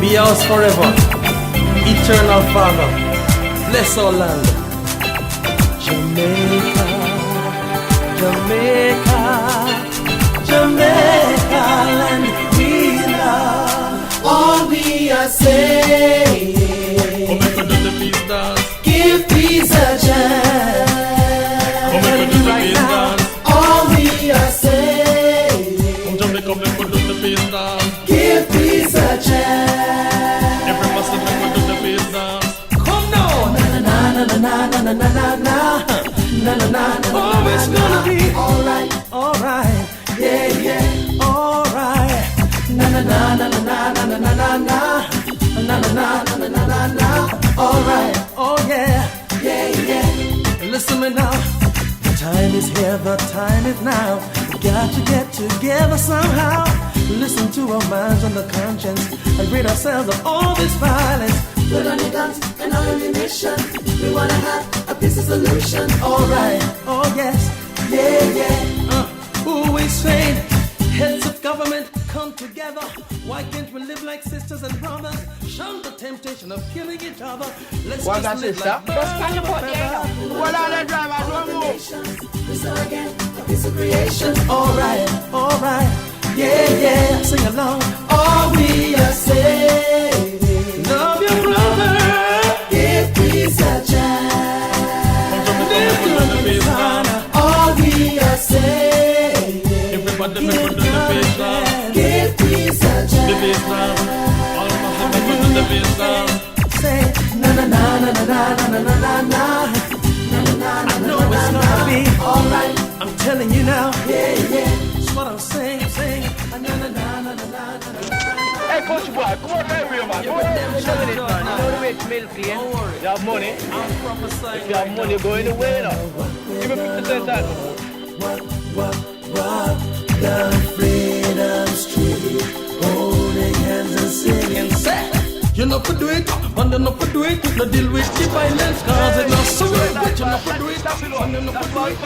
be ours forever. Eternal Father, bless our land. Jamaica, Jamaica, Jamaica, land we love. All we are saying, give peace a chance. Right now, all we are saying, give peace a chance. Every Muslim member do the peace dance. Come now, na na na na na na na na na na na na na. Oh, it's gonna be alright, alright, yeah yeah, alright. Na na na na na na na na na na na na na na na. Alright, oh yeah, yeah yeah. Listen me now. The time is here, the time is now. We got to get together somehow. Listen to our minds and the conscience and rid ourselves of all this violence. Put on your guns and all ammunition. We wanna have a peaceful solution. Alright, oh yes, yeah, yeah. Who is saying? Heads of government come together. Why can't we live like sisters and brothers? Shun the temptation of killing each other. Let's just live like birds of a feather. What are the drivers? One more. Listen again, a piece of creation. Alright, alright. Yeah, yeah, sing along. All we are saying, love your brother, give peace a chance. Live to his honor. All we are saying, Everybody make do the peace dance. give peace a The peace chance. dance. All Muslim member do the peace dance. Say na na na na na na na na na na. I know it's gonna be alright. I'm telling you now. Yeah, yeah. That's what I'm saying. Hey, Coach Boy, come on, right here, man. Come on, man. You know the way to milk clean. You have money. I'm prophesying. If you have money, go anywhere, you know. Give me 50% that. What, down Freedom Street, holding hands and singing. Say, you know for do it, and you know for do it. No deal with the violence, cause it's not so good. But you know for do it, and you know for do it.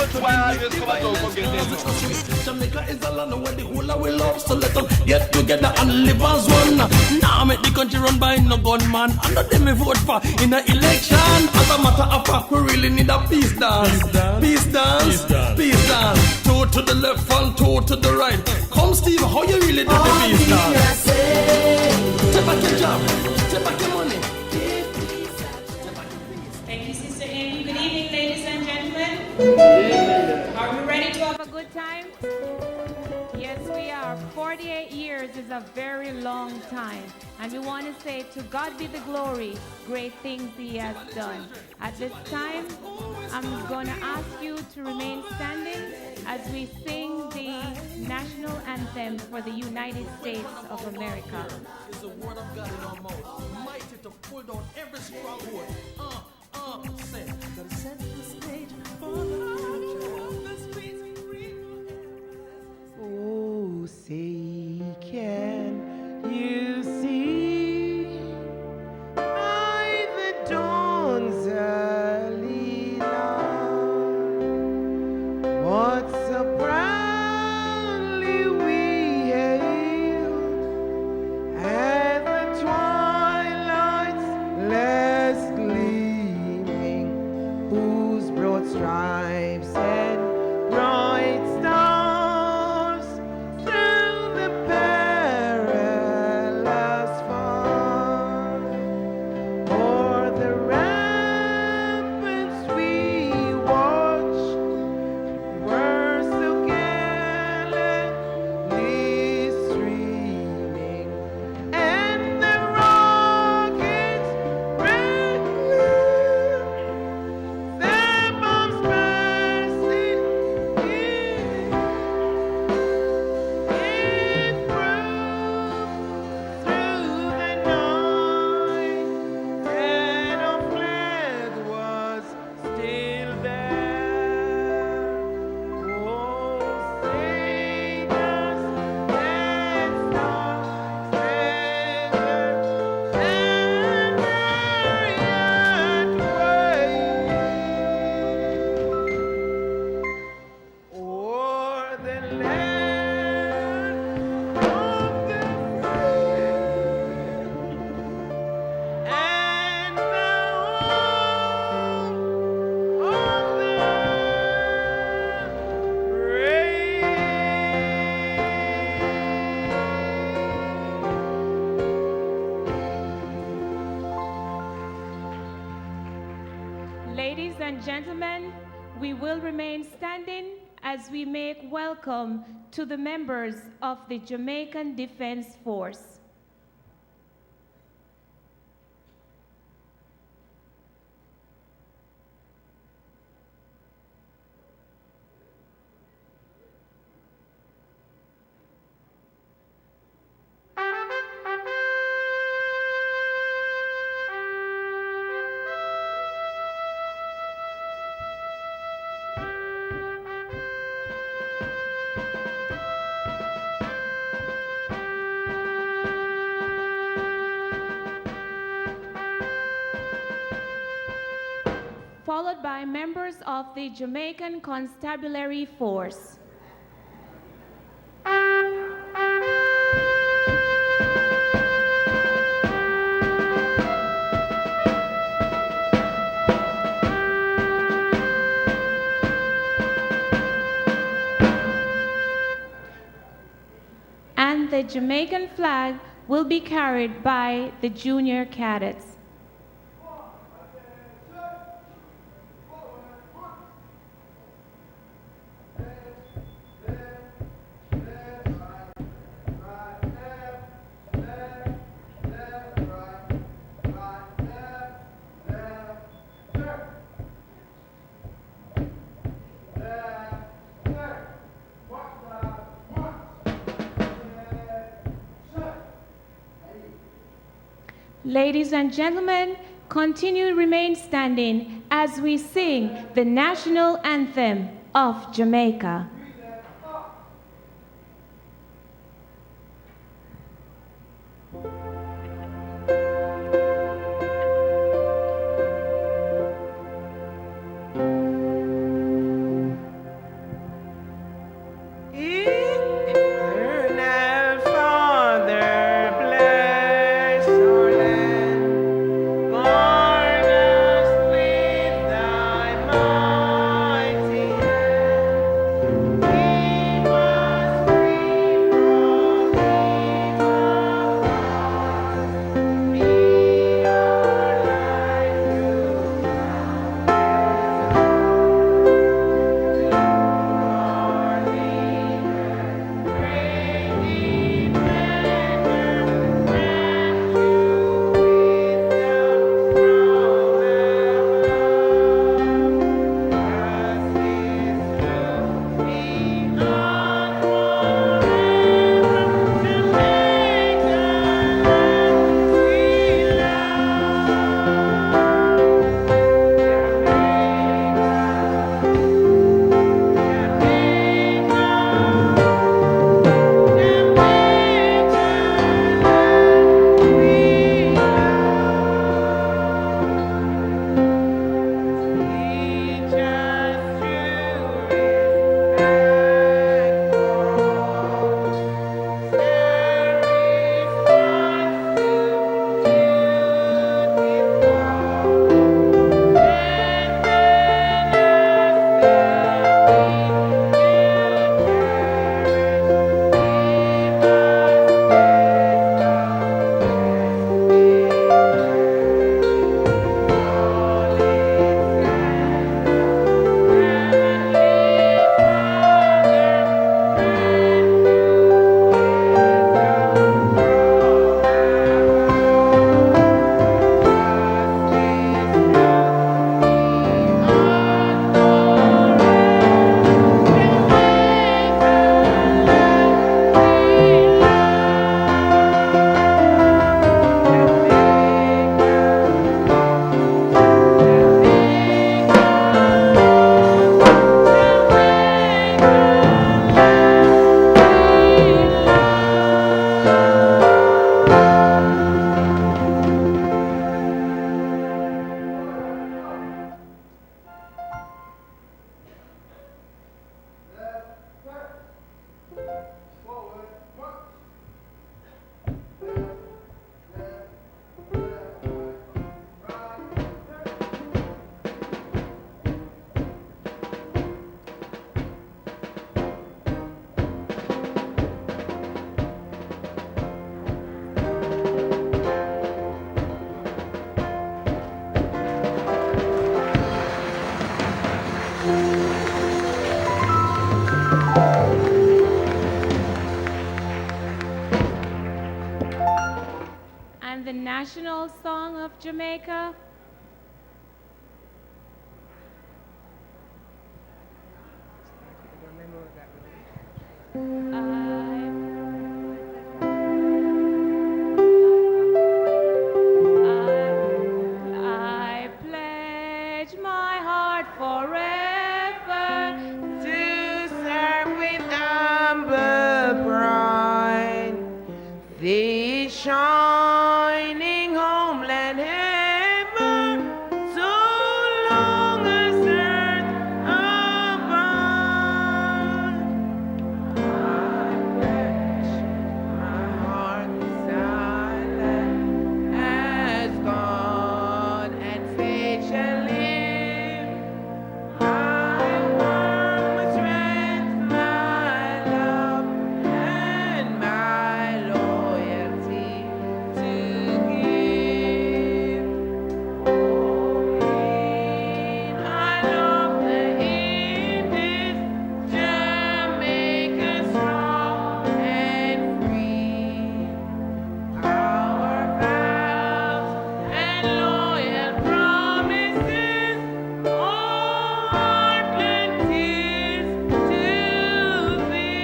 Jamaica is a land where the whole of we love, so let them get together and live as one. Now make the country run by no gunman, and not them me vote for in the election. As a matter of fact, we really need a peace dance. Peace dance, peace dance. Two to the left and two to the right. Come Steve, how you really do the peace dance? Take back your job, take back your money. Thank you, Sister Amy. Good evening, ladies and gentlemen. Are we ready to have a good time? Yes, we are. 48 years is a very long time. And we want to say, to God be the glory, great things He has done. At this time, I'm going to ask you to remain standing as we sing the national anthem for the United States of America. Is the word of God in our mouth, mighty to pull down every stronghold. Say, gotta set the stage for the streets. Oh, say, can you see by the dawn's early light what so proudly we hailed at the twilight's last gleaming, whose broad Ladies and gentlemen, we will remain standing as we make welcome to the members of the Jamaican Defense Force. Followed by members of the Jamaican Constabulary Force. And the Jamaican flag will be carried by the junior cadets. Ladies and gentlemen, continue to remain standing as we sing the national anthem of Jamaica. Eternal Father, bless our land. Guard us with thy mighty hand. Keep us free from evil thoughts. Be our light through our leader, great defender, refuge. and the national song of Jamaica. I pledge my heart forever to serve with humble pride the shining homeland heaven, so long as earth above. I pledge my heart silent as God and faith shall live. I warm with strength my love and my loyalty to give. Oh, I love the Indies, Jamaica strong and free. Our vows and loyal promises, oh, heartland tears to thee.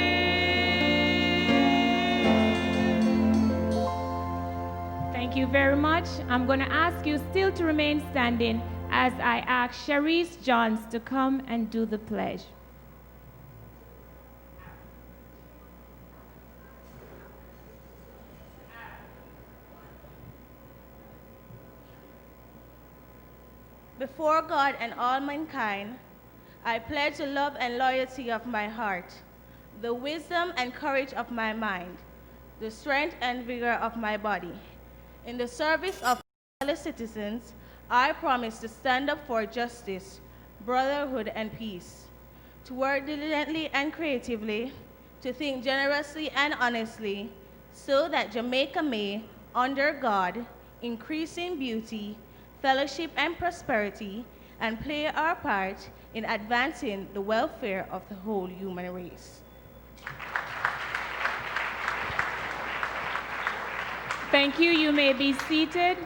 Thank you very much. I'm going to ask you still to remain standing as I ask Sharice Johns to come and do the pledge. Before God and all mankind, I pledge the love and loyalty of my heart, the wisdom and courage of my mind, the strength and vigor of my body. In the service of fellow citizens, I promise to stand up for justice, brotherhood, and peace, to work diligently and creatively, to think generously and honestly, so that Jamaica may, under God, increase in beauty, fellowship, and prosperity, and play our part in advancing the welfare of the whole human race. Thank you. You may be seated.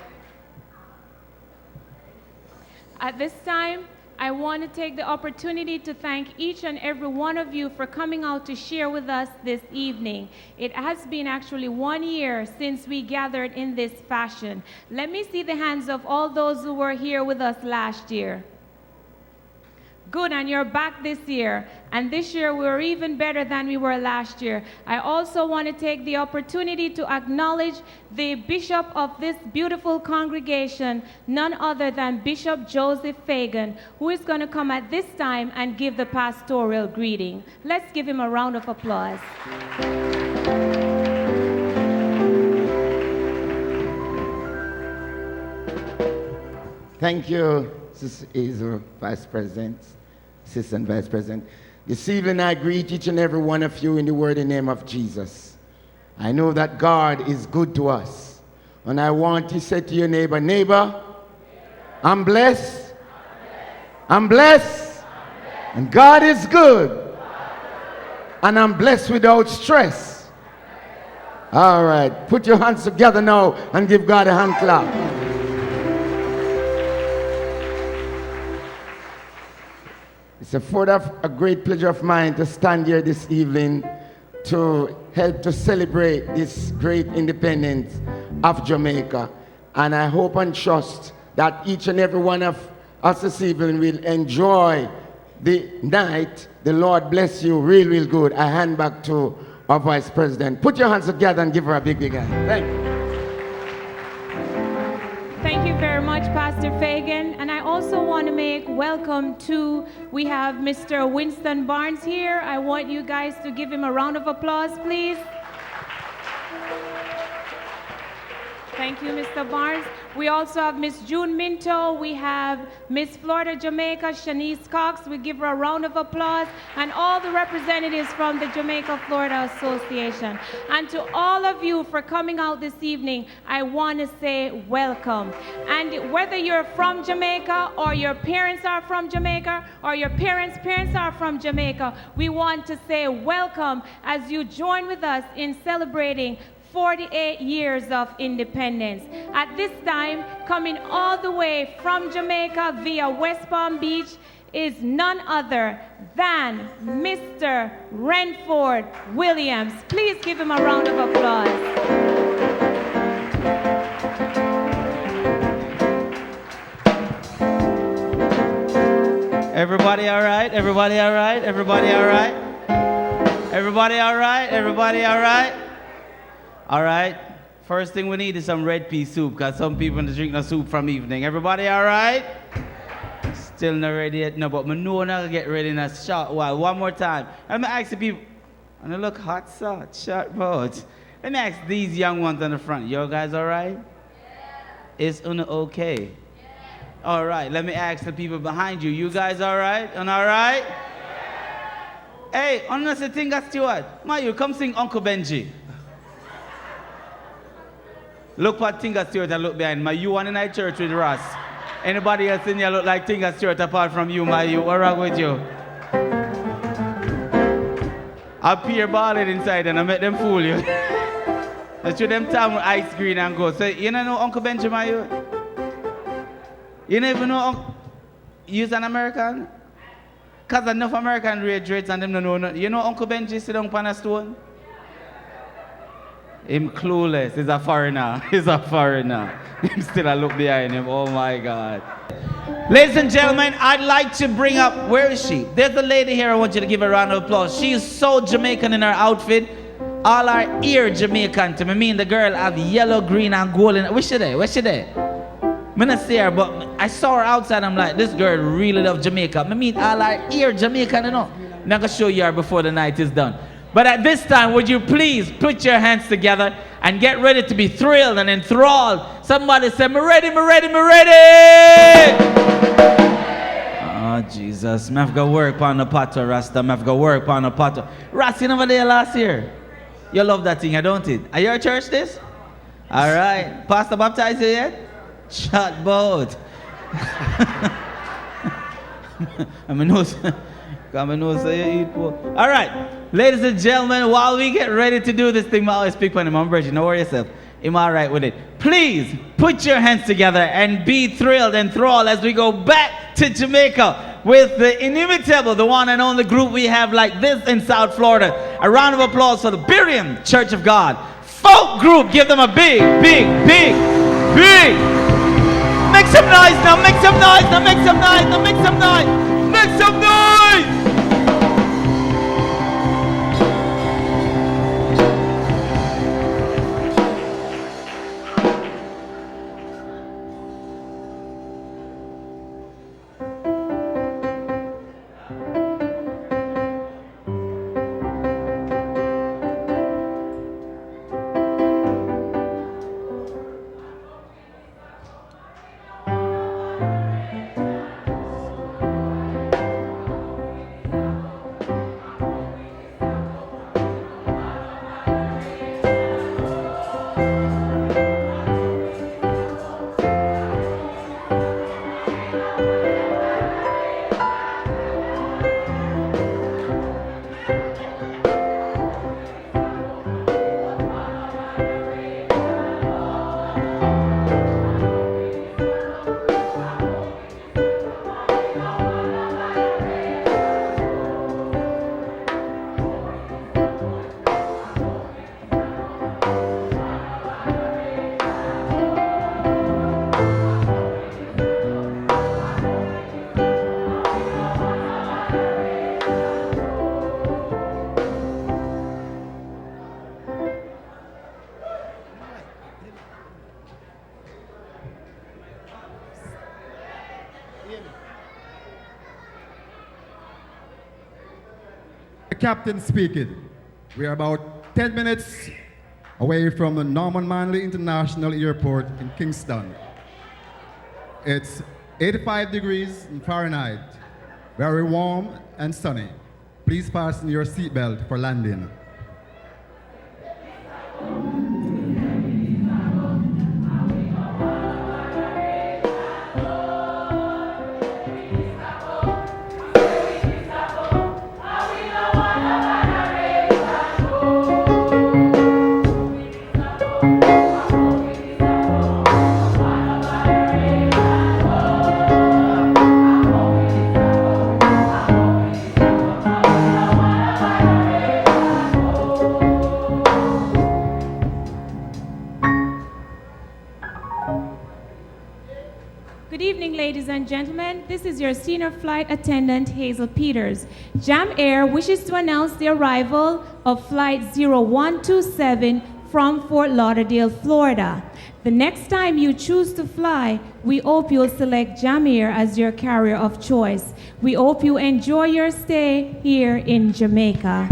At this time, I want to take the opportunity to thank each and every one of you for coming out to share with us this evening. It has been actually 1 year since we gathered in this fashion. Let me see the hands of all those who were here with us last year. Good, and you're back this year. And this year we're even better than we were last year. I also want to take the opportunity to acknowledge the bishop of this beautiful congregation, none other than Bishop Joseph Fagan, who is going to come at this time and give the pastoral greeting. Let's give him a round of applause. Thank you, Sister Hazel, Vice President, Assistant Vice President. This evening I greet each and every one of you in the worthy name of Jesus. I know that God is good to us. And I want to say to your neighbor, neighbor, I'm blessed. I'm blessed. And God is good. And I'm blessed without stress. All right, put your hands together now and give God a hand clap. It's a great pleasure of mine to stand here this evening to help to celebrate this great independence of Jamaica. And I hope and trust that each and every one of us this evening will enjoy the night. The Lord bless you real, real good. I hand back to our Vice President. Put your hands together and give her a big, big hand. Thank you. Thank you very much, Pastor Fagan. And I also want to make welcome to, we have Mr. Winston Barnes here. I want you guys to give him a round of applause, please. Thank you, Mr. Barnes. We also have Miss June Minto. We have Miss Florida Jamaica, Shanice Cox. We give her a round of applause. And all the representatives from the Jamaica Florida Association. And to all of you for coming out this evening, I want to say welcome. And whether you're from Jamaica or your parents are from Jamaica or your parents' parents are from Jamaica, we want to say welcome as you join with us in celebrating 48 years of independence. At this time, coming all the way from Jamaica via West Palm Beach is none other than Mr. Renford Williams. Please give him a round of applause. Everybody all right? Everybody all right? Everybody all right? Everybody all right? Everybody all right? All right. First thing we need is some red pea soup, because some people drink no soup from evening. Everybody all right? Still not ready yet? No, but I know I'm going to get ready in a short while. One more time. Let me ask the people. And I look hot, so short boat. Let me ask these young ones on the front. You guys all right? Yeah. Is Una okay? Yeah. All right. Let me ask the people behind you. You guys all right? And all right? Yeah. Hey, Una say Tinga Stewart. Ma, you come sing Uncle Benji. Look what Tinga Stewart and look behind. Ma, you one in that church with Ross. Anybody else in here look like Tinga Stewart apart from you, Ma? You, what's wrong with you? I'll peer balling inside and I make them fool you. I show them time with ice cream and go. So you don't know Uncle Benjamin? You never know you's an American? Because enough American rage rates and them don't know. You know Uncle Benji sit down on a stone? Him clueless. He's a foreigner. He's a foreigner. Him still a look behind him. Oh my God. Ladies and gentlemen, I'd like to bring up, where is she? There's a lady here. I want you to give her a round of applause. She is so Jamaican in her outfit. All our ear Jamaican to me. I mean, the girl have yellow, green, and gold. Where's she there? Where's she there? I don't see her, but I saw her outside. I'm like, this girl really loves Jamaica. I mean, all our ear Jamaican, you know. I'm not going to show you her before the night is done. But at this time, would you please put your hands together and get ready to be thrilled and enthralled. Somebody say, me ready, me ready, me ready! Oh, Jesus. I have got work on the potter, Rasta. I have got work on the potter. Rasta, you never there last year. You love that thing, don't it? Are you at church this? All right. Pastor baptized you yet? Shut boat. All right, ladies and gentlemen, while we get ready to do this thing, I always pick on him. I'm Bridget. Don't worry yourself. I'm all right with it. Please put your hands together and be thrilled and enthralled as we go back to Jamaica with the inimitable, the one and only group we have like this in South Florida. A round of applause for the Berean Church of God folk group. Give them a big, big, big, big. Make some noise now. Make some noise now. Make some noise now. Make some noise. Make some noise. Captain speaking. We are about 10 minutes away from the Norman Manley International Airport in Kingston. It's 85 degrees in Fahrenheit, very warm and sunny. Please fasten your seatbelt for landing. Good evening, ladies and gentlemen. This is your senior flight attendant, Hazel Peters. Jam Air wishes to announce the arrival of Flight 0127 from Fort Lauderdale, Florida. The next time you choose to fly, we hope you'll select Jam Air as your carrier of choice. We hope you enjoy your stay here in Jamaica.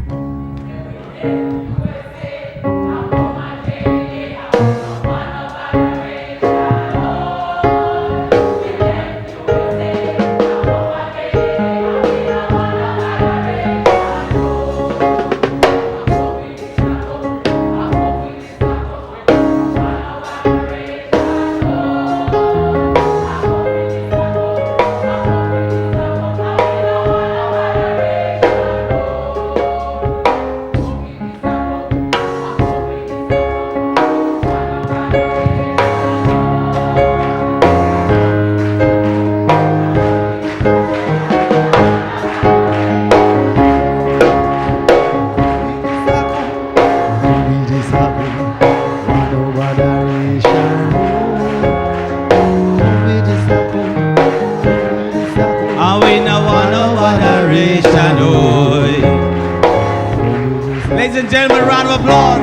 Ladies and gentlemen, a round of applause.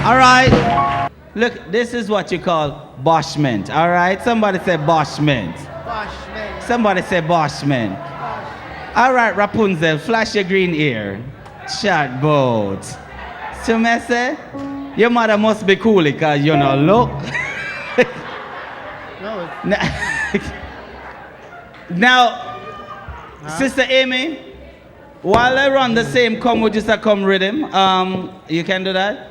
All right. Look, this is what you call boshment. All right. Somebody say boshment. Somebody say boshment. All right, Rapunzel, flash your green ear. Chat boat. So, me say, your mother must be cool because you know, look. Now, Sister Amy, while I run the same come with just a come rhythm, you can do that.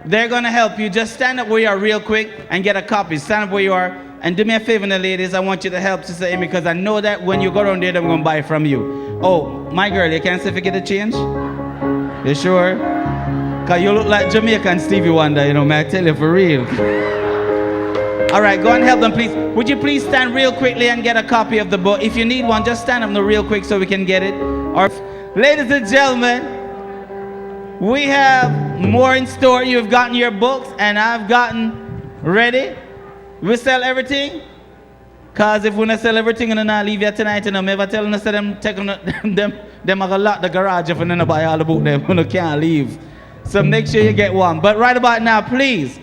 They're gonna help you. Just stand up where you are real quick and get a copy. Stand up where you are and do me a favor, now, ladies. I want you to help Sister Amy because I know that when you go down there, they're gonna buy from you. Oh, my girl, you can't say forget the change? You sure? Cause you look like Jamaican Stevie Wonder, you know, man. I tell you for real. All right, go and help them, please. Would you please stand real quickly and get a copy of the book? If you need one, just stand up real quick so we can get it. Or, ladies and gentlemen, we have more in store. You've gotten your books, and I've gotten ready. We sell everything. Cause if we not sell everything and I leave here tonight, and I'm ever telling us that them take them are gonna lock the garage if we not buy all the book them, we can't leave. So make sure you get one. But right about now, please.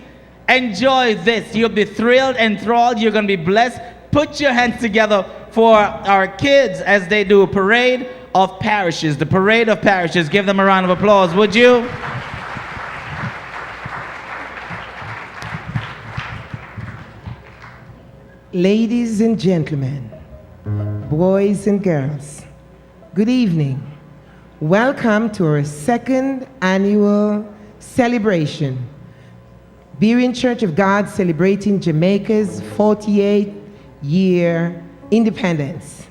Enjoy this. You'll be thrilled, enthralled. You're going to be blessed. Put your hands together for our kids as they do a parade of parishes. The parade of parishes. Give them a round of applause, would you? Ladies and gentlemen, boys and girls, good evening. Welcome to our second annual celebration. Berean Church of God celebrating Jamaica's 48-year independence.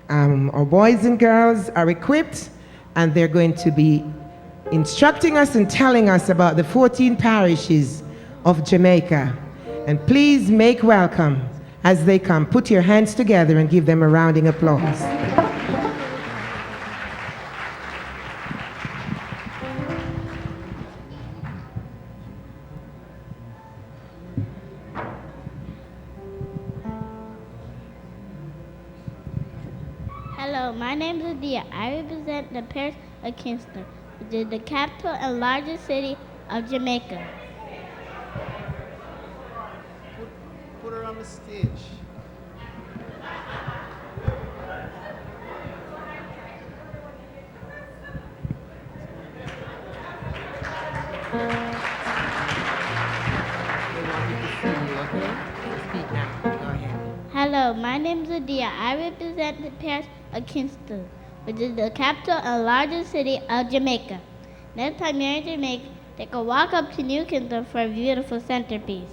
Our boys and girls are equipped, and they're going to be instructing us and telling us about the 14 parishes of Jamaica. And please make welcome as they come. Put your hands together and give them a rounding applause. Hello, my name is Adia. I represent the parish of Kingston, which is the capital and largest city of Jamaica. Put her on the stage. Hello, my name is Adia. I represent the parish of Kingston, which is the capital and largest city of Jamaica. Next time you're in Jamaica, take a walk up to New Kingston for a beautiful centerpiece.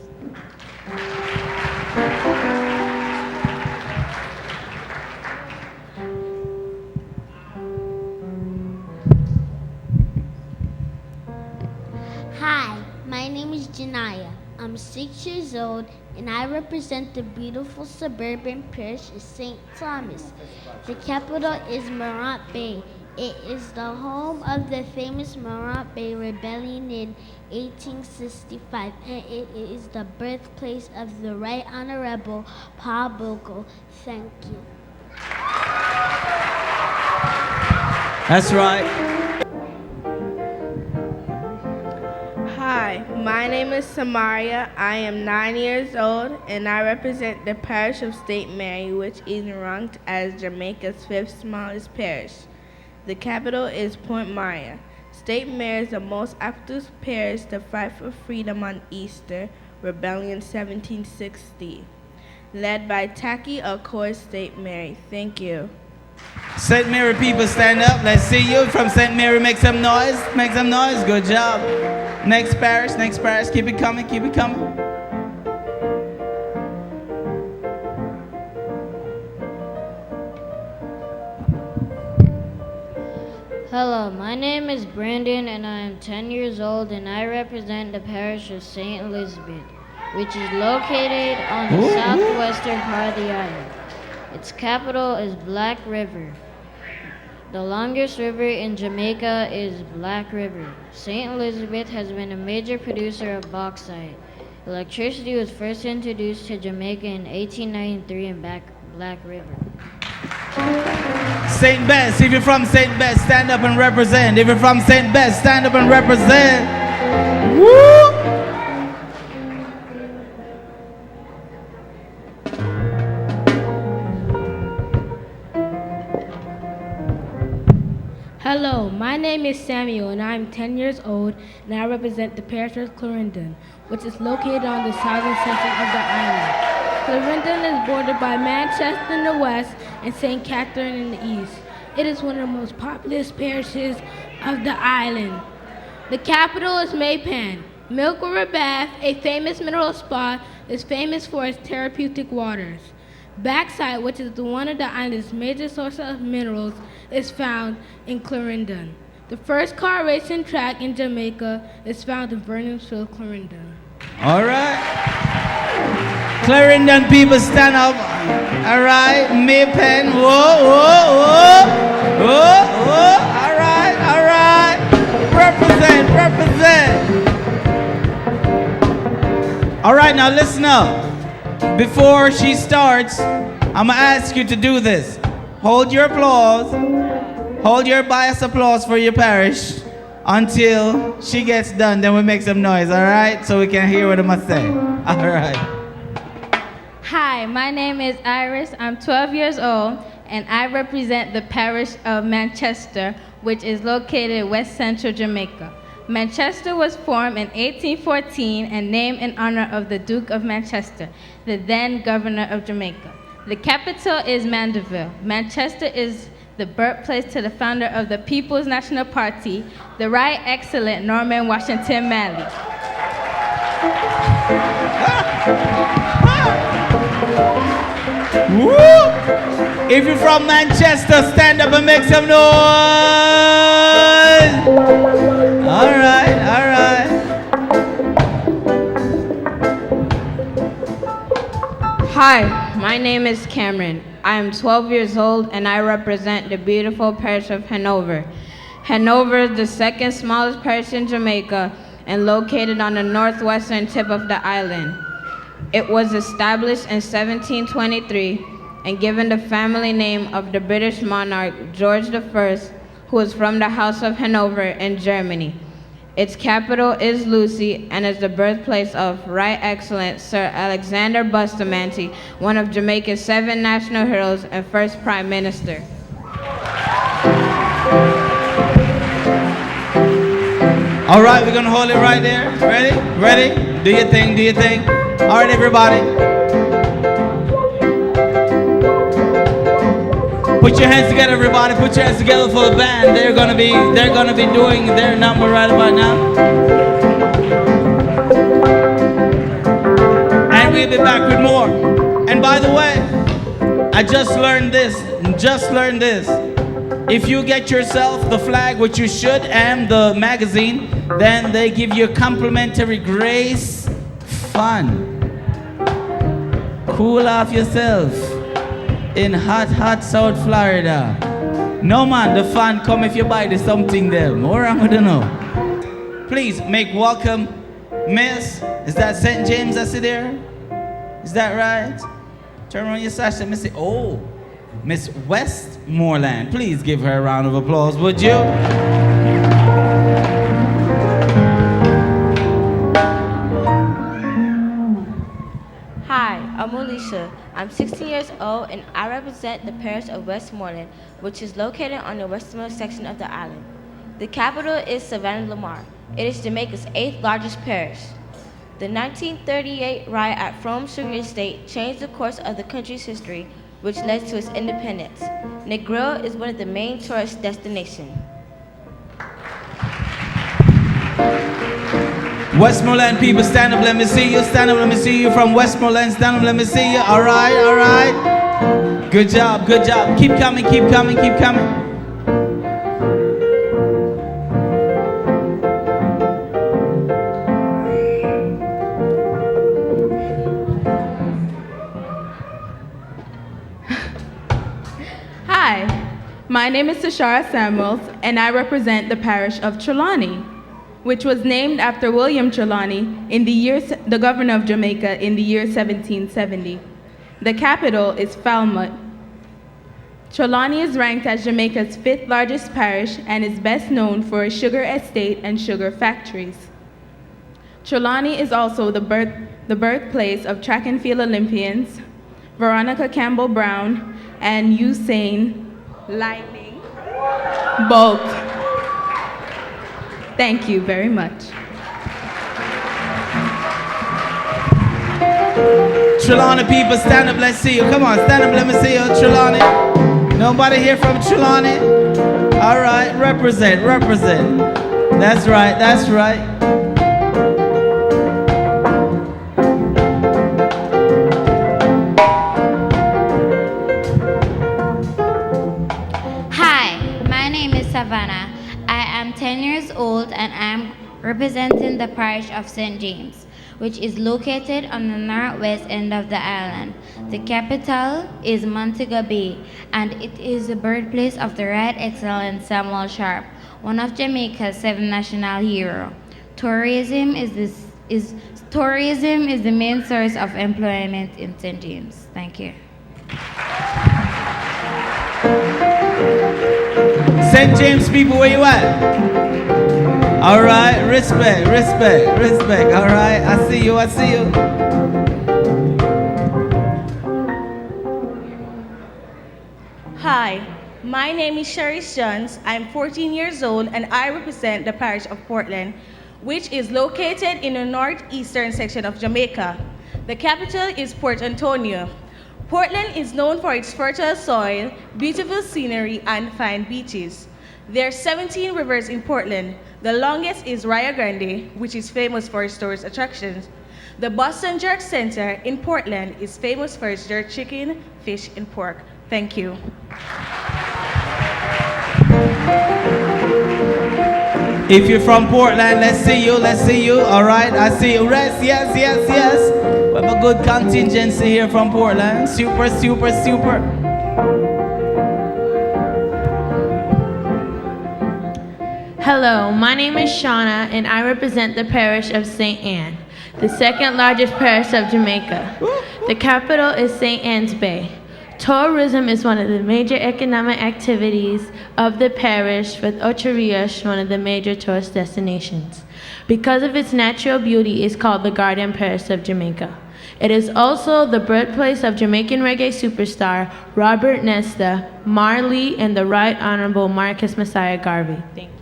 Hi, my name is Janaya. I'm 6 years old and I represent the beautiful suburban parish of St. Thomas. The capital is Morant Bay It is the home of the famous Morant Bay Rebellion in 1865, and it is the birthplace of the Right Honorable Paul Bogle. Thank you. That's right. Hi, my name is Samaria. I am 9 years old, and I represent the parish of St. Mary, which is ranked as Jamaica's 5th smallest parish. The capital is Point Maria. St. Mary is the most active parish to fight for freedom on Easter, Rebellion 1760, led by Taki Alcoy St. Mary. Thank you. St. Mary people, stand up. Let's see you from St. Mary. Make some noise. Make some noise. Good job. Next parish. Next parish. Keep it coming. Keep it coming. Hello, my name is Brandon and I am 10 years old and I represent the parish of St. Elizabeth, which is located on the southwestern part of the island. Its capital is Black River. The longest river in Jamaica is Black River. St. Elizabeth has been a major producer of bauxite. Electricity was first introduced to Jamaica in 1893 in Black River. St. Bess, if you're from St. Bess, stand up and represent. If you're from St. Bess, stand up and represent. Woo! Hello, my name is Samuel and I am 10 years old and I represent the parish of Clarendon, which is located on the southern section of the island. Clarendon is bordered by Manchester in the west and St. Catherine in the east. It is one of the most populous parishes of the island. The capital is Maypan. Milk River Bath, a famous mineral spa, is famous for its therapeutic waters. Bauxite, which is one of the island's major sources of minerals, is found in Clarendon. The first car racing track in Jamaica is found in Vernonsfield, Clarendon. All right. Clarendon people, stand up. All right. Maypen. Whoa, whoa, whoa. Whoa, whoa. All right, all right. Represent, represent. All right, now listen up. Before she starts, I'm going to ask you to do this. Hold your applause. Hold your biased applause for your parish until she gets done. Then we make some noise, all right? So we can hear what I must say. All right. Hi, my name is Iris. I'm 12 years old, and I represent the parish of Manchester, which is located in West Central Jamaica. Manchester was formed in 1814 and named in honor of the Duke of Manchester, the then governor of Jamaica. The capital is Mandeville. Manchester is the birthplace to the founder of the People's National Party, the Right Excellent Norman Washington Manley. Woo! If you're from Manchester, stand up and make some noise. All right, all right. Hi, my name is Cameron. I am 12 years old and I represent the beautiful parish of Hanover. Hanover is the second smallest parish in Jamaica and located on the northwestern tip of the island. It was established in 1723 and given the family name of the British monarch George I, who was from the House of Hanover in Germany. Its capital is Lucy and is the birthplace of Right Excellent Sir Alexander Bustamante, one of Jamaica's 7 national heroes and first Prime Minister. All right, we're gonna hold it right there. Ready? Ready? Do your thing, do your thing. All right, everybody. Put your hands together, everybody. Put your hands together for the band. They're gonna be doing their number right about now. And we'll be back with more. And by the way, I just learned this. If you get yourself the flag, which you should, and the magazine, then they give you a complimentary Grace Fun. Cool off yourself in hot, hot South Florida. No man, the fan come if you buy the something there. More I don't know. Please make welcome, Miss. Is that St. James I see there? Is that right? Turn around your sash and say, oh, Miss Westmoreland. Please give her a round of applause, would you? Hi, I'm Alicia. I'm 16 years old and I represent the parish of Westmoreland, which is located on the westernmost section of the island. The capital is Savannah-Lamar. It is Jamaica's 8th largest parish. The 1938 riot at Frome Sugar Estate changed the course of the country's history, which led to its independence. Negril is one of the main tourist destinations. Westmoreland people, stand up, let me see you. Stand up, let me see you from Westmoreland. Stand up, let me see you. All right, all right. Good job, good job. Keep coming, keep coming, keep coming. Hi, my name is Tashara Samuels, and I represent the parish of Trelawney, which was named after William Trelawney, the governor of Jamaica, in the year 1770. The capital is Falmouth. Trelawney is ranked as Jamaica's 5th largest parish and is best known for its sugar estate and sugar factories. Trelawney is also the birthplace of track and field Olympians Veronica Campbell Brown and Usain Lightning Bolt. Thank you very much. Trelawney people, stand up, let's see you. Come on, stand up, let me see you, Trelawney. Nobody here from Trelawney? All right, represent, represent. That's right, that's right. Hi, my name is Savannah. I am 10 years old and I am representing the parish of St. James, which is located on the northwest end of the island. The capital is Montego Bay, and it is the birthplace of the Right Excellent Samuel Sharp, one of Jamaica's 7 national heroes. Tourism is the main source of employment in St. James. Thank you. St. James people, where you at? All right, respect, respect, respect. All right, I see you, I see you. Hi, my name is Sharice Jones. I'm 14 years old and I represent the parish of Portland, which is located in the northeastern section of Jamaica. The capital is Port Antonio. Portland is known for its fertile soil, beautiful scenery, and fine beaches. There are 17 rivers in Portland. The longest is Rio Grande, which is famous for its tourist attractions. The Boston Jerk Center in Portland is famous for its jerk chicken, fish, and pork. Thank you. If you're from Portland, let's see you, let's see you. All right, I see you. Yes, yes, yes, yes. We have a good contingency here from Portland. Super, super, super. Hello, my name is Shauna and I represent the parish of St. Anne, the 2nd largest parish of Jamaica. The capital is St. Anne's Bay. Tourism is one of the major economic activities of the parish, with Ocho Rios one of the major tourist destinations. Because of its natural beauty, it's called the Garden Parish of Jamaica. It is also the birthplace of Jamaican reggae superstar Robert Nesta, Marley, and the Right Honorable Marcus Messiah Garvey. Thank you.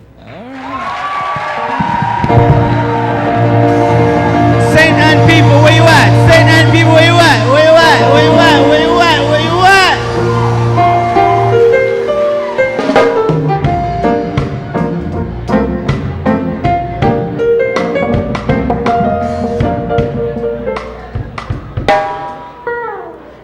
St. Anne people, where you at? St. Anne people, where you at? Where you at? Where you at? Where you at? Where you at?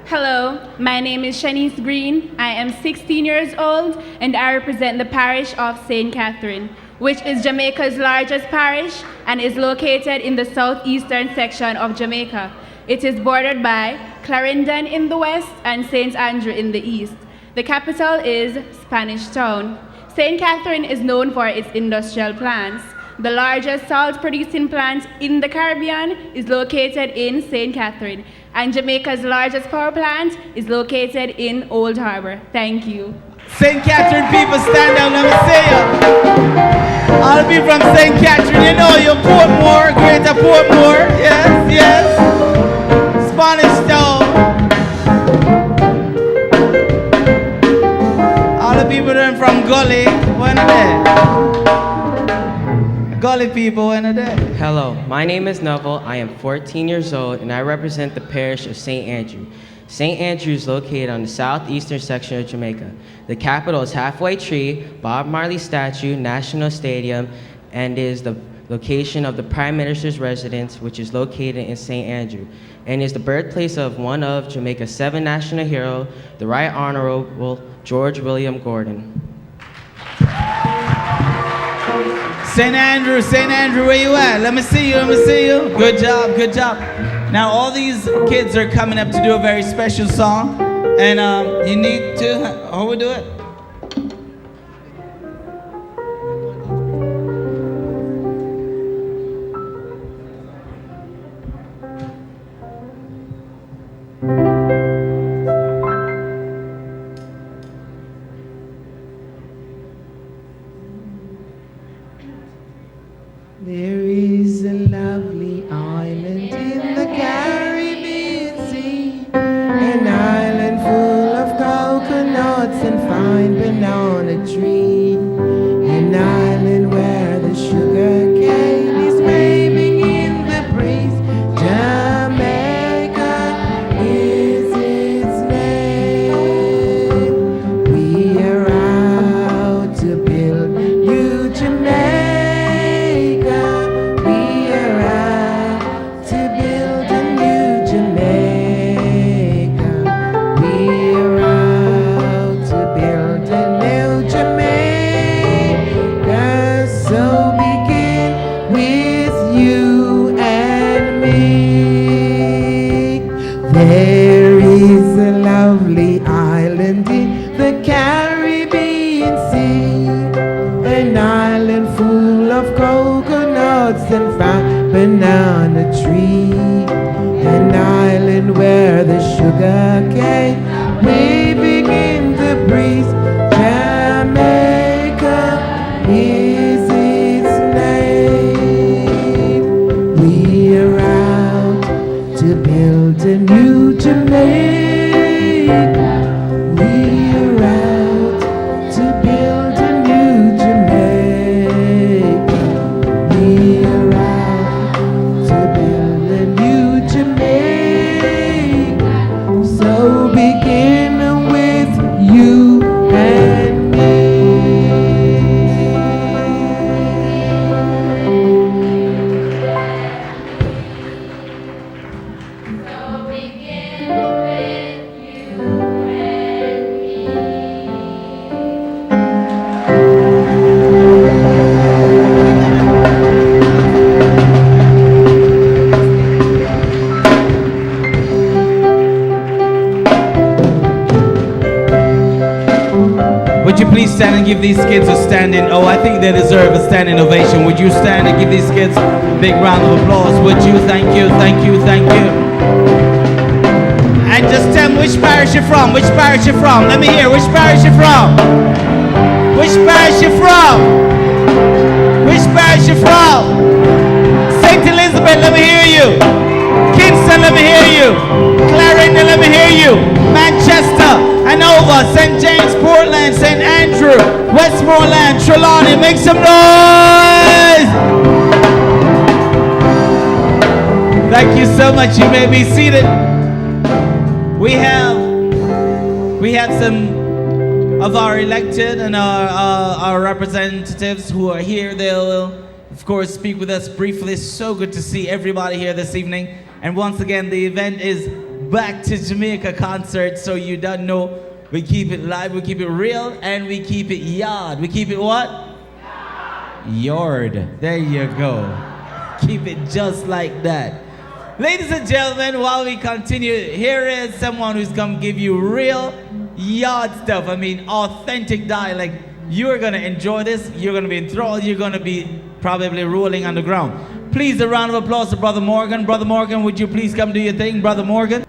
Hello, my name is Shanice Green. I am 16 years old and I represent the parish of St. Catherine, which is Jamaica's largest parish and is located in the southeastern section of Jamaica. It is bordered by Clarendon in the west and St. Andrew in the east. The capital is Spanish Town. St. Catherine is known for its industrial plants. The largest salt-producing plant in the Caribbean is located in St. Catherine, and Jamaica's largest power plant is located in Old Harbor. Thank you. St. Catherine people, stand down, let me see you. All of you from St. Catherine, you know you're Portmore, Greater Portmore. Yes, yes. Spanish Town. All the people that are from Gully, when are they? Gully people, when are they? Hello, my name is Neville. I am 14 years old and I represent the parish of St. Andrew. St. Andrew is located on the southeastern section of Jamaica. The capital is Halfway Tree, Bob Marley Statue, National Stadium, and is the location of the Prime Minister's residence, which is located in St. Andrew, and is the birthplace of one of Jamaica's 7 national heroes, the Right Honorable George William Gordon. St. Andrew, where you at? Let me see you, let me see you. Good job, good job. Now all these kids are coming up to do a very special song, and you need to, how we do it? There is a lovely island in the Caribbean Sea, an island full of coconuts and fine banana tree, an island where the sugar cane is waving in the breeze. Jamaica is its name. We are out to build New Jamaica. There is a lovely island in the Caribbean Sea, an island full of coconuts and fine banana tree, an island where the sugar cane waving in the breeze. Jamaica is its name. We are out to build a new Jamaica. We are out to build a new Jamaica. We are out to build a new Jamaica. So begin with you and me. Would you please stand and give these kids a standing, oh, I think they deserve a standing ovation. Would you stand and give these kids a big round of applause? Would you? Thank you, thank you, thank you. And just tell me which parish you're from, which parish you're from. Let me hear, which parish you're from? Which parish you're from? Which parish you're from? St. Elizabeth, let me hear you. Kingston, let me hear you. Clarendon, let me hear you. Manchester, Hanover, St. James, Portland, St. Andrew, Westmoreland, Trelawney, make some noise! Thank you so much. You may be seated. We have some of our elected and our representatives who are here. They'll, of course, speak with us briefly. It's so good to see everybody here this evening. And once again, the event is Back to Jamaica concert, so you don't know. We keep it live, we keep it real, and we keep it yard. We keep it what? Yard. There you go. Keep it just like that. Ladies and gentlemen, while we continue, here is someone who's going to give you real yard stuff. I mean, authentic dialect. You're going to enjoy this. You're going to be enthralled. You're going to be probably rolling on the ground. Please, a round of applause to Brother Morgan. Brother Morgan, would you please come do your thing, Brother Morgan?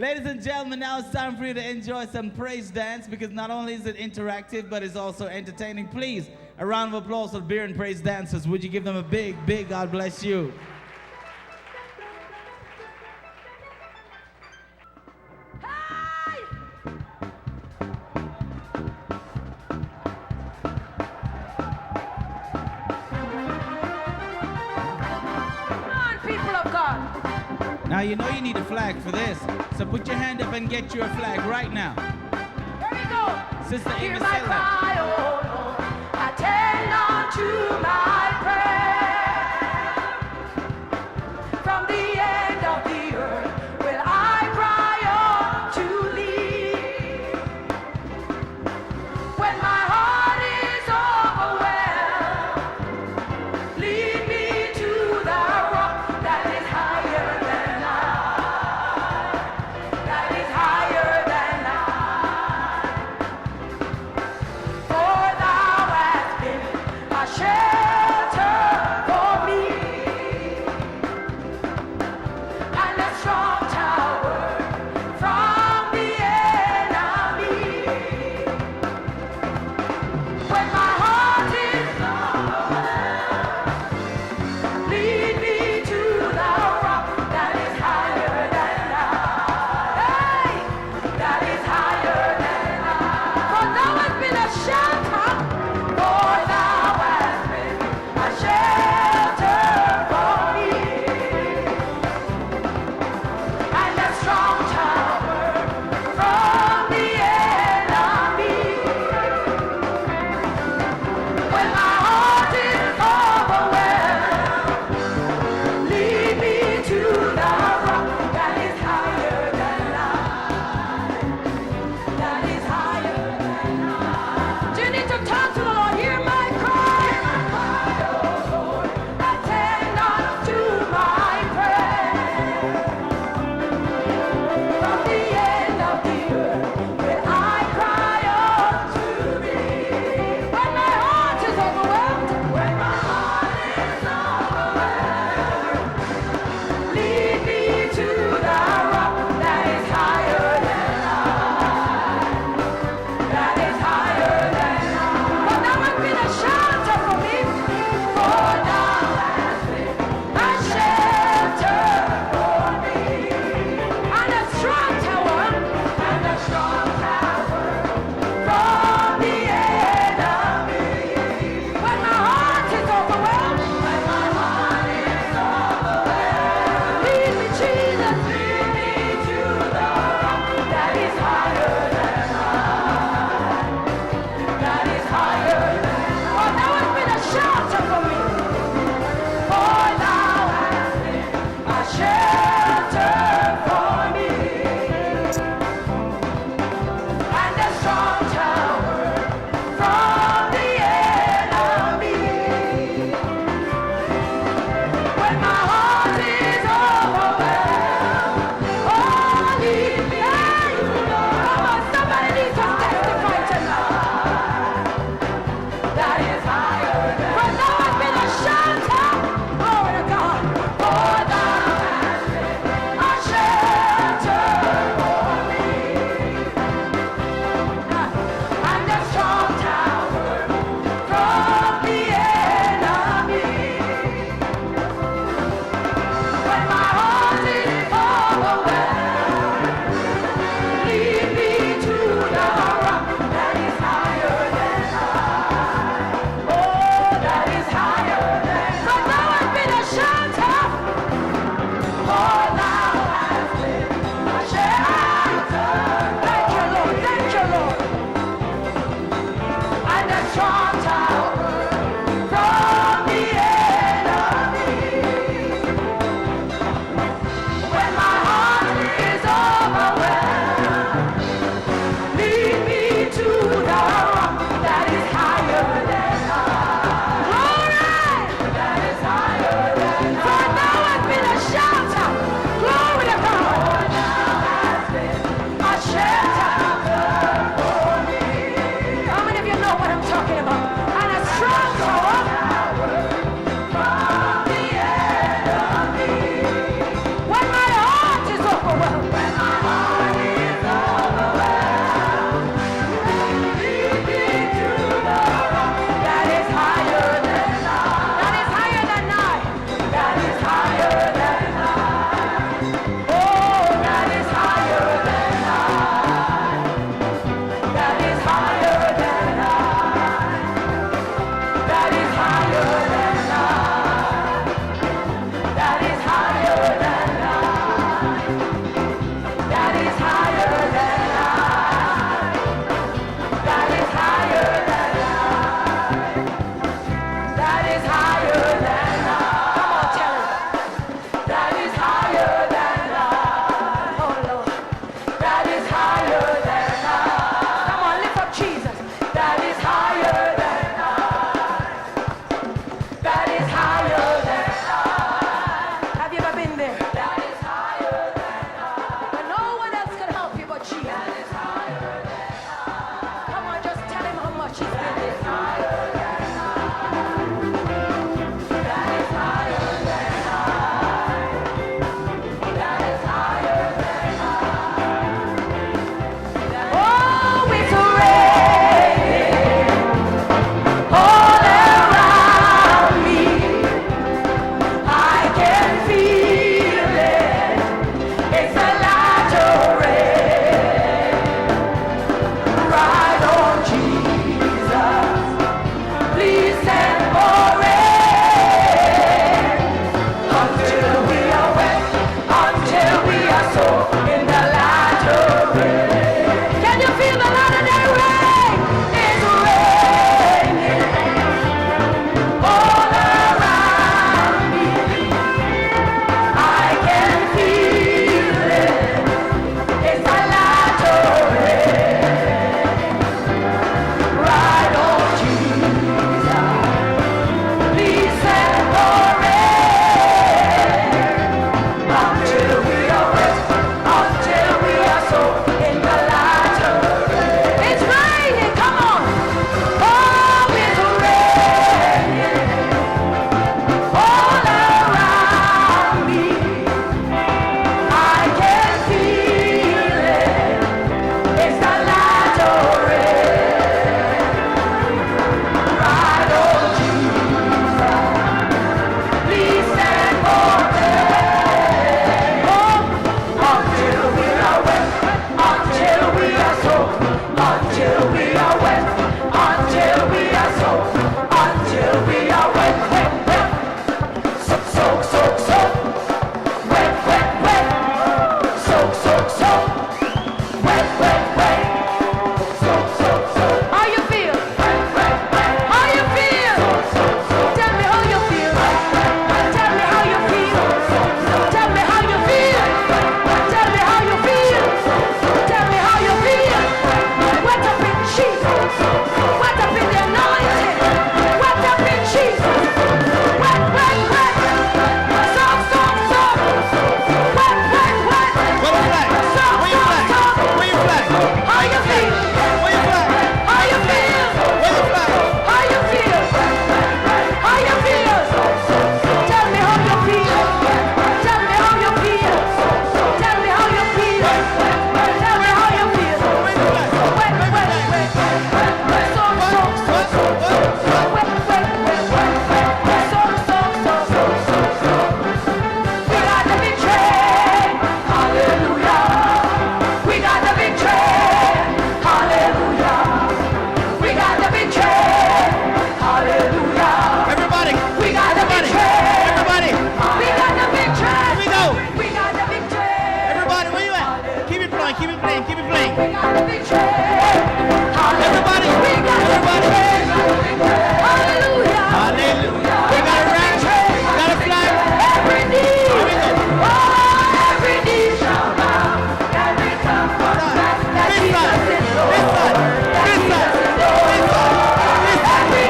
Ladies and gentlemen, now it's time for you to enjoy some praise dance because not only is it interactive, but it's also entertaining. Please, a round of applause for beer and praise dancers. Would you give them a big, big God bless you? Now you know you need a flag for this, so put your hand up and get you a flag right now. Here we go. Sister Hear Amy my Sella. cry, oh Lord. Attend unto my prayer. From the end of the earth will I cry unto thee. When my heart is overwhelmed, lead me to the rock that is higher than I. That is higher than I. For thou hast been my shepherd. playing, keep it playing. We got the victory. Everybody, everybody. Hallelujah. Hallelujah. We got a ranch, we got a flag. Every knee. Here we go. Oh, every knee shall bow. Every tongue confess that Jesus is Lord. This side. Every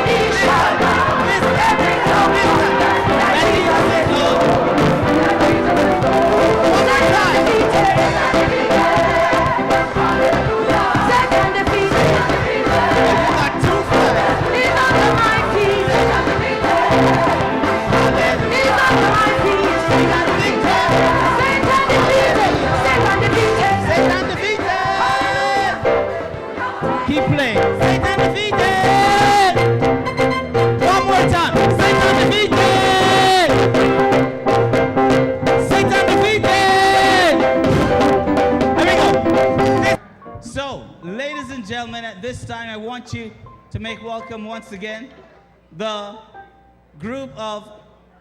knee shall bow. Every tongue confess that Jesus is Lord. That Jesus is Lord. One more time. Hallelujah. Second defeated. You got two flags. He's under my feet. Second defeated. He's under my feet. Second defeated. Satan defeated. Satan defeated. Satan defeated. Keep playing. Satan defeated. One more time. Satan defeated. Satan defeated. Here we go. So, ladies and gentlemen, at this time, I want you to make welcome once again the group of,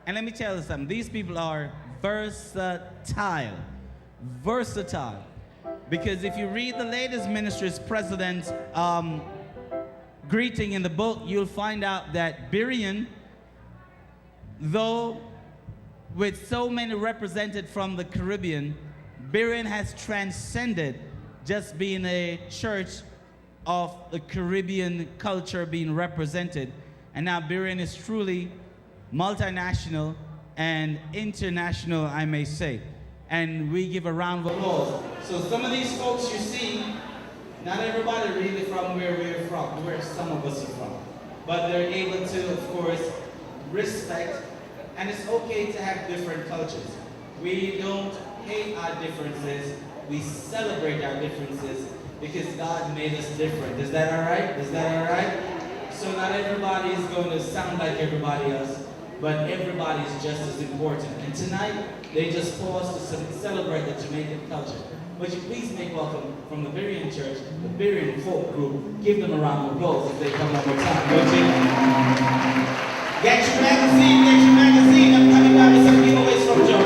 and let me tell you something, these people are versatile. Versatile. Because if you read the latest ministry's president's greeting in the book, you'll find out that Berean, though with so many represented from the Caribbean, Berean has transcended just being a church of the Caribbean culture being represented. And now Berean is truly multinational and international, I may say. And we give a round of applause. So some of these folks you see, not everybody really from where we're from, where some of us are from. But they're able to, of course, respect, and it's okay to have different cultures. We don't hate our differences, we celebrate our differences because God made us different. Is that all right? Is that all right? So not everybody is going to sound like everybody else, but everybody is just as important. And tonight, they just paused to celebrate the Jamaican culture. Would you please make welcome from the Berean Church, the Berean Folk Group. Give them a round of applause if they come one more time. Would you? Get your magazine. I'm coming back with some giveaways from Joe.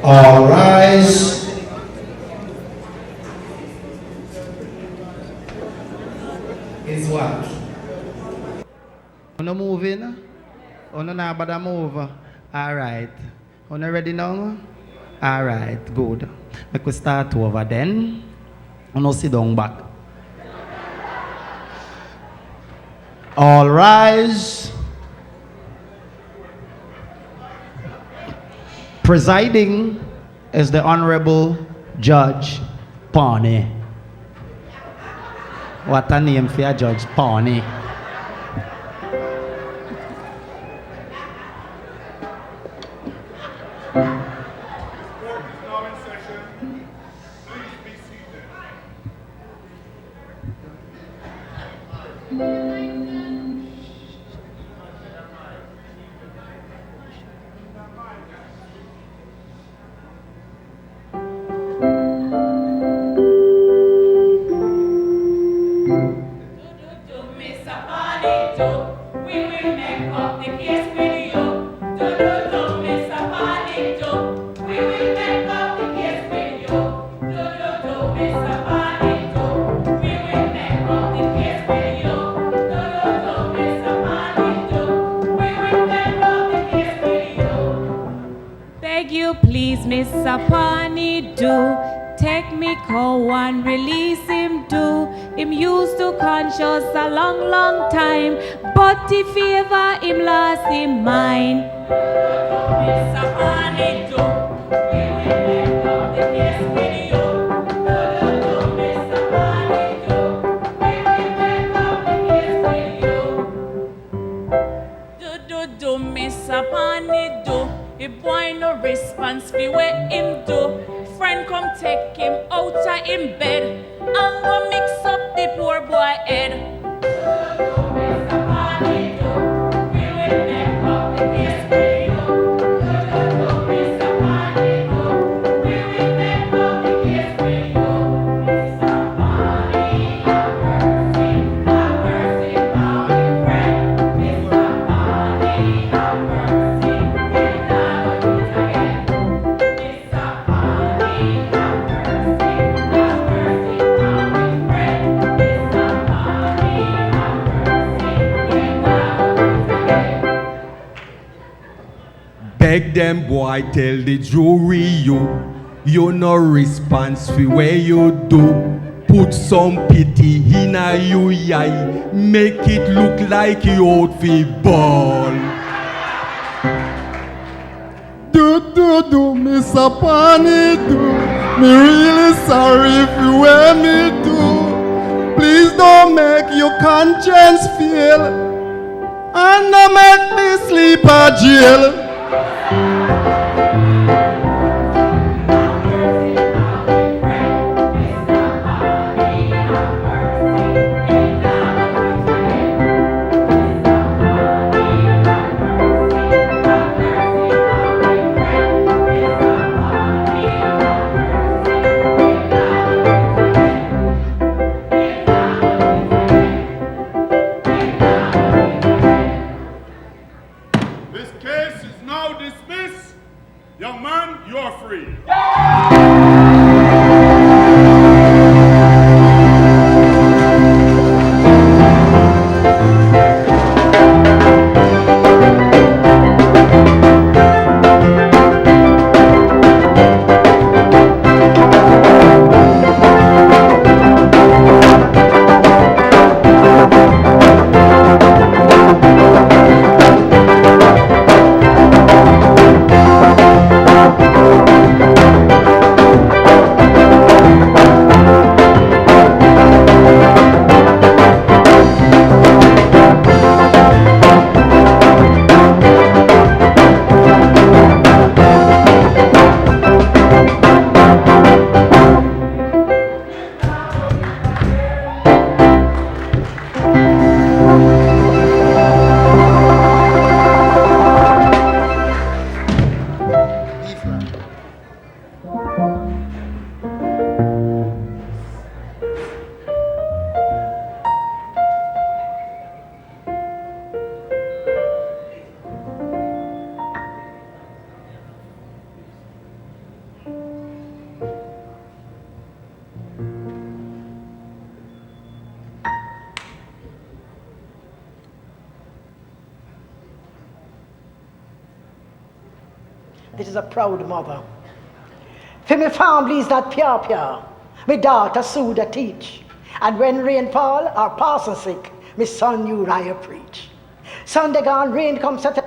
All rise. Is what? Wanna move in? Wanna now bother move? All right. Wanna ready now? All right, good. We could start over then. Wanna sit down back. All rise. Presiding is the Honorable Judge Pawnee. What a name for a Judge Pawnee. Beg you please, Miss Sapani, do take me go and release him do. Him used to conscious a long time, but if ever him lost him mind. Miss Sapani, do we will make up the case with you. Miss Sapani, do we will make up the case with you. Do Miss Sapani, do. The boy no response fi what him do. Friend come take him out of him bed and go mix up the poor boy head. them boy tell the jury you no response for where you do. Put some pity in a you eye, make it look like you out fi ball. Do, Miss Apani, do. Me really sorry for where me do. Please don't make your conscience feel, and don't make me sleep at jail. This case is now dismissed. Young man, you are free. This is a proud mother. For me family is not pure. My daughter Suda teach. And when rain fall or pastor sick, my son Uriah preach. Sunday gone, rain comes at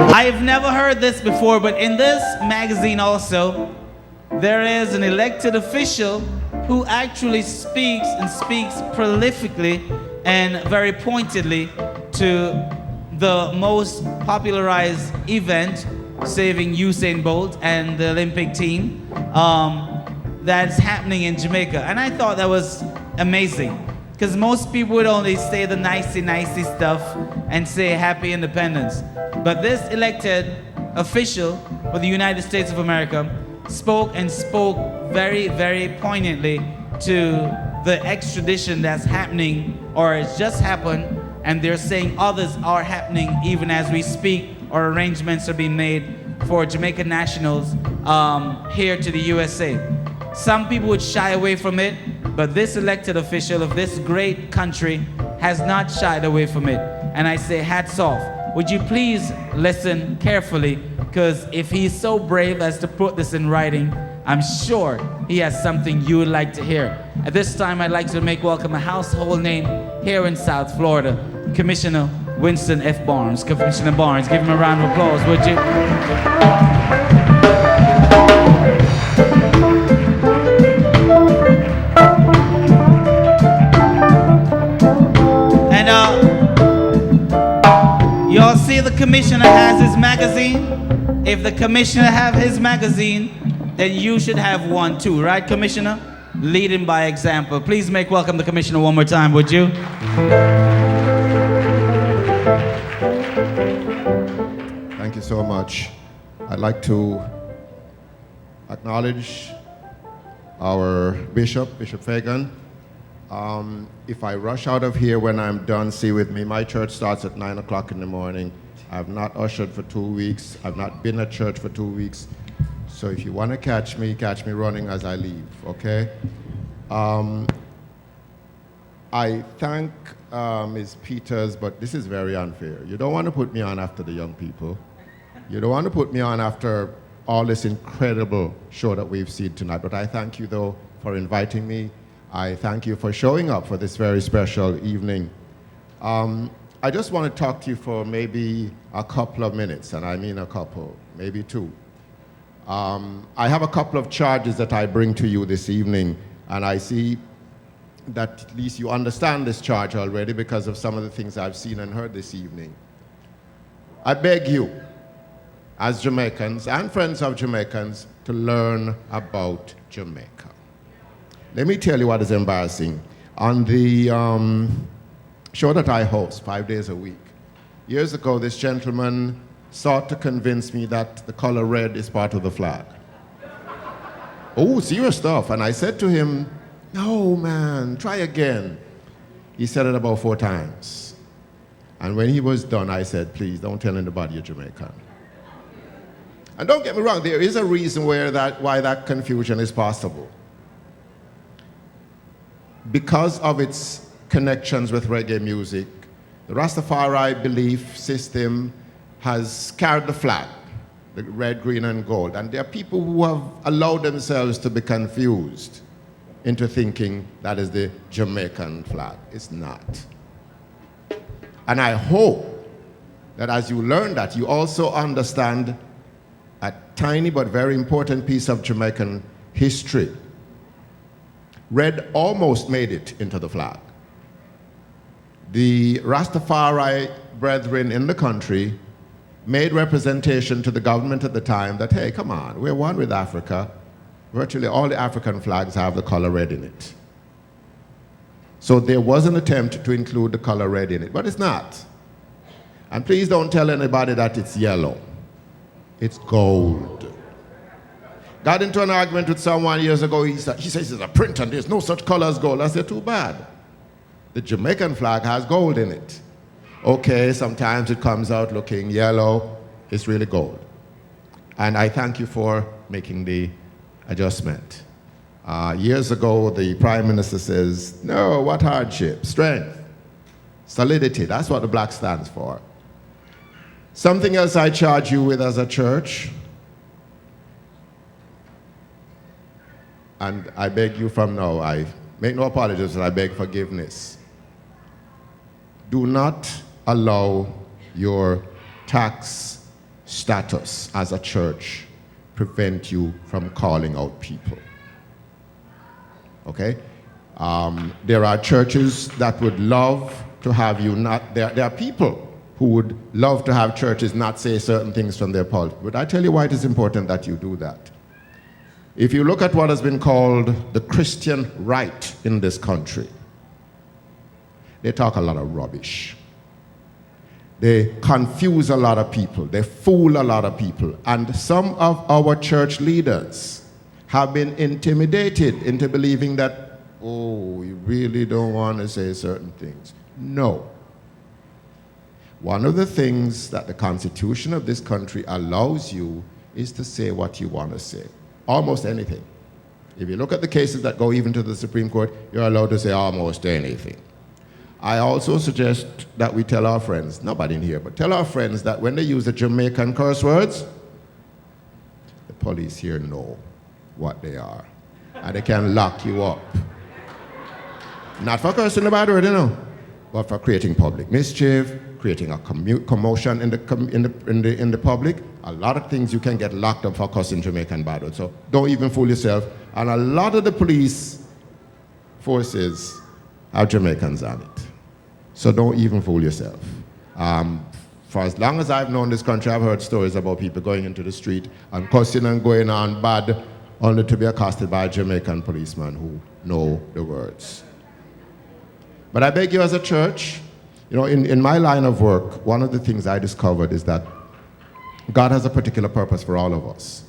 I've never heard this before, but in this magazine also, there is an elected official who actually speaks and speaks prolifically and very pointedly to the most popularized event, saving Usain Bolt and the Olympic team, that's happening in Jamaica. And I thought that was amazing, because most people would only say the nicey stuff and say happy independence. But this elected official for the United States of America spoke very, very poignantly to the extradition that's happening or has just happened, and they're saying others are happening even as we speak, or arrangements are being made for Jamaican nationals here to the USA. Some people would shy away from it, but this elected official of this great country has not shied away from it. And I say hats off. Would you please listen carefully, because if he's so brave as to put this in writing, I'm sure he has something you would like to hear. At this time, I'd like to make welcome a household name here in South Florida, Commissioner Winston F. Barnes. Commissioner Barnes, give him a round of applause, would you? Y'all see the commissioner has his magazine? If the commissioner have his magazine, then you should have one too, right, Commissioner? Leading by example. Please make welcome the commissioner one more time, would you? Thank you so much. I'd like to acknowledge our Bishop, Bishop Fagan. If I rush out of here when I'm done, see with me, my church starts at 9 o'clock in the morning. I've not ushered for 2 weeks. I've not been at church for 2 weeks. So if you want to catch me running as I leave, okay? I thank Ms. Peters, but this is very unfair. You don't want to put me on after the young people. You don't want to put me on after all this incredible show that we've seen tonight. But I thank you, though, for inviting me. I thank you for showing up for this very special evening. I just want to talk to you for maybe a couple of minutes, and I mean a couple, maybe two. I have a couple of charges that I bring to you this evening, and I see that at least you understand this charge already because of some of the things I've seen and heard this evening. I beg you, as Jamaicans and friends of Jamaicans, to learn about Jamaica. Let me tell you what is embarrassing. On the show that I host 5 days a week, years ago, this gentleman sought to convince me that the color red is part of the flag. Oh, serious stuff. And I said to him, no, man, try again. He said it about 4 times. And when he was done, I said, please, don't tell anybody you're Jamaican. And don't get me wrong, there is a reason why that confusion is possible. Because of its connections with reggae music, the Rastafari belief system has carried the flag, the red, green, and gold. And there are people who have allowed themselves to be confused into thinking that is the Jamaican flag. It's not. And I hope that as you learn that, you also understand a tiny but very important piece of Jamaican history. Red almost made it into the flag. The Rastafari brethren in the country made representation to the government at the time that, hey, come on, we're one with Africa. Virtually all the African flags have the color red in it. So there was an attempt to include the color red in it, but it's not. And please don't tell anybody that it's yellow. It's gold. Got into an argument with someone years ago. He says it's a print and there's no such color as gold. I said, too bad. The Jamaican flag has gold in it. Okay, sometimes it comes out looking yellow. It's really gold. And I thank you for making the adjustment. Years ago, the Prime Minister says, no, what hardship? Strength, solidity, that's what the black stands for. Something else I charge you with as a church, and I beg you from now, I make no apologies, and I beg forgiveness. Do not allow your tax status as a church prevent you from calling out people. Okay? There are churches that would love to have you not, there are people who would love to have churches not say certain things from their pulpit. But I tell you why it is important that you do that. If you look at what has been called the Christian right in this country, they talk a lot of rubbish. They confuse a lot of people. They fool a lot of people. And some of our church leaders have been intimidated into believing that, oh, you really don't want to say certain things. No. One of the things that the Constitution of this country allows you is to say what you want to say. Almost anything. If you look at the cases that go even to the Supreme Court, you're allowed to say almost anything. I also suggest that we tell our friends, nobody in here, but tell our friends that when they use the Jamaican curse words, the police here know what they are. And they can lock you up. Not for cursing the bad word, you know, but for creating public mischief, creating a commotion in the public. A lot of things you can get locked up for cussing Jamaican bad words. So don't even fool yourself. And a lot of the police forces have Jamaicans on it. So don't even fool yourself. For as long as I've known this country, I've heard stories about people going into the street and cussing and going on bad, only to be accosted by a Jamaican policeman who know the words. But I beg you as a church, you know, in my line of work, one of the things I discovered is that God has a particular purpose for all of us.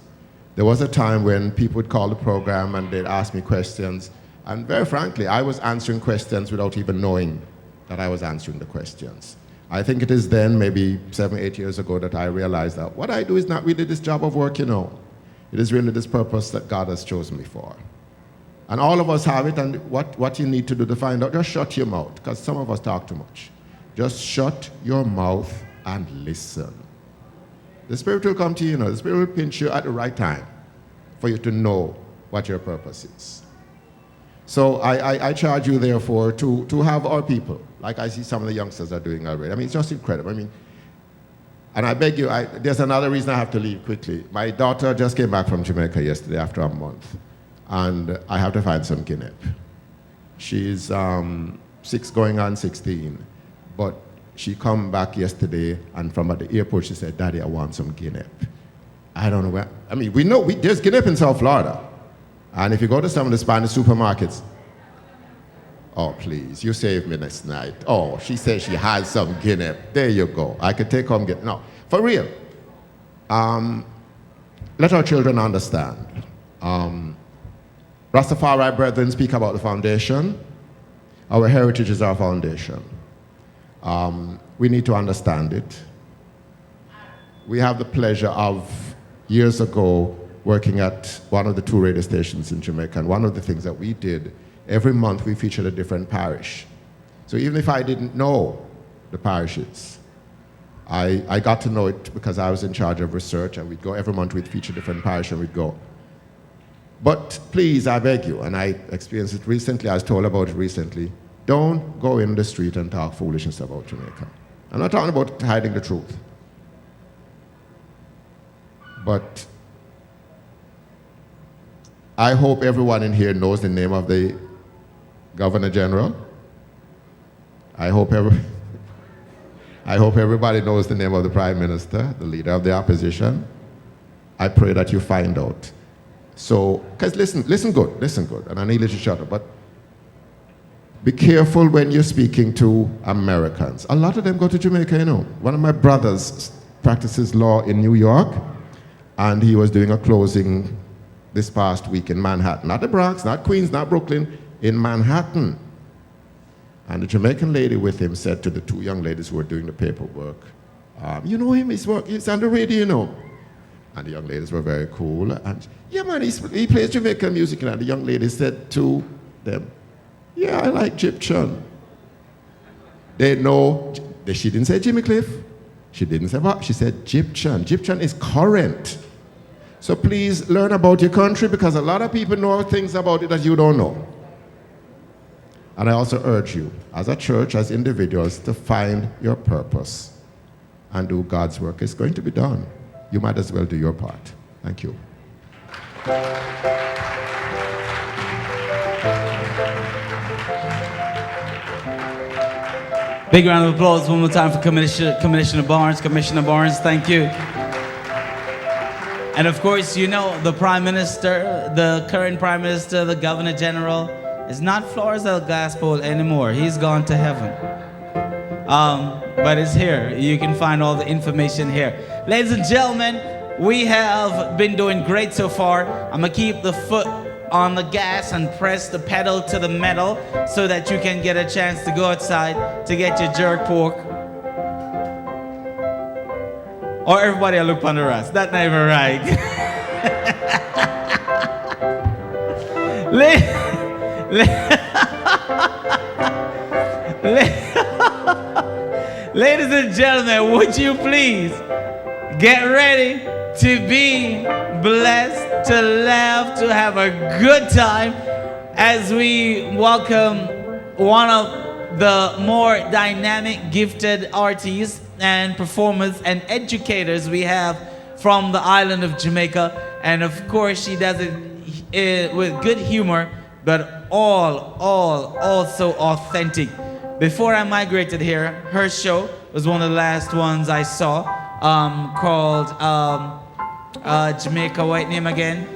There was a time when people would call the program and they'd ask me questions, and very frankly, I was answering questions without even knowing that I was answering the questions. I think it is then, maybe 7, 8 years ago, that I realized that what I do is not really this job of work, you know. It is really this purpose that God has chosen me for. And all of us have it, and what you need to do to find out, just shut your mouth, because some of us talk too much. Just shut your mouth and listen. The Spirit will come to you, you know. The Spirit will pinch you at the right time for you to know what your purpose is. So I charge you, therefore, to have our people, like I see some of the youngsters are doing already. I mean, it's just incredible. I mean, and I beg you, there's another reason I have to leave quickly. My daughter just came back from Jamaica yesterday after a month, and I have to find some guinea. She's 6 going on 16, but she come back yesterday, and from at the airport she said, Daddy, I want some guinea. I don't know where. I mean, we know there's guinea in South Florida. And if you go to some of the Spanish supermarkets, oh, please, you saved me this night. Oh, she says she has some guinea. There you go. I could take home guinea. No, for real. Let our children understand. Rastafari brethren speak about the foundation. Our heritage is our foundation. We need to understand it. We have the pleasure of, years ago, working at one of the 2 radio stations in Jamaica, and one of the things that we did, every month we featured a different parish. So even if I didn't know the parishes, I got to know it because I was in charge of research, and we'd go every month, we'd feature different parish, and we'd go. But please, I beg you, and I experienced it recently, I was told about it recently, don't go in the street and talk foolishness about Jamaica. I'm not talking about hiding the truth. But I hope everyone in here knows the name of the Governor General. I hope everybody knows the name of the Prime Minister, the leader of the opposition. I pray that you find out. So, because listen good, and I need you to shut up, but be careful when you're speaking to Americans. A lot of them go to Jamaica, you know. One of my brothers practices law in New York, and he was doing a closing this past week in Manhattan. Not the Bronx, not Queens, not Brooklyn, in Manhattan. And the Jamaican lady with him said to the two young ladies who were doing the paperwork, you know him, he's on the radio, you know. And the young ladies were very cool. And yeah, man, he plays Jamaican music. And the young lady said to them, yeah, I like Jip Chun. They know, she didn't say Jimmy Cliff. She didn't say Bob. She said Jip Chun. Jip Chun is current. So please learn about your country because a lot of people know things about it that you don't know. And I also urge you, as a church, as individuals, to find your purpose and do God's work. It's going to be done. You might as well do your part. Thank you. Big round of applause one more time for Commissioner Barnes. Commissioner Barnes, thank you. And of course, you know, the Prime Minister, the current Prime Minister, the Governor General, is not Flores El Gaspol anymore. He's gone to heaven. But it's here. You can find all the information here. Ladies and gentlemen, we have been doing great so far. I'm gonna keep the foot on the gas and press the pedal to the metal so that you can get a chance to go outside to get your jerk pork. Or everybody will look on the rest. That's not even right. Ladies and gentlemen, would you please get ready to be blessed, to laugh, to have a good time as we welcome one of the more dynamic, gifted artists and performers and educators we have from the island of Jamaica. And of course, she does it with good humor, but also authentic. Before I migrated here, her show was one of the last ones I saw, called Jamaica, what name again?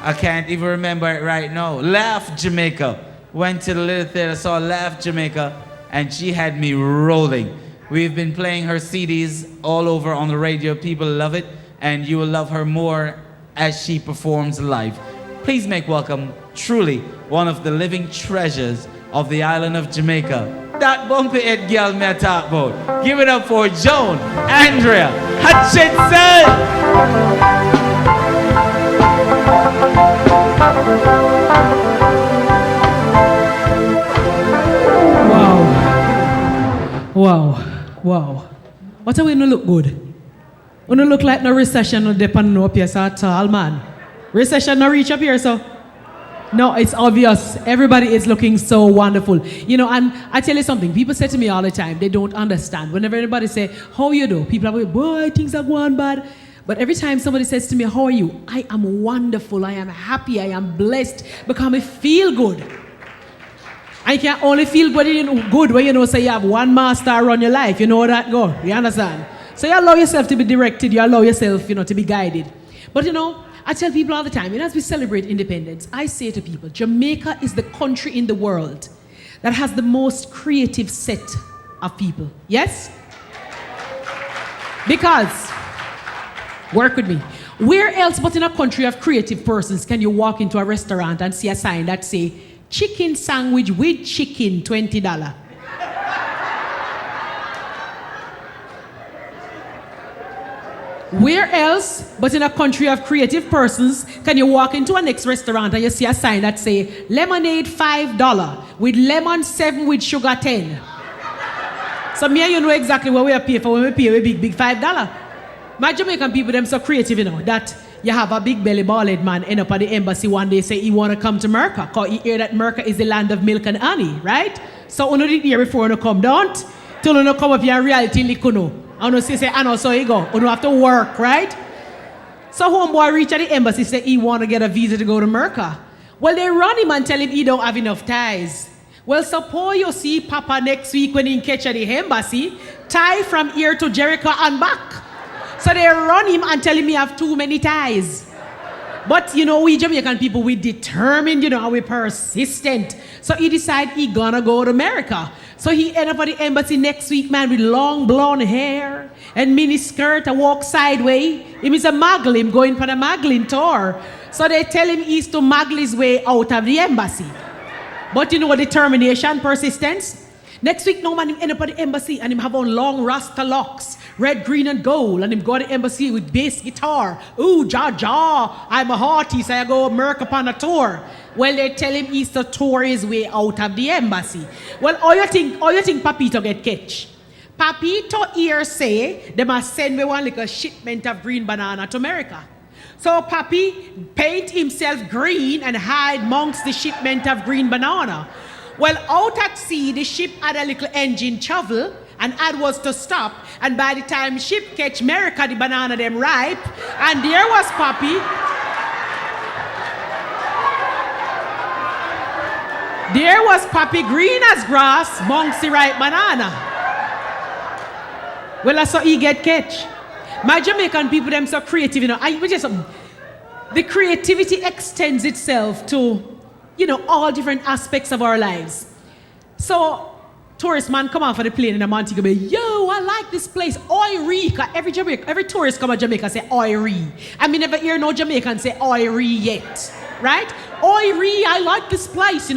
I can't even remember it right now. Laugh Jamaica. Went to the little theater, saw Laugh Jamaica, and she had me rolling. We've been playing her CDs all over on the radio. People love it, and you will love her more as she performs live. Please make welcome, truly, one of the living treasures of the island of Jamaica. That bumpy head girl me I talk about. Give it up for Joan Andrea Hutchinson. Wow. What are we gonna look good? We don't look like no recession no depend no up here so at all, man. Recession no reach up here, so. No, it's obvious. Everybody is looking so wonderful. You know, and I tell you something, people say to me all the time, they don't understand. Whenever anybody say, how you do? People are like, boy, things are going bad. But every time somebody says to me, how are you? I am wonderful, I am happy, I am blessed, because I feel good. I can only feel good when you know, say you have one master run your life. You know how that go. You understand? So you allow yourself to be directed, you allow yourself, you know, to be guided. But you know, I tell people all the time, you know, as we celebrate independence, I say to people, Jamaica is the country in the world that has the most creative set of people. Yes? Because, work with me, where else but in a country of creative persons can you walk into a restaurant and see a sign that say, chicken sandwich with chicken, $20? Where else but in a country of creative persons can you walk into a next restaurant and you see a sign that say lemonade $5 with lemon 7 with sugar 10? So me and you know exactly what we are paying for when we pay a big $5. My Jamaican people, them so creative, you know, that you have a big belly bald man end up at the embassy one day say he want to come to America because he hear that America is the land of milk and honey, right? So you did hear before you come, don't? Till you come up here in reality, you know. I know say, I know, so you go. You don't have to work, right? So homeboy reach at the embassy, say he want to get a visa to go to America. Well, they run him and tell him he don't have enough ties. Well, suppose you see Papa next week when he catch at the embassy, tie from here to Jericho and back. So they run him and tell him he have too many ties. But, you know, we Jamaican people, we determined, you know, and we persistent. So he decide he gonna go to America. So he end up at the embassy next week, man, with long blonde hair and mini skirt and walk sideways. Him is a muggle, him going for the muggling tour. So they tell him he's to muggle his way out of the embassy. But you know what, determination, persistence? Next week, no man, him end up at the embassy and him have on long rasta locks, red, green, and gold. And him go to the embassy with bass guitar. Ooh, ja, I'm a artist, I go America upon a tour. Well, they tell him he's the tour his way out of the embassy. Well, all you think Papito get catch? Papito here say, they must send me one like a shipment of green banana to America. So Papi paint himself green and hide amongst the shipment of green banana. Well, out at sea, the ship had a little engine travel, and ad was to stop. And by the time ship catch America, the banana them ripe, and there was Papi. There was Papi green as grass, amongst the ripe banana. Well, that's how he get catch. My Jamaican people, them so creative, you know. The creativity extends itself to, all different aspects of our lives. So, tourist man come out for the plane in a Montego Bay. Yo, I like this place. Oiri. Every tourist come to Jamaica say Oiri. I mean, never hear no Jamaican say Oiri yet. Right? Oiri, I like this place,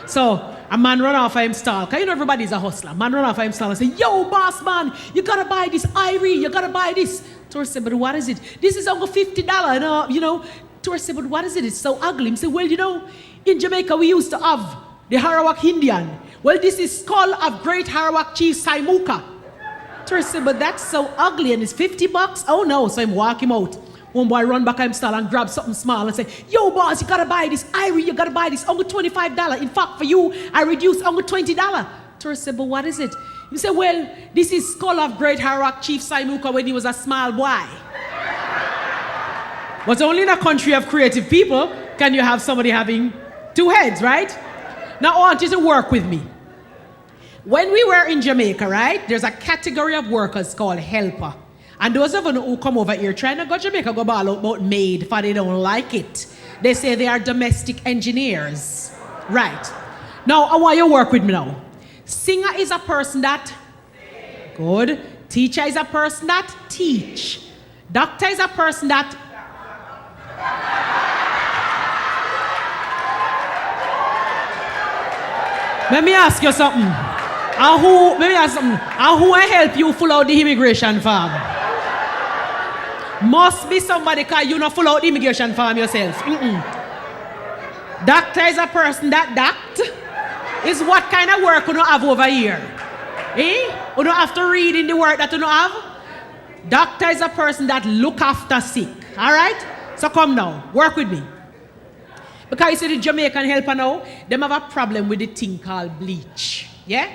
So, a man run off of him stall. Because everybody's a hustler. Man run off of him stall and say, yo, boss man, you gotta buy this Oiri. You gotta buy this. Tourist said, but what is it? This is only $50. Tourist said, but what is it? It's so ugly. He said, well, in Jamaica, we used to have the Harawak Indian. Well, this is skull of great Harawak chief Saimuka. Tourist said, but that's so ugly and it's $50? Oh no, so him walk him out. One boy run back at him stall and grab something small and say, yo boss, you gotta buy this Irie, you gotta buy this, only $25. In fact, for you, I reduced only $20. Tourist said, but what is it? He said, well, this is skull of great Harawak chief Saimuka when he was a small boy. But only in a country of creative people can you have somebody having two heads, right? Now I want you to work with me. When we were in Jamaica, right, there's a category of workers called helper. And those of you who come over here trying to go to Jamaica go ball out about maid for they don't like it. They say they are domestic engineers. Right. Now I want you to work with me now. Singer is a person that good. Teacher is a person that teach. Doctor is a person that let me ask you something. Who I help you fill out the immigration form? Must be somebody because you not fill out the immigration form yourself. Doctor is a person that is what kind of work you don't have over here. You don't have to read in the work that you don't have. Doctor is a person that look after sick. All right? So come now, work with me. Because you see the Jamaican helper now, them have a problem with the thing called bleach. Yeah?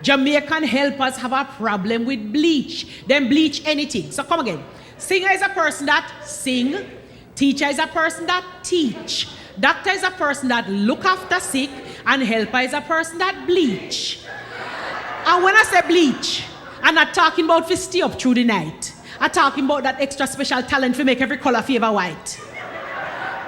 Jamaican helpers have a problem with bleach. Them bleach anything. So come again. Singer is a person that sing. Teacher is a person that teach. Doctor is a person that look after sick. And helper is a person that bleach. And when I say bleach, I'm not talking about to stay up through the night. I'm talking about that extra special talent to make every color favor white.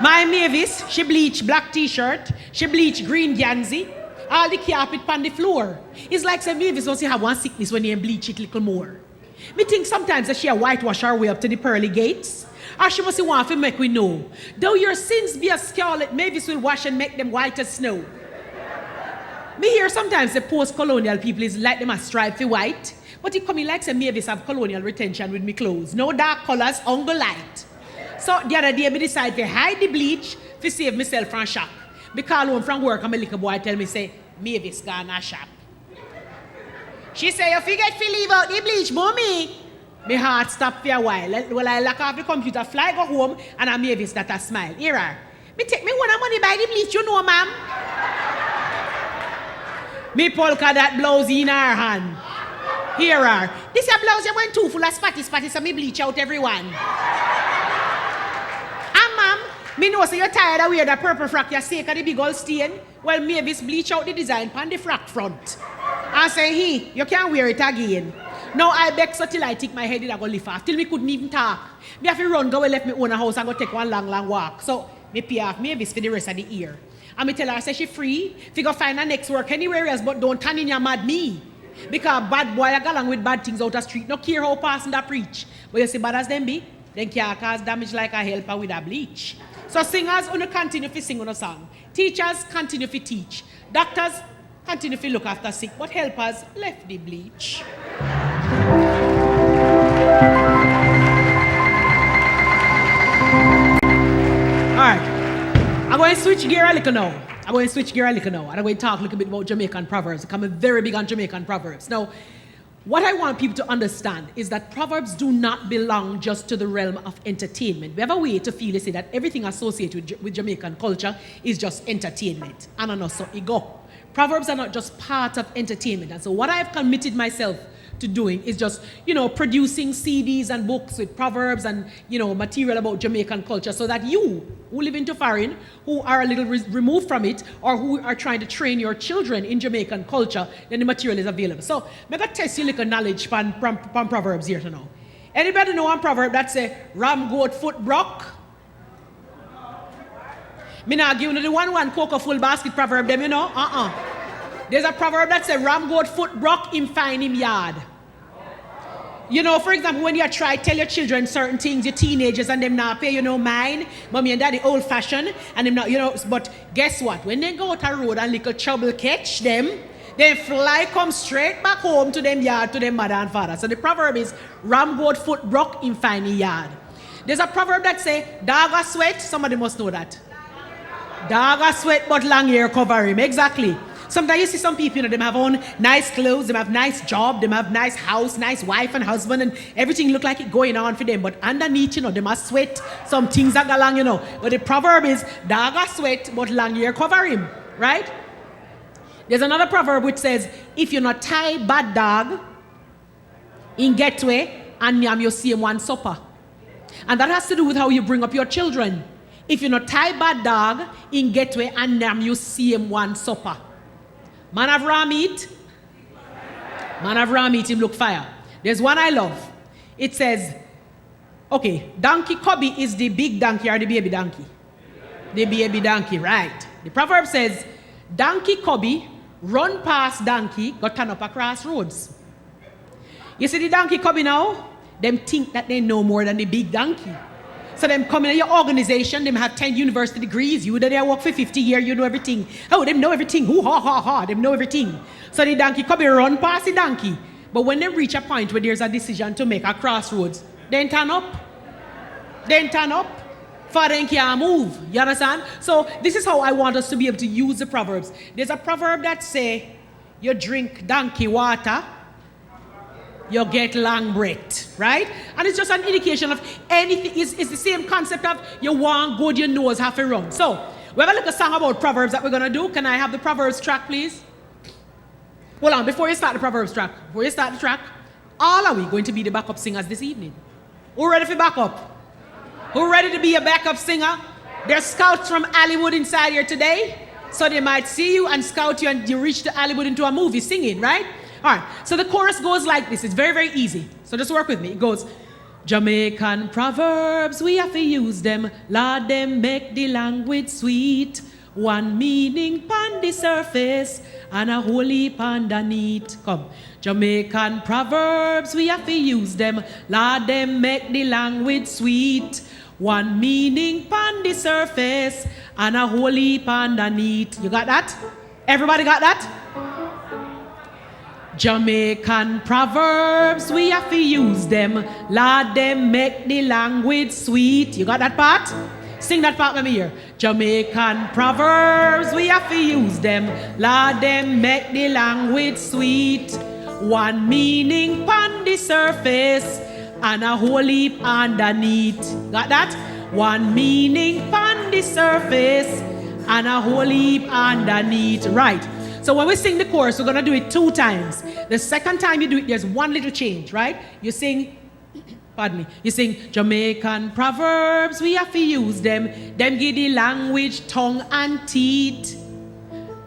My Mavis, she bleach black t-shirt, she bleach green Gansey, all the carpet on the floor. It's like say Mavis wants to have one sickness when you bleach it a little more. Me think sometimes that she a whitewash her way up to the pearly gates. Or she must want to make we know. Though your sins be as scarlet, Mavis will wash and make them white as snow. Me hear sometimes the post-colonial people is like them a stripe for white. But it come in like say Mavis have colonial retention with me clothes. No dark colors, only light. So the other day, I decide to hide the bleach to save myself from shock. I call home from work and my little boy tell me, say, Mavis gone to shop. She say, you forget to leave out the bleach, mommy. My heart stopped for a while. Well, I lock off the computer, fly go home, and I'm Mavis that I smile. Here are. Me take me one money buy the bleach, you know, ma'am. Me polka that blouse in her hand. Here are. This your blouse you went too full of spatty, so me bleach out everyone. Ma'am, me know so you're tired of wearing that purple frock you sake of the big old stain. Well, Mavis bleach out the design on the frock front. I say, hey, you can't wear it again. Now I beg so till I take my head in and go lift off. Till me couldn't even talk. Me have to run, go and left me own house and go take one long walk. So, me pay off Mavis for the rest of the year. And me tell her, I say she free. If you go find her next work anywhere else, but don't turn in your mad me. Because bad boy I go along with bad things out the street. No care how passing that preach. But you see bad as them be, then can cause damage like a helper with a bleach. So singers only continue to sing on a song. Teachers continue to teach. Doctors continue to look after sick, but helpers left the bleach. Alright. I'm going to switch gear a little now. I'm going to talk a little bit about Jamaican proverbs. I'm very big on Jamaican proverbs. Now, what I want people to understand is that proverbs do not belong just to the realm of entertainment. We have a way to feel say that everything associated with Jamaican culture is just entertainment. And I know so it go. Proverbs are not just part of entertainment. And so what I have committed myself to doing is just, producing CDs and books with proverbs and, material about Jamaican culture so that you who live into foreign, who are a little removed from it, or who are trying to train your children in Jamaican culture, then the material is available. So, I'm going to test you little knowledge from proverbs here to know. Anybody know one proverb that say, ram goat foot brock? Me not give you the one cocoa full basket proverb them, There's a proverb that says, ram goat foot brock him find him yard. For example, when you try tell your children certain things, your teenagers, and them not pay, mine, mommy and daddy old fashioned, and them not, but guess what? When they go out the road and little trouble catch them, they fly come straight back home to them yard, to them mother and father. So the proverb is, ram goat foot brock him find him yard. There's a proverb that say, dog a sweat, somebody must know that. Dog a sweat, but long hair cover him, exactly. Sometimes you see some people, them have on nice clothes, them have nice job, them have nice house, nice wife and husband, and everything look like it going on for them. But underneath, them a sweat, some things are going along, But the proverb is, dog a sweat, but long hair cover him, right? There's another proverb which says, if you not tie bad dog in getaway, and you see him one supper. And that has to do with how you bring up your children. If you not tie bad dog in getaway, and you see him one supper. Man of raw meat, him look fire. There's one I love. It says, okay, donkey cubby is the big donkey or the baby donkey? The baby donkey, right. The proverb says, donkey cubby run past donkey, got turn up across roads. You see the donkey cubby now? Them think that they know more than the big donkey. So them come in your organization, them have 10 university degrees, you that they work for 50 years, you know everything. Oh, them know everything, them know everything. So the donkey come and run past the donkey. But when they reach a point where there's a decision to make a crossroads, then turn up. For them can't move, you understand? So this is how I want us to be able to use the proverbs. There's a proverb that say, you drink donkey water, you get long breath, right? And it's just an indication of anything. It's the same concept of you want good, your nose have to run. So, we have a little song about proverbs that we're going to do. Can I have the proverbs track, please? Hold on, before you start the proverbs track, all are we going to be the backup singers this evening? Who ready for backup? Who ready to be a backup singer? There's scouts from Hollywood inside here today, so they might see you and scout you and you reach to Hollywood into a movie singing, right? All right, so the chorus goes like this. It's very, very easy. So just work with me. It goes, Jamaican proverbs, we have to use them. Lord, them make the language sweet. One meaning pon the surface and a whole heap underneath. Come. Jamaican proverbs, we have to use them. Lord, them make the language sweet. One meaning pon the surface and a whole heap underneath. You got that? Everybody got that? Jamaican proverbs, we have to use them. Lord, them make the language sweet. You got that part? Sing that part with me here. Jamaican proverbs, we have to use them. Lord, them make the language sweet. One meaning pon the surface and a whole heap underneath. Got that? One meaning pon the surface and a whole heap underneath. Right. So when we sing the chorus, we're going to do it 2 times. The second time you do it, there's one little change, right? You sing, you sing Jamaican proverbs, we have to use them. Them give the language tongue and teeth.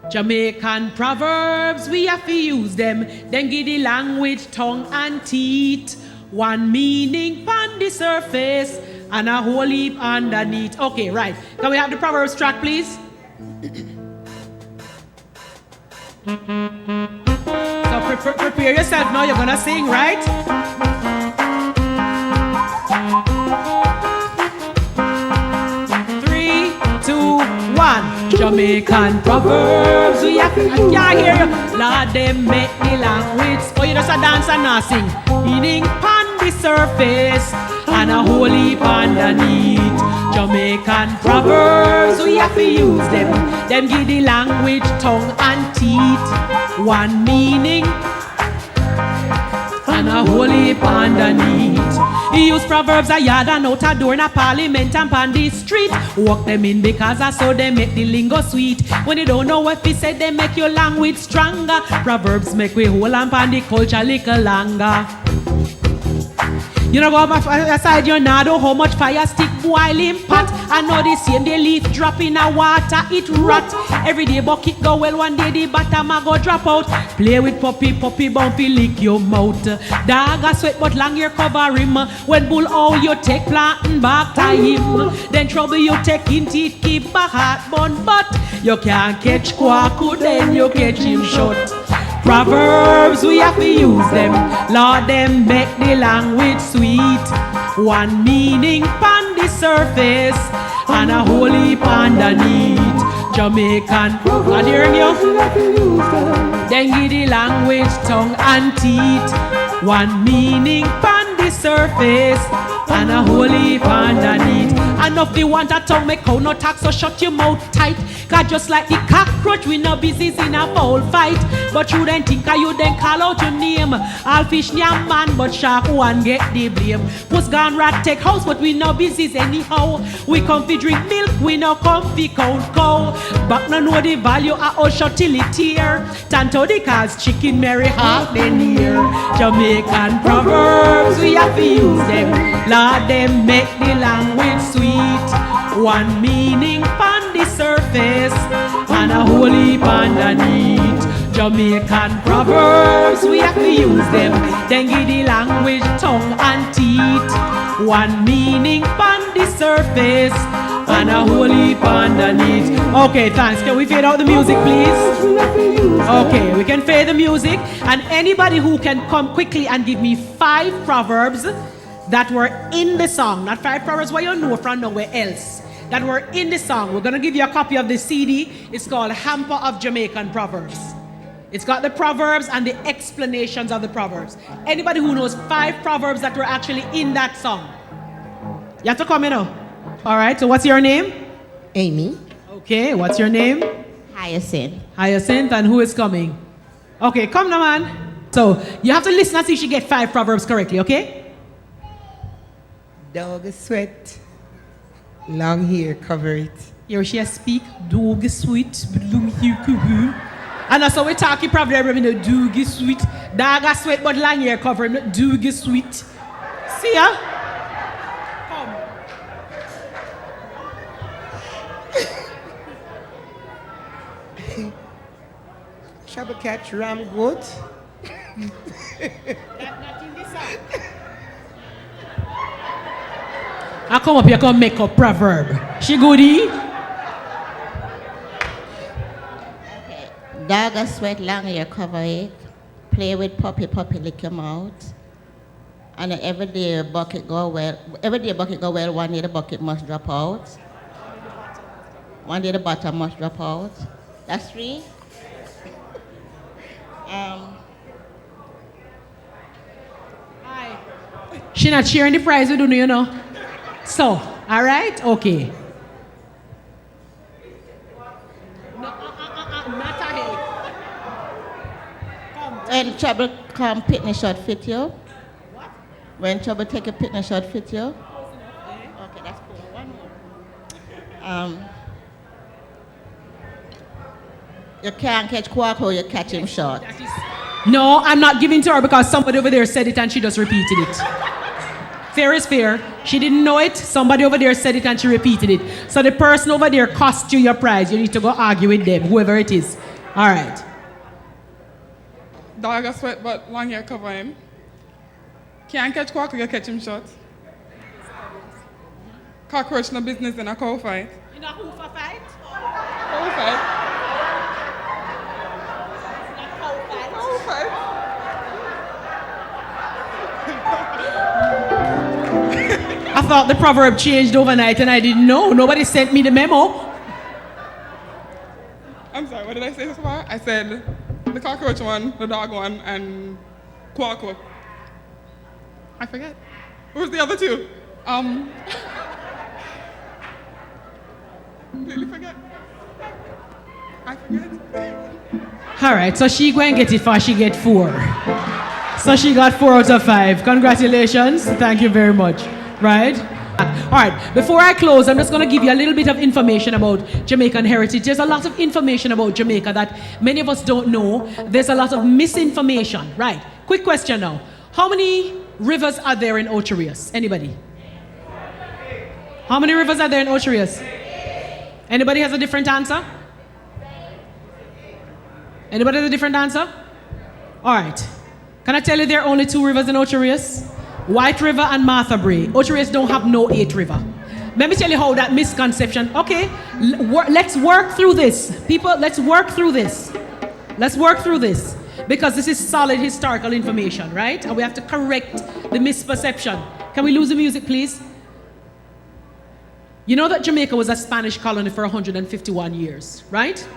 Jamaican proverbs, we have to use them. Them give the language tongue and teeth. One meaning pon the surface and a whole heap underneath. Okay, right. Can we have the proverbs track, please? So prepare yourself now, you're gonna sing, right? Three, two, one. Jamaican proverbs. We have to, I can't hear you. Lord, them make the language. Oh, you just a dance and not sing. Meaning pan the surface and a whole heap underneath. Jamaican proverbs, we have to use them. Them give the language tongue and teeth. One meaning and a whole heap underneath. He use proverbs a yard and out a door in a parliament and pan the street. Walk them in because I saw them make the lingo sweet. When you don't know what he said, they make your language stronger. Proverbs make we hold and pan the culture little longer. You know go aside your nado, how much fire stick boiling pot. I know the same the leaf drop in a water, it rot. Every day bucket go well, one day the bottom a go drop out. Play with puppy, puppy bumpy lick your mouth. Dog a sweat but long hair cover him. When bull owl you take planting back to him. Then trouble you take in teeth keep a heart bun. But you can't catch Kwaku, then you catch him short. Proverbs, we have to use them. Lord, them make the language sweet. One meaning pan the surface and a whole heap underneath. Jamaican, I hear you. Then give the language tongue and teeth. One meaning pan the surface and a whole heap underneath. And if they want a tongue, make out no tax, so shut your mouth tight. Cause just like the cockroach, we no business in a foul fight. But you then think you then call out your name. All fish nyam man, but shark one get the blame. Puss gone rat take house, but we no business anyhow. We come fi drink milk, we no come fi count cow. Back no know the value of our shot till it tear. Tanto the cause chicken Mary half then here. Jamaican proverbs, we have to use them. Lord, them make the language sweet. One meaning pan the surface and a whole heap underneath. Jamaican proverbs, we have to use them. Then give the language tongue and teeth. One meaning pan the surface and a whole heap underneath. Okay, thanks. Can we fade out the music, please? Okay, we can fade the music. And anybody who can come quickly and give me 5 proverbs that were in the song, not 5 proverbs where you know from nowhere else, that were in the song. We're going to give you a copy of the CD. It's called Hamper of Jamaican Proverbs. It's got the proverbs and the explanations of the proverbs. Anybody who knows 5 proverbs that were actually in that song? You have to come in now. All right, so what's your name? Amy. Okay, what's your name? Hyacinth. Hyacinth, and who is coming? Okay, come now, man. So you have to listen and see if she get 5 proverbs correctly, okay? Dog sweat, long hair cover it. Here she speak, dog sweat, long hair cover. And that's how we talk in proverb, dog sweet. Dog sweat, but long hair cover him, dog sweet. See ya? Come. Trouble catch ram goat. Not in this song. I come up here, come make a proverb. She goodie? Okay. Dog a sweat, long hair cover it. Play with puppy, puppy lick your mouth. And every day bucket go well. Every day bucket go well, one day the bucket must drop out. One day the bottom must drop out. That's 3. She not sharing the prize we do, you know. So, all right, okay. When trouble come, picnic shot fit you. What? When trouble take a picnic shot fit you. Okay, that's cool. One more. You can't catch Kwaku, you catch him short. No, I'm not giving to her because somebody over there said it and she just repeated it. Fair is fair. She didn't know it. Somebody over there said it and she repeated it. So the person over there cost you your prize. You need to go argue with them, whoever it is. All right. Dog a sweat, but long hair cover him. Can't catch Kwaku, you catch him short. Cockroach no business in a cow fight. You know who for fight? Cow fight. I thought the proverb changed overnight and I didn't know. Nobody sent me the memo. What did I say so far? I said the cockroach one, the dog one, and Kwaku. I forget. What was the other two? Really forget. I forget. All right, so she go and get it for she get 4. So she got 4 out of 5. Congratulations. Thank you very much. Right? All right, before I close, I'm just going to give you a little bit of information about Jamaican heritage. There's a lot of information about Jamaica that many of us don't know. There's a lot of misinformation. Right. Quick question now. How many rivers are there in Ocho Rios? Anybody? How many rivers are there in Ocho Rios? Anybody has a different answer? Anybody has a different answer? All right. Can I tell you there are only 2 rivers in Ocho Rios? White River and Martha Brae. Ocho Rios don't have no 8 river. Let me tell you how that misconception. Okay, let's work through this. People, let's work through this. Let's work through this. Because this is solid historical information, right? And we have to correct the misperception. Can we lose the music, please? You know that Jamaica was a Spanish colony for 151 years, right?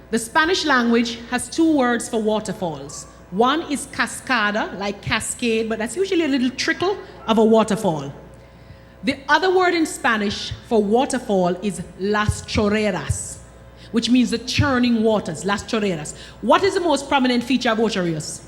The Spanish language has 2 words for waterfalls. One is cascada, like cascade, but that's usually a little trickle of a waterfall. The other word in Spanish for waterfall is las chorreras, which means the churning waters, las chorreras. What is the most prominent feature of Ocho Rios?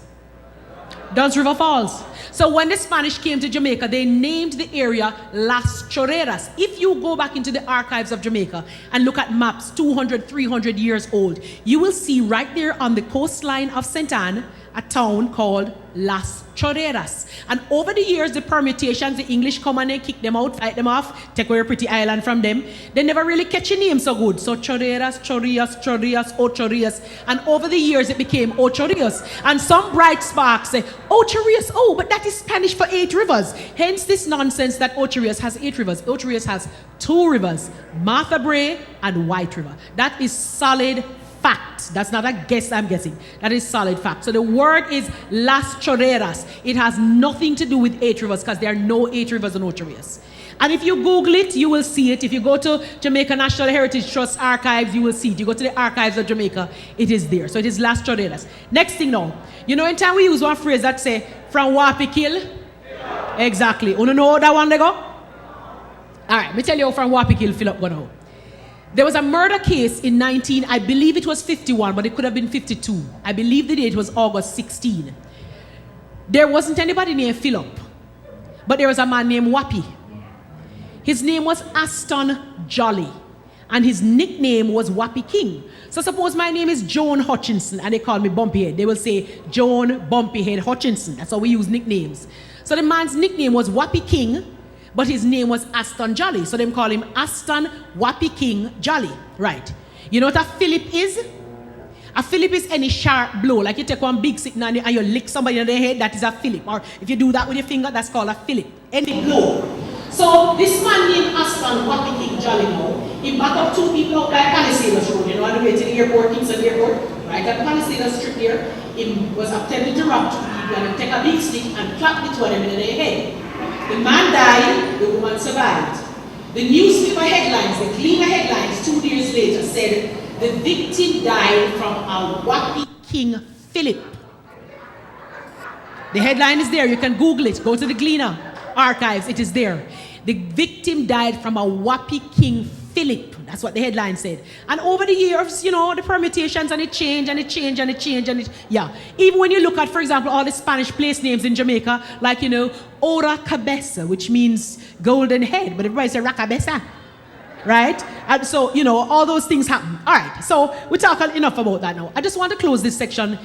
Dunn's River Falls. So when the Spanish came to Jamaica, they named the area Las Chorreras. If you go back into the archives of Jamaica and look at maps 200, 300 years old, you will see right there on the coastline of St. Anne, a town called Las Chorreras. And over the years, the permutations, the English come and they kick them out, fight them off, take away a pretty island from them. They never really catch a name so good. So Chorreras, Chorrillas, Chorrillas, Ocho Rios. And over the years, it became Ocho Rios. And some bright sparks say, Ocho Rios, oh, but that is Spanish for 8 rivers. Hence this nonsense that Ocho Rios has 8 rivers. Ocho Rios has 2 rivers, Martha Brae and White River. That is solid fact. That's not a guess I'm guessing. That is solid fact. So the word is Las Chorreras. It has nothing to do with 8 rivers because there are no 8 rivers in Ocho Rios. And if you Google it, you will see it. If you go to Jamaica National Heritage Trust archives, you will see it. You go to the archives of Jamaica, it is there. So it is Las Chorreras. Next thing now, you know in time we use one phrase that say, from Wapi kill? Yeah. Exactly. You know how that one they go? All right, let me tell you how from Wapi kill fill up go now. There was a murder case in I believe it was 51, but it could have been 52. I believe the date was August 16. There wasn't anybody named Philip, but there was a man named Wapi. His name was Aston Jolly, and his nickname was Wapi King. So suppose my name is Joan Hutchinson, and they call me Bumpyhead. They will say Joan Bumpyhead Hutchinson. That's how we use nicknames. So the man's nickname was Wapi King, but his name was Aston Jolly. So they call him Aston Wapi King Jolly. Right. You know what a Philip is? A Philip is any sharp blow. Like you take one big stick and you lick somebody in the head, that is a Philip. Or if you do that with your finger, that's called a Philip. Any blow. So this man named Aston Wapi King Jolly now, he backed up 2 people out by Palisades Road, you know, on the way to the airport, Kingston Airport. Right at Palisades Strip here, he was attempting to rob 2 people and he take a big stick and clap the 2 of them in their head. The man died, the woman survived. The newspaper headlines, the cleaner headlines 2 days later said the victim died from a Wapi King Philip. The headline is there, you can Google it, go to the Gleaner archives, it is there. The victim died from a Wapi King Philip. That's what the headline said. And over the years, you know, the permutations and it changed and it changed and it changed and it, yeah. Even when you look at, for example, all the Spanish place names in Jamaica, like, you know, Ora Cabeza, which means golden head, but everybody says Racabeza, right? And so, you know, all those things happen. All right, so we talk enough about that now. I just want to close this section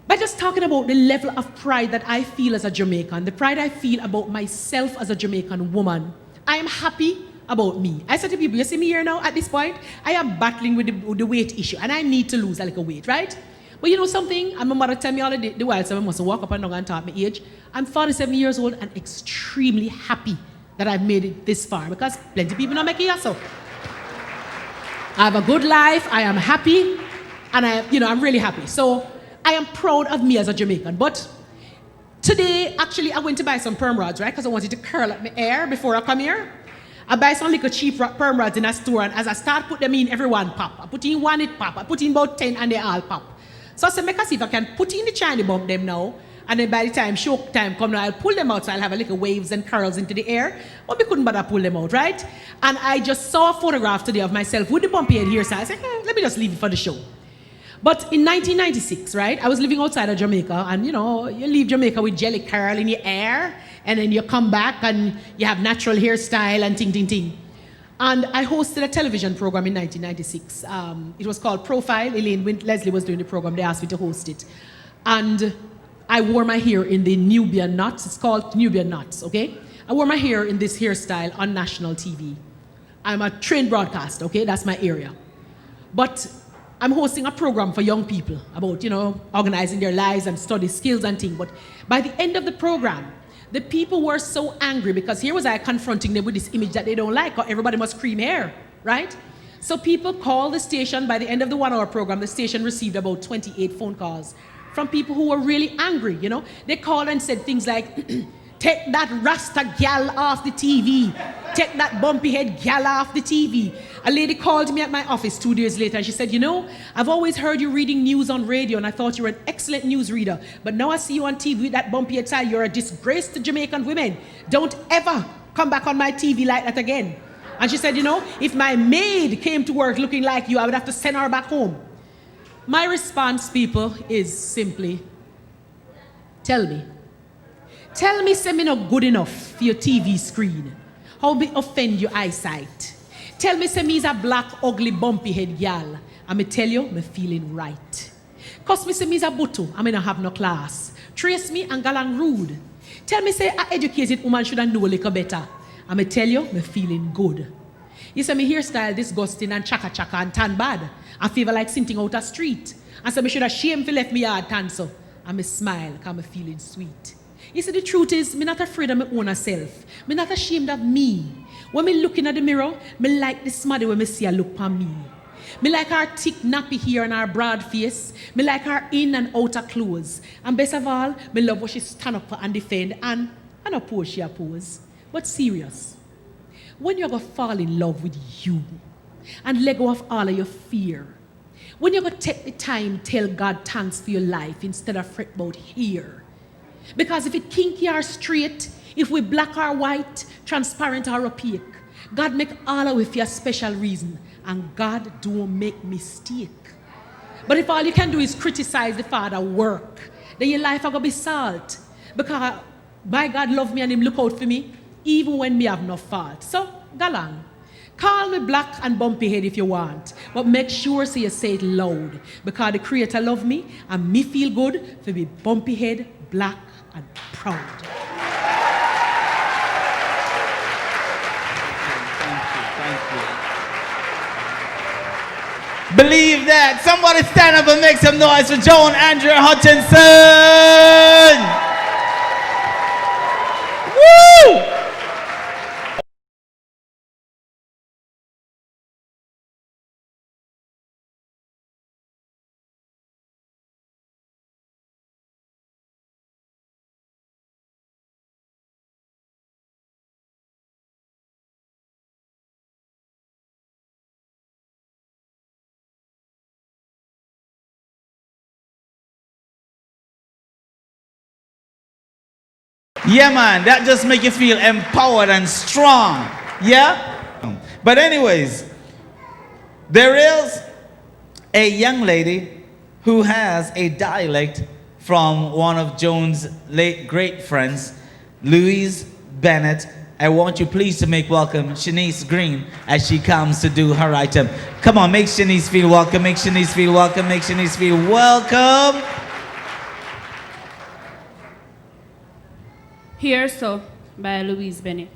by just talking about the level of pride that I feel as a Jamaican, the pride I feel about myself as a Jamaican woman. I am happy about me. I said to people, you see me here now at this point, I am battling with the weight issue and I need to lose a little weight, right? But you know something? And my mother tell me all the while, so I must walk up and down and talk my age. I'm 47 years old and extremely happy that I've made it this far because plenty of people don't make it so. I have a good life, I am happy, and I'm really happy. So I am proud of me as a Jamaican. But today, actually, I went to buy some perm rods, right? Because I wanted to curl up my hair before I come here. I buy some little cheap perm rods in a store, and as I start put them in, everyone pop. I put in one, it pop. I put in about 10, and they all pop. So I said, make us see if I can put in the shiny bump them now, and then by the time show time come now, I'll pull them out, so I'll have a little waves and curls into the air, but we couldn't bother pull them out, right? And I just saw a photograph today of myself with the bumpy head here, so I said, let me just leave it for the show. But in 1996, right, I was living outside of Jamaica, and you know, you leave Jamaica with jelly curl in your hair, and then you come back and you have natural hairstyle and ting. And I hosted a television program in 1996. It was called Profile. Elaine Leslie was doing the program. They asked me to host it. And I wore my hair in the Nubian knots. It's called Nubian knots, okay? I wore my hair in this hairstyle on national TV. I'm a trained broadcaster, okay? That's my area. But I'm hosting a program for young people about, you know, organizing their lives and study skills and things. But by the end of the program, the people were so angry because here was I confronting them with this image that they don't like, or everybody must cream hair, right? So people called the station. By the end of the 1 hour program, the station received about 28 phone calls from people who were really angry, you know? They called and said things like, take that Rasta gal off the TV. Take that bumpy head gal off the TV. A lady called me at my office 2 days later and she said, you know, I've always heard you reading news on radio and I thought you were an excellent news reader. But now I see you on TV with that bumpy head style. You're a disgrace to Jamaican women. Don't ever come back on my TV like that again. And she said, you know, if my maid came to work looking like you, I would have to send her back home. My response, people, is simply, tell me. Tell me, say me not good enough for your TV screen. How me offend your eyesight. Tell me, say me is a black, ugly, bumpy head gal. And me tell you, me feeling right. Cause me say me is a butu, I me not have no class. Trace me and galang rude. Tell me, say a educated woman should have know a little better. And me tell you, me feeling good. You say me hairstyle disgusting and chaka and tan bad. I feel like sitting out a street. And say me should have shame for left me yard tan so. And me smile, cause me feeling sweet. You see, the truth is, me not afraid of my own self. Me not ashamed of me. When me looking at the mirror, me like the smile when me see her look on me. Me like her thick nappy hair and her broad face. Me like her in and outer clothes. And best of all, me love what she stand up and defend and oppose she oppose. But serious, when you're going to fall in love with you and let go of all of your fear, when you're going to take the time tell God thanks for your life instead of fret about here. Because if it kinky or straight, if we black or white, transparent or opaque, God make all of it for a special reason. And God don't make mistake. But if all you can do is criticize the Father work, then your life are going to be salt. Because by God love me and him look out for me, even when me have no fault. So, galang. Call me black and bumpy head if you want, but make sure so you say it loud. Because the Creator love me and me feel good to be bumpy head, black and proud. Believe that. Somebody stand up and make some noise for Joan Andrea Hutchinson. Woo! Yeah, man, that just make you feel empowered and strong. Yeah? But anyways, there is a young lady who has a dialect from one of Joan's late great friends, Louise Bennett. I want you please to make welcome Shanice Green as she comes to do her item. Come on, make Shanice feel welcome, make Shanice feel welcome, make Shanice feel welcome. Here So by Louise Bennett.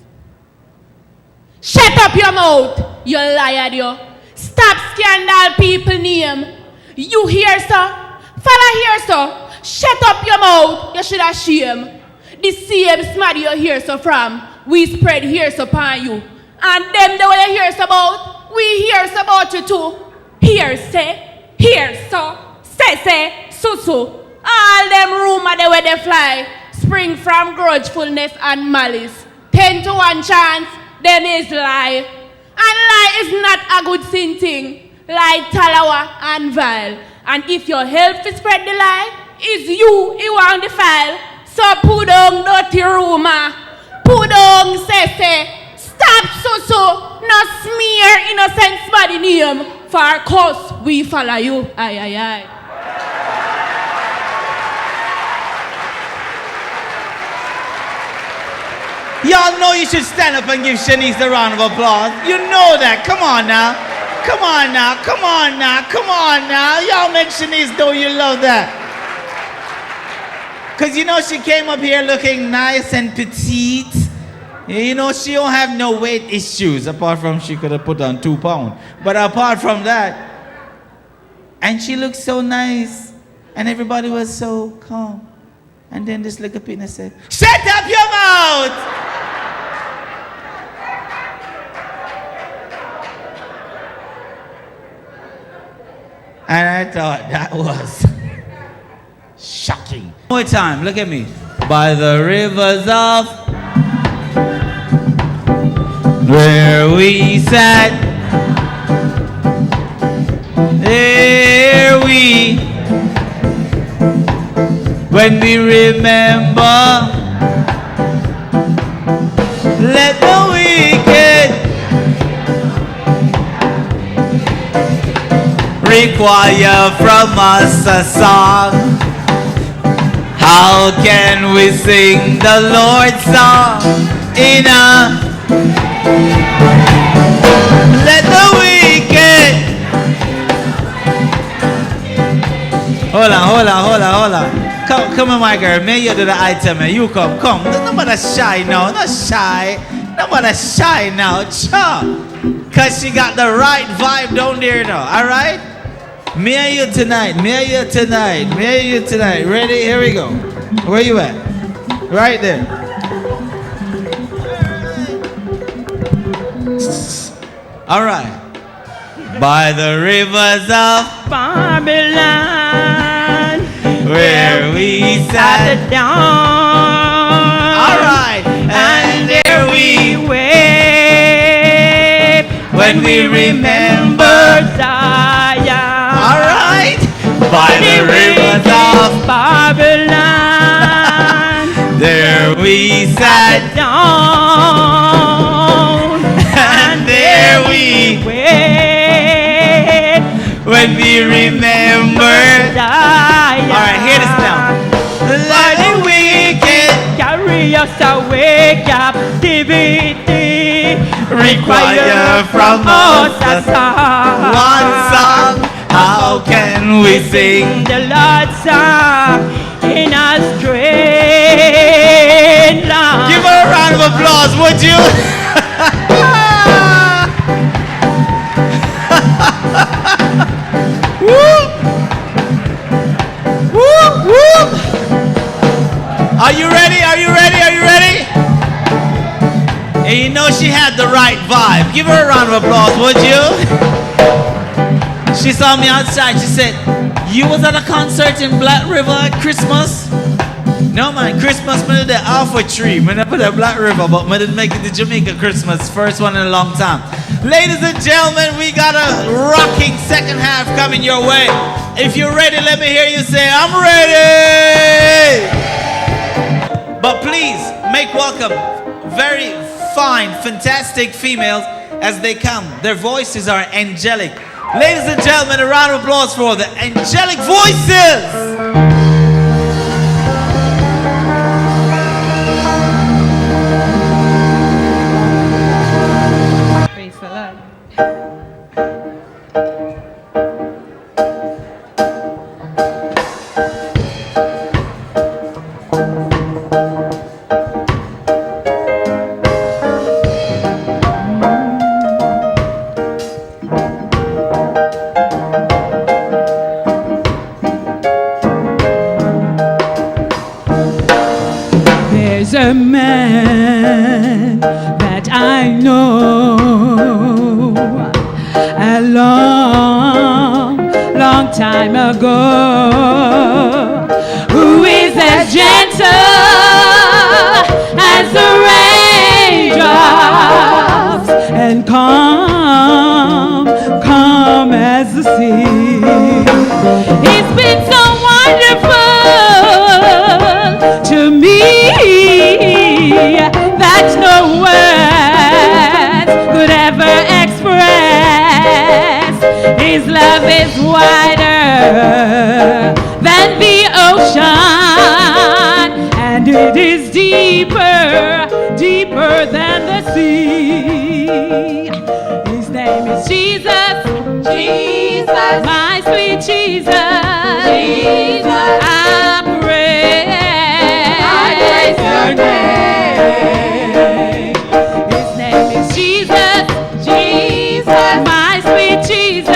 Shut up your mouth, you liar, you. Stop scandal people name. You hear so? Fella hear so? Shut up your mouth, you should have shame. The same smart you hear so from, we spread here so upon you. And them the way you hear so about, we hear so about you too. Hear so, say, so. All them rumor the way they fly. Spring from grudgefulness and malice. 10 to 1 chance, them is lie. And lie is not a good sin thing. Lie, talawa, and vile. And if you help to spread the lie, it's you want the file. So put down dirty rumor. Put down say. Stop so. No smear innocent body name. For cause we follow you. Aye. Y'all know you should stand up and give Shanice a round of applause. You know that. Come on now. Y'all make Shanice know you love that. Because you know she came up here looking nice and petite. You know she don't have no weight issues apart from she could have put on 2 pounds. But apart from that, and she looked so nice and everybody was so calm. And then this little peanut said, "Shut up your mouth!" And I thought that was shocking. One more time, look at me. By the rivers of where we sat, there we, when we remember, let the wicked require from us a song. How can we sing the Lord's song in a let the wicked. Hold on. Come on, my girl. May you do the item, man. You come. Nobody shy now. Not shy. Nobody shy now. Cha. Cause she got the right vibe down there now. Alright? Me and you tonight. Ready? Here we go. Where you at? Right there. All right. By the rivers of Babylon, where we sat down. All right. And there we wept when we remember Zion. All right. By the rivers of Babylon, there we sat down. And there we wait when we remember Zion. All right, hear this now. Let the wicked carry us away, captivity require from us a song. One song. How can we sing the Lord's song in a strange land? Give her a round of applause, would you? Are you ready? And you know she had the right vibe. Give her a round of applause, would you? She saw me outside. She said, "You was at a concert in Black River at Christmas?" No man, Christmas I did the Alpha Tree. I never put a Black River, but I didn't make it to Jamaica Christmas. First one in a long time. Ladies and gentlemen, we got a rocking second half coming your way. If you're ready, let me hear you say, "I'm ready." But please, make welcome very fine, fantastic females as they come. Their voices are angelic. Ladies and gentlemen, a round of applause for the angelic voices. Praise the Lord. There's a man that I know, a long time ago, who is as gentle as the raindrop than the ocean, and it is deeper, deeper than the sea. His name is Jesus, Jesus, my sweet Jesus, Jesus. I praise your name. His name is Jesus, Jesus, my sweet Jesus.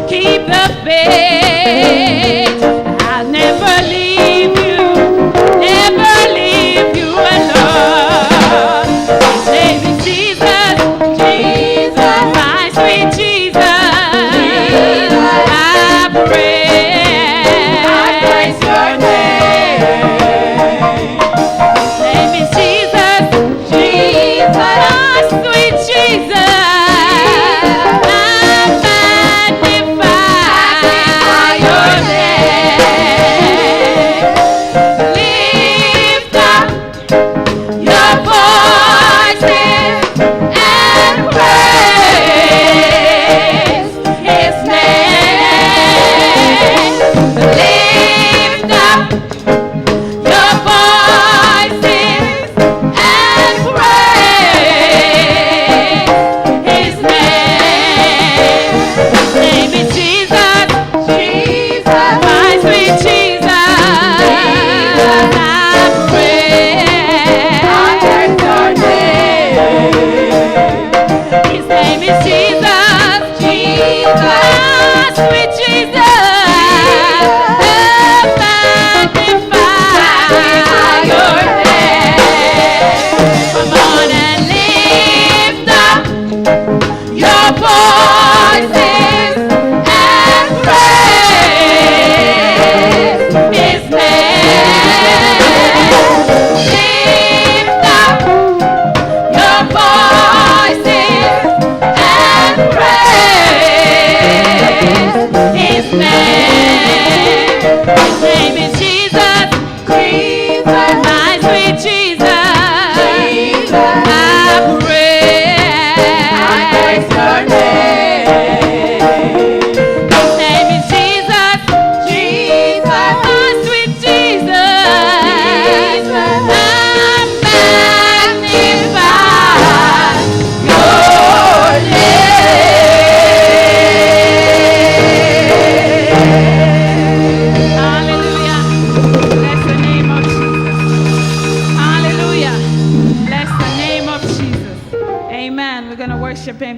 Keep the faith. I'll never leave you alone. His name is Jesus, Jesus, my sweet Jesus. I praise your name. His name is Jesus, Jesus, my sweet Jesus.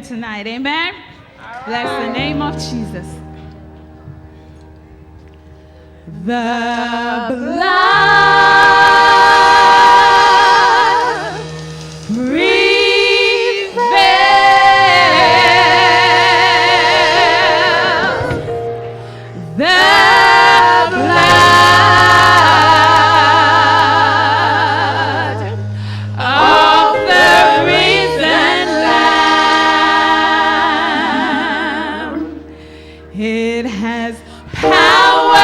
Tonight, amen. Bless the name of Jesus. The blood prevails. The blood of the risen Lamb. It has power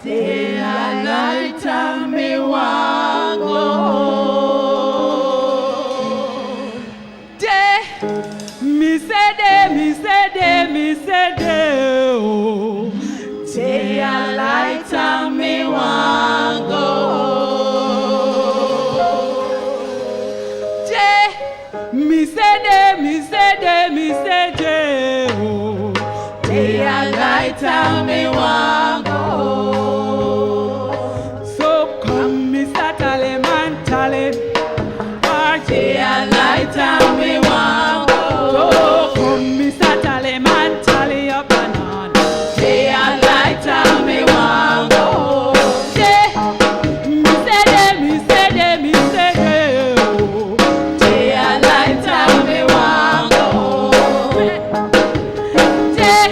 Day and night and me want go home. Day, me say day, me say day, me say day, oh. Day and night and me want go home. Day, me say day, me say day, me say day, oh. Day and night and me want go home. So come, Mr. Tally man, tally. Day and night and me want go So home. come, Mr. Tally man, tally up and on. Day and night and me want go home. Day, me say day, me say day, me say day, oh. Day and night and me want go home. Day,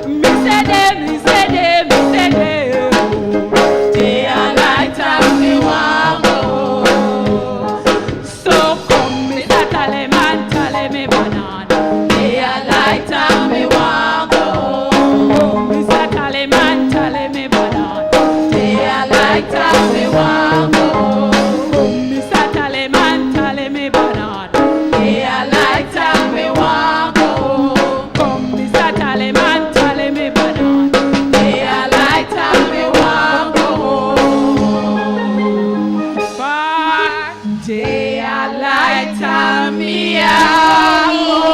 me say day, me say day, me say day, oh. Day and night and me want go home. So come, Mr. Tally man, tally me banana. Day and night and me want go home. Mr. Tally man, tally me banana. Day and night and me want go home. Mr. Tally man, tally me banana. Day and night and me want go home. Come, Mr. Tally man, tally me banana. Day and night and me want go home. Far Day and night and me a go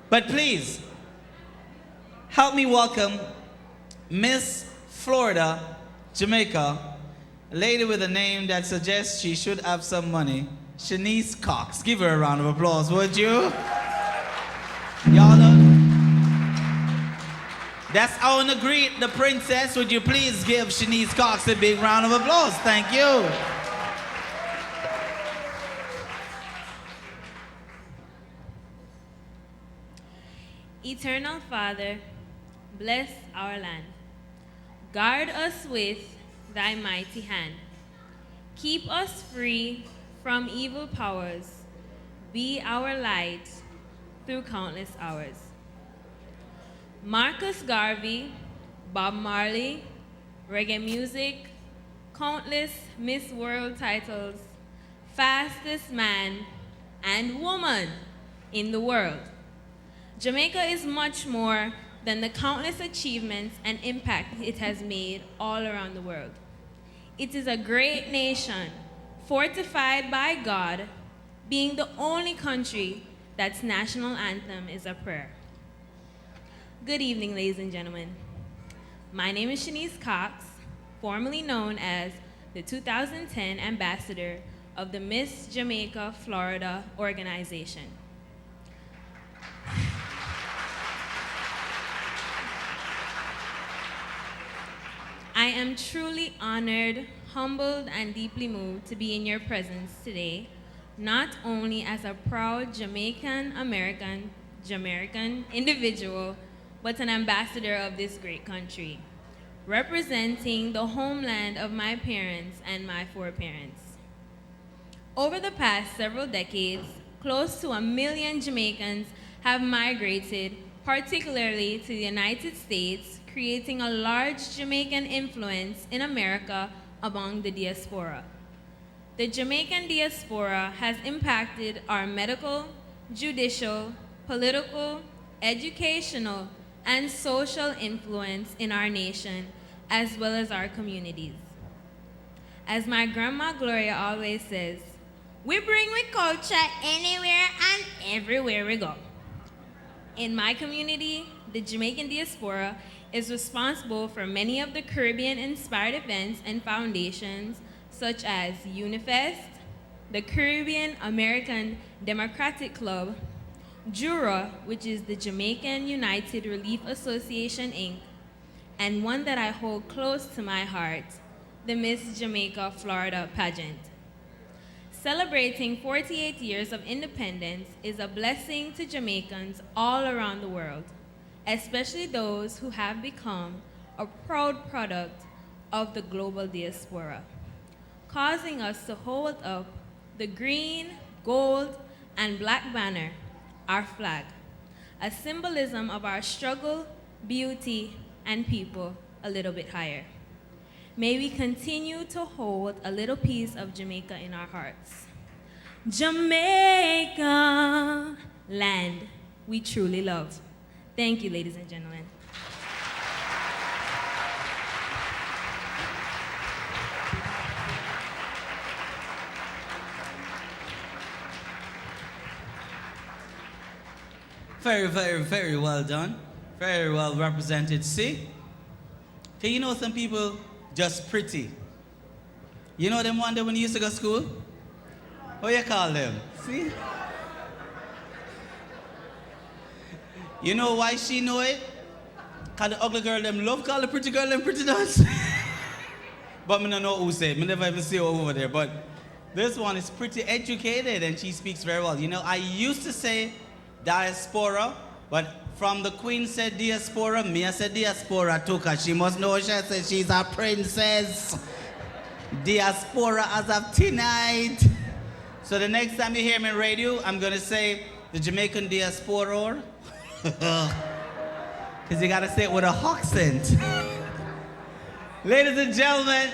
But please, help me welcome Miss Florida, Jamaica, a lady with a name that suggests she should have some money, Shanice Cox. Give her a round of applause, would you? Y'all know? That's how to greet the princess. Would you please give Shanice Cox a big round of applause? Thank you. Eternal Father, bless our land. Guard us with thy mighty hand. Keep us free from evil powers. Be our light through countless hours. Marcus Garvey, Bob Marley, reggae music, countless Miss World titles, fastest man and woman in the world. Jamaica is much more than the countless achievements and impact it has made all around the world. It is a great nation, fortified by God, being the only country that's national anthem is a prayer. Good evening, ladies and gentlemen. My name is Shanice Cox, formerly known as the 2010 Ambassador of the Miss Jamaica Florida organization. I am truly honored, humbled, and deeply moved to be in your presence today, not only as a proud Jamaican individual, but an ambassador of this great country, representing the homeland of my parents and my foreparents. Over the past several decades, close to 1 million Jamaicans have migrated, particularly to the United States, creating a large Jamaican influence in America among the diaspora. The Jamaican diaspora has impacted our medical, judicial, political, educational, and social influence in our nation, as well as our communities. As my grandma Gloria always says, we bring we culture anywhere and everywhere we go. In my community, the Jamaican diaspora is responsible for many of the Caribbean-inspired events and foundations, such as UniFest, the Caribbean American Democratic Club, JURA, which is the Jamaican United Relief Association, Inc., and one that I hold close to my heart, the Miss Jamaica Florida pageant. Celebrating 48 years of independence is a blessing to Jamaicans all around the world, especially those who have become a proud product of the global diaspora. causing us to hold up the green, gold, and black banner, our flag, a symbolism of our struggle, beauty, and people a little bit higher. May we continue to hold a little piece of Jamaica in our hearts. Jamaica, land we truly love. Thank you, ladies and gentlemen. Very, very, very well done. Very well represented. See? Okay, you know some people just pretty. You know them one day when you used to go to school? What you call them? See? You know why she know it? Cause the ugly girl them love call the pretty girl them pretty dance. But me don't know who say it. Me never even see her over there. But this one is pretty educated and she speaks very well. You know, I used to say diaspora, but from the queen said diaspora, me I said diaspora too, cause she must know she said she's a princess. Diaspora as of tonight. So the next time you hear me on radio, I'm gonna say the Jamaican diaspora. Cause you gotta say it with a accent. Ladies and gentlemen,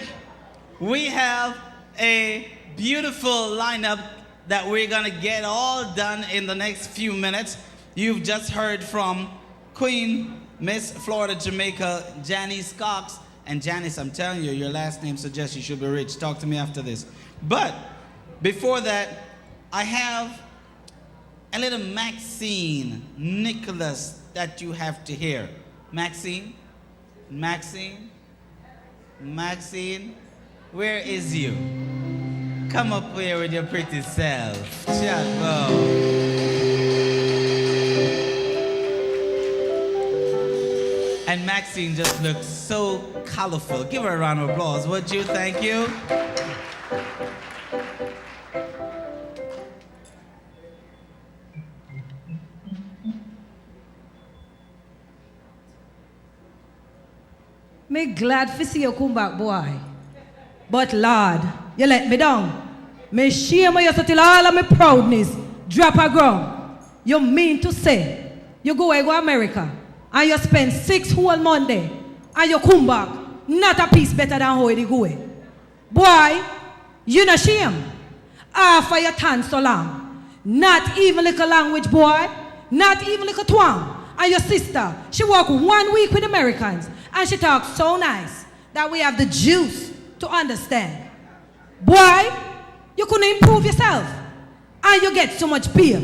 we have a beautiful lineup that we're gonna get all done in the next few minutes. You've just heard from Queen, Miss Florida, Jamaica, Janice Cox. And Janice, I'm telling you, your last name suggests you should be rich. Talk to me after this. But before that, I have a little Maxine Nicholas that you have to hear. Maxine, where is you? Come up here with your pretty self. Chat, And Maxine just looks so colorful. Give her a round of applause, would you? Thank you. Me glad to see you come back, boy. But Lord, you let me down. Me shame you so till all of my proudness drop a ground. You mean to say you go America and you spend 6 whole Monday and you come back not a piece better than how it go. Boy, you not shame. After your tan so long, not even like a language, boy, not even like a twang. And your sister, she work 1 week with Americans and she talks so nice that we have the juice to understand. Boy, you couldn't improve yourself and you get so much beer.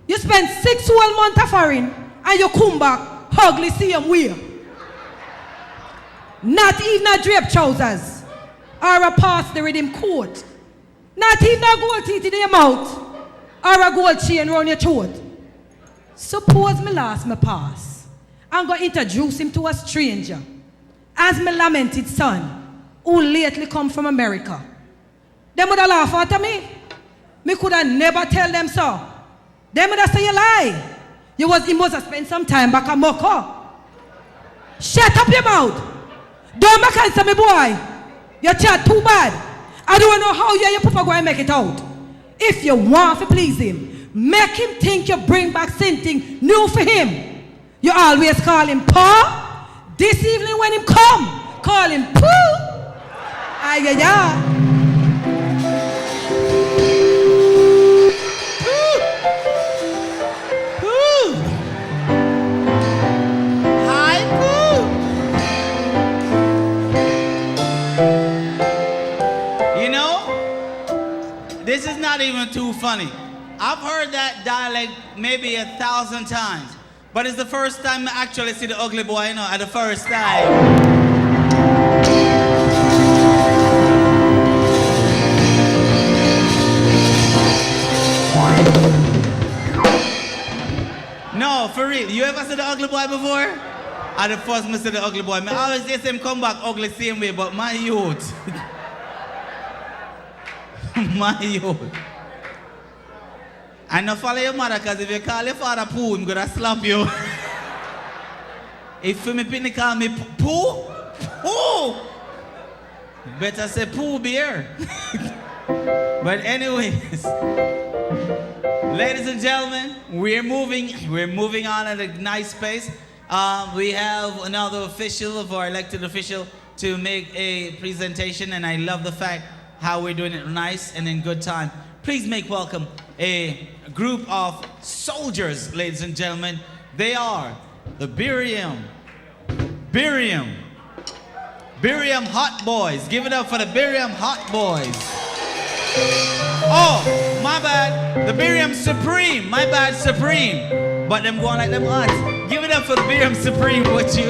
You spend 6 whole months of foreign and you come back ugly same way. Not even a drape trousers or a pass the rhythm coat. Not even a gold teeth in your mouth or a gold chain around your throat. Suppose me lost my pass. I'm going to introduce him to a stranger as my lamented son who lately come from America. They would have laughed at me. Me could have never tell them so. They would have say you lie. You must have spent some time back at Moko. Shut up your mouth. Don't back answer me, boy. You chat too bad. I don't know how you and your papa going to make it out. If you want to please him, make him think you bring back something new for him. You always call him Pa. This evening when him come, call him Pooh. Ay, ay, ay. This is not even too funny. I've heard that dialect maybe 1,000 times, but it's the first time I actually see the ugly boy, you know, at the first time. No, for real. You ever see the ugly boy before? At the first I see the ugly boy. I always see him come back ugly same way, but my youth. My youth. I don't follow your mother because if you call your father Pooh, I'm going to slap you. If me pinny call me Pooh, Pooh, Better say Pooh Bear. But anyways, ladies and gentlemen, we're moving on at a nice pace. We have another official of our elected official to make a presentation, and I love the fact how we're doing it nice and in good time. Please make welcome a group of soldiers, ladies and gentlemen. They are the Biriam Hot Boys. Give it up for the Biriam Hot Boys. Oh, my bad. The Biriam Supreme. My bad, Supreme. But them going like them odds. Give it up for the Biriam Supreme, would you?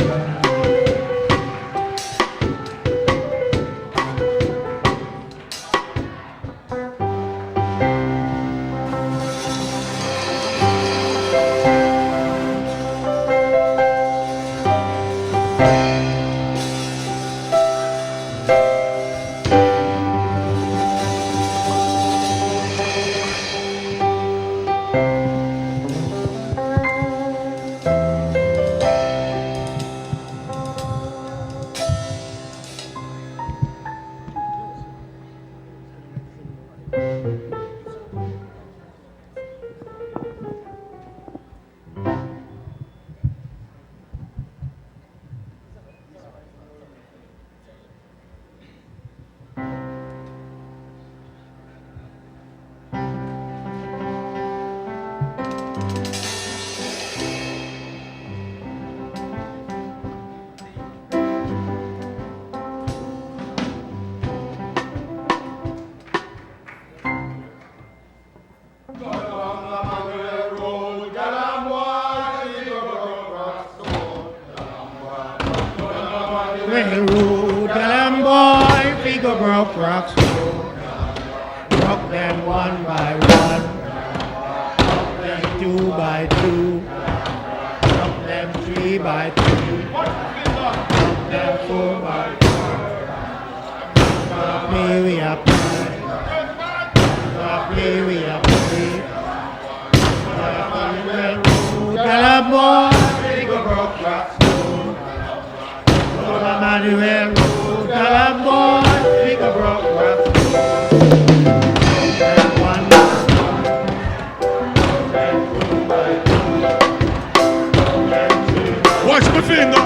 Railroad, tell them boy, figure broke rocks. Broke them one by one. Broke them two by two. Broke them three by three. Broke them four by four. Play we up. Play we up. Tell them boy, figure broke rocks. Manuel Road, boy, figure broke rocks. One by one. Watch my finger.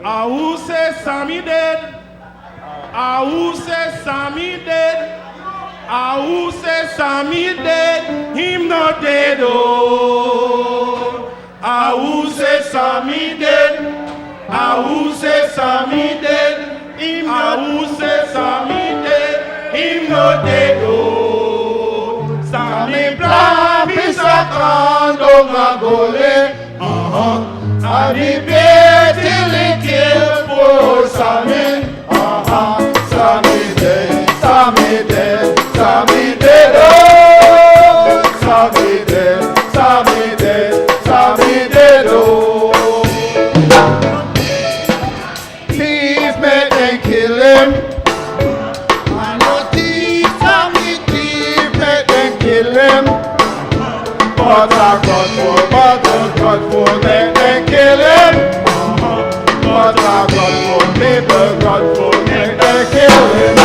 Who say Sammy dead? Who say Sammy dead? Who say Sammy dead? Him not dead, oh. Who say Sammy dead? Who say Sammy dead? Him not. Who say Sammy dead? Him not dead, oh. can down a gully. And he bear till he kill poor Sammy. Sammy dead, Sammy dead, Sammy dead. Oh, Sammy dead, Sammy dead, Sammy dead. Oh, please make them kill him. I know thief, Sammy thief, make them kill him. But I got for, make them kill him. But I got for, people got for, make them kill him.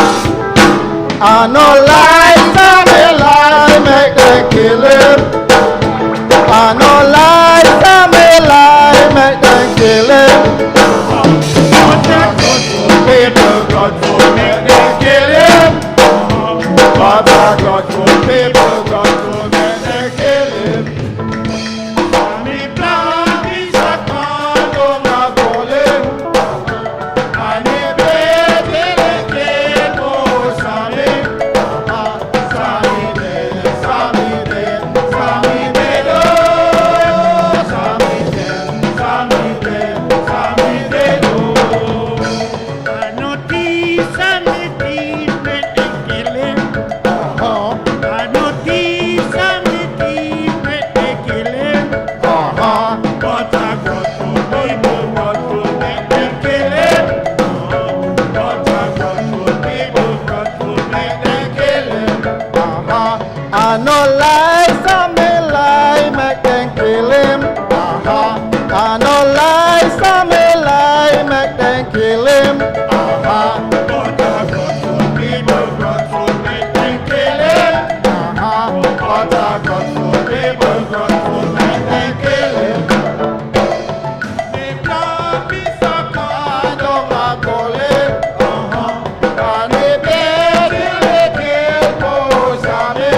I no lie, Sammy lie, make them kill him. I no lie, Sammy lie, make them kill him. But I got for, people got for, make them kill him. But I got for, people got for, make them kill him. Sammy Black is a man, don't not call him. And he bear till he kill poor Sammy. Sammy dead, Sammy dead, Sammy dead. Oh, Sammy dead, Sammy dead, Sammy dead. Oh, I know thief, Sammy thief, make them kill him. I know thief, Sammy thief, make them kill him. But I got for people, got for make them kill him. But I got for people, got for make them kill him. I no lie, Sammy lie, make them kill him. I no lie, Sammy lie, make them kill him. But I got for people, got for make them kill him. But I got for people, got for make them kill him. The blood be so cold, don't I call him. And he bear till he kill poor Sammy.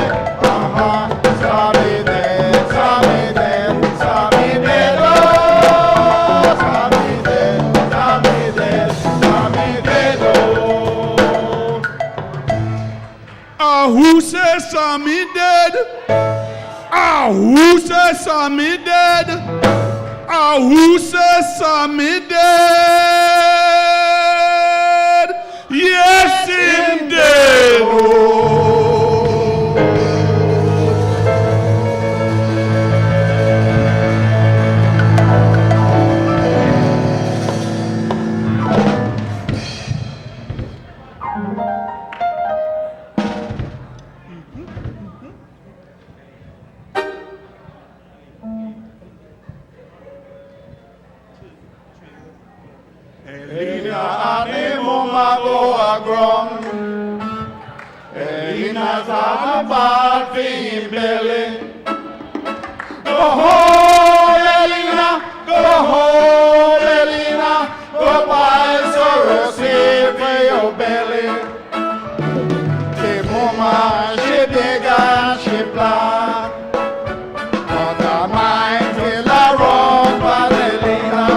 Sammy dead, Sammy dead, Sammy dead. Oh, Sammy dead, Sammy dead, Sammy dead. Oh. Who says Sammy dead? Who says Sammy dead? Who says Sammy dead? Yes, him dead. Oh. Elina animuma go agrom. Elina's a bad for him belly. Go home, Elina. Go home, Elina. Go buy sorrow for your belly. She mama, she big and she black. But her mind till I run by Elina.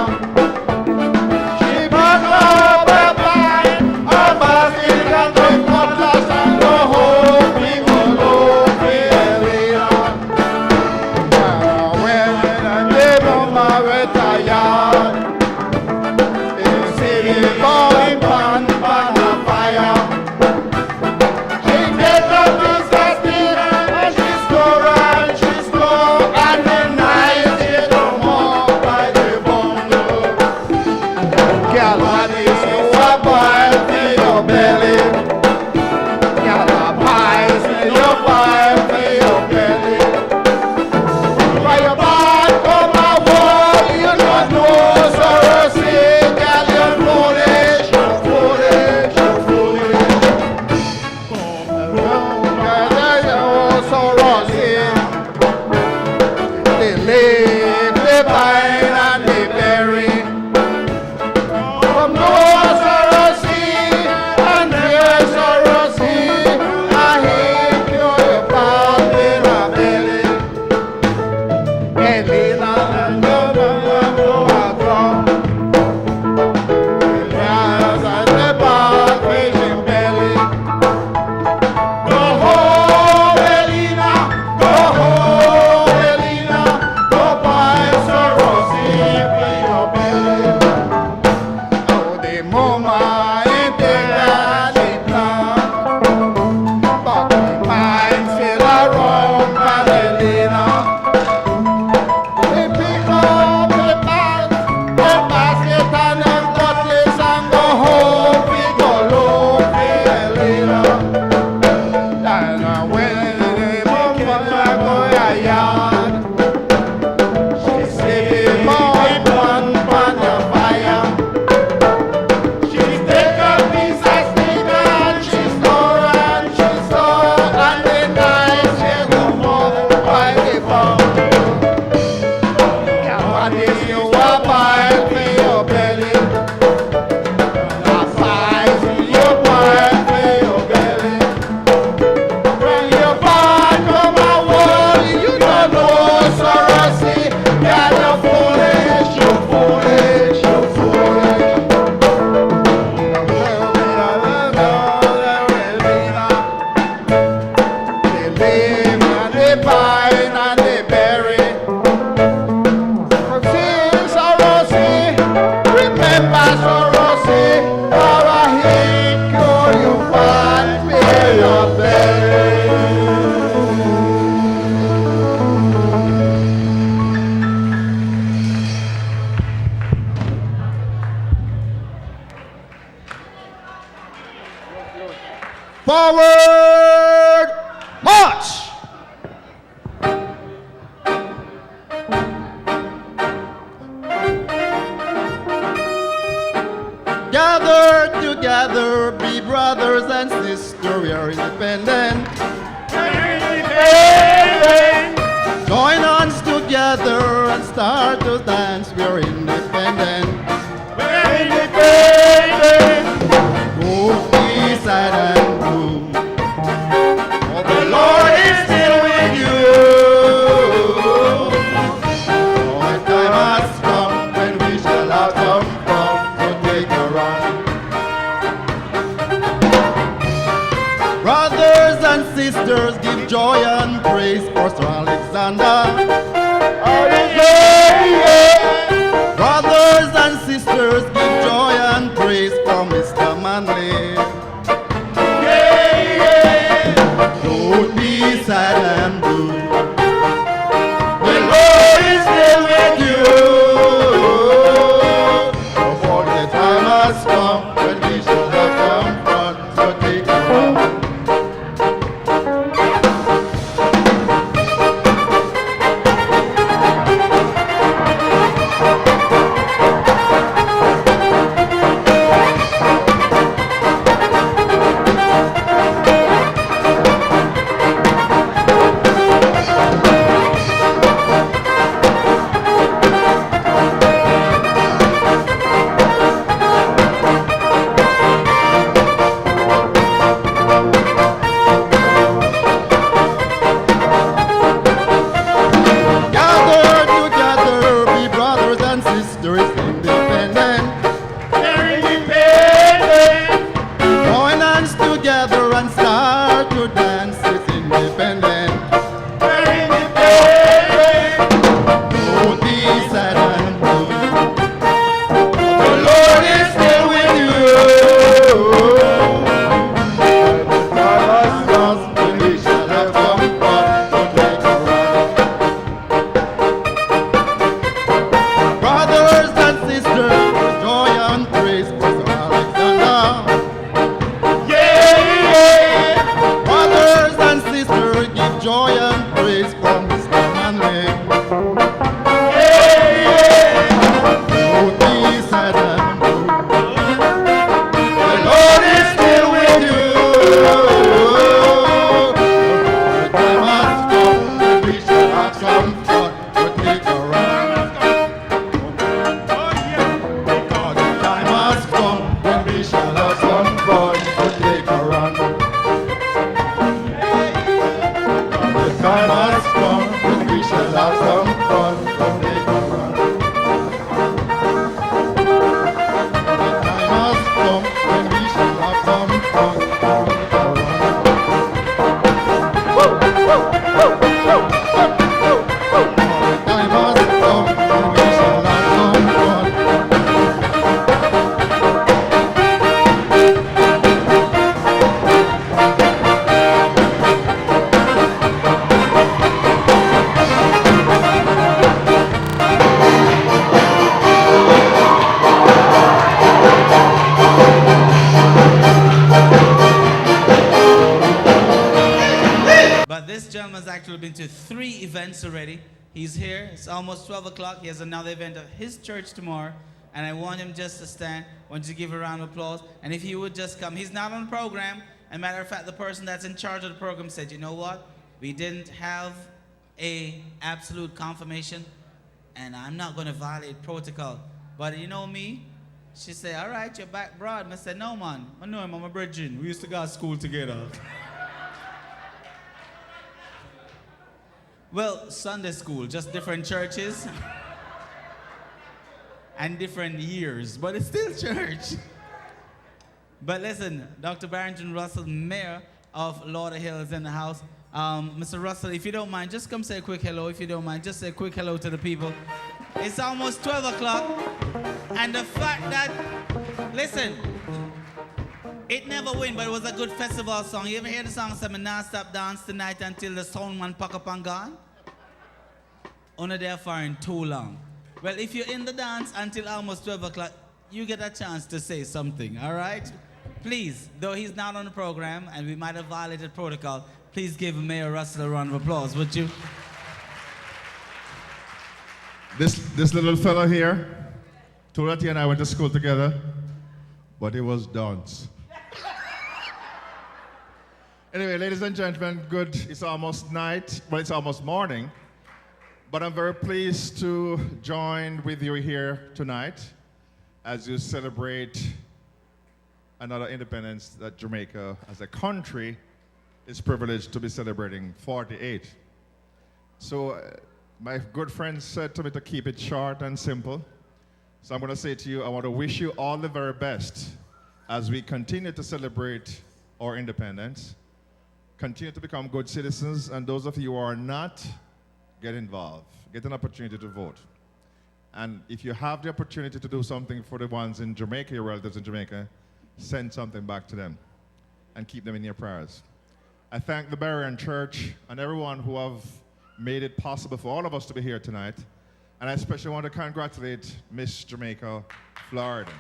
Forward, march! Gather together, be brothers and sisters, we are independent. Join hands together and start to dance, we are independent. We're independent. Go east side and blue. Oh, the Lord is still with you. Oh, the time has come when we shall have some fun, so take a run. Brothers and sisters, give joy and praise for Sir Alexander. Brothers and sisters, give joy and praise for Mr. Manley. Don't be sad and blue. The Lord is still with you. For the time has come when we shall have some fun, so take a run. actually been to 3 events already. He's here. It's almost 12 o'clock. He has another event at his church tomorrow. And I want him just to stand. I want you to give a round of applause. And if he would just come. He's not on the program. As a matter of fact, the person that's in charge of the program said, you know what? We didn't have a absolute confirmation. And I'm not going to violate protocol. But you know me? She said, all right, you're back broad. And I said, no, man. I know him. I'm a brethren. We used to go to school together. Well, Sunday school, just different churches and different years, but it's still church. But listen, Dr. Barrington Russell, Mayor of Lauderhill, is in the house. Mr. Russell, if you don't mind, just come say a quick hello, if you don't mind. Just say a quick hello to the people. It's almost 12 o'clock, and the fact that, listen, it never win, but it was a good festival song. You ever hear the song, say, "Me nah stop dance tonight until the sound man pack up and gone"? Only there for in too long. Well, if you're in the dance until almost 12 o'clock, you get a chance to say something, all right? Please, though he's not on the program and we might have violated protocol, please give Mayor Russell a round of applause, would you? This little fella here, Dorothy and I went to school together, but he was dance. Anyway, ladies and gentlemen, good. It's almost night, well, it's almost morning, but I'm very pleased to join with you here tonight as you celebrate another independence that Jamaica, as a country, is privileged to be celebrating 48. So my good friend said to me to keep it short and simple. So I'm going to say to you, I want to wish you all the very best as we continue to celebrate our independence. Continue to become good citizens, and those of you who are not, get involved. Get an opportunity to vote. And if you have the opportunity to do something for the ones in Jamaica, your relatives in Jamaica, send something back to them and keep them in your prayers. I thank the Berean Church and everyone who have made it possible for all of us to be here tonight. And I especially want to congratulate Miss Jamaica, Florida.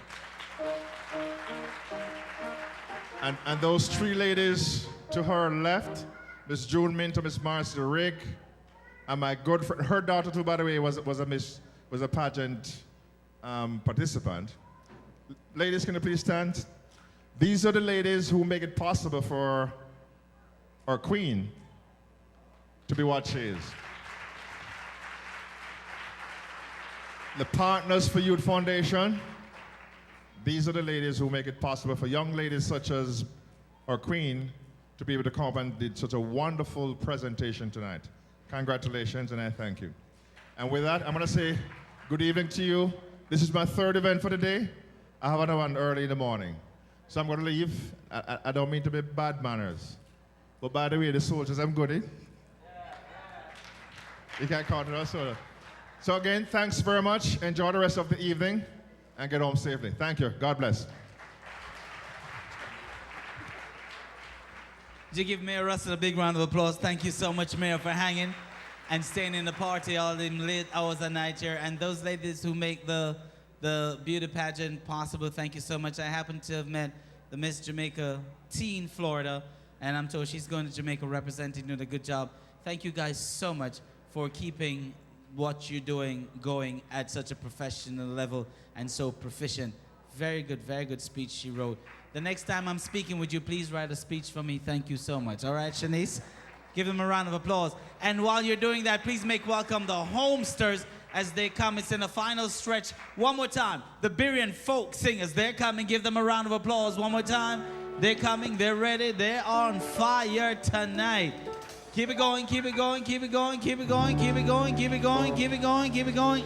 And those three ladies to her left, Miss June Minto, Miss Marcy Rigg, and my good friend, her daughter too, by the way, was a pageant participant. Ladies, can you please stand? These are the ladies who make it possible for our queen to be what she is. The Partners for Youth Foundation, these are the ladies who make it possible for young ladies such as our queen to be able to come up and did such a wonderful presentation tonight. Congratulations, and I thank you. And with that, I'm going to say good evening to you. This is my third event for the day. I have another one early in the morning. So I'm going to leave. I don't mean to be bad manners. But by the way, the soldiers, I'm good, eh? You can't count on us. So again, thanks very much. Enjoy the rest of the evening and get home safely. Thank you. God bless. Would you give Mayor Russell a big round of applause? Thank you so much, Mayor, for hanging and staying in the party all the late hours of night here. And those ladies who make the beauty pageant possible, thank you so much. I happen to have met the Miss Jamaica teen Florida, and I'm told she's going to Jamaica representing, doing a good job. Thank you guys so much for keeping what you're doing going at such a professional level and so proficient. Very good speech she wrote. The next time I'm speaking, would you please write a speech for me? Thank you so much. All right, Shanice? Give them a round of applause. And while you're doing that, please make welcome the Homesters as they come. It's in the final stretch. One more time. The Berean folk singers, they're coming. Give them a round of applause. One more time. They're coming. They're ready. They're on fire tonight. Keep it going, keep it going, keep it going, keep it going, keep it going, keep it going, keep it going, keep it going.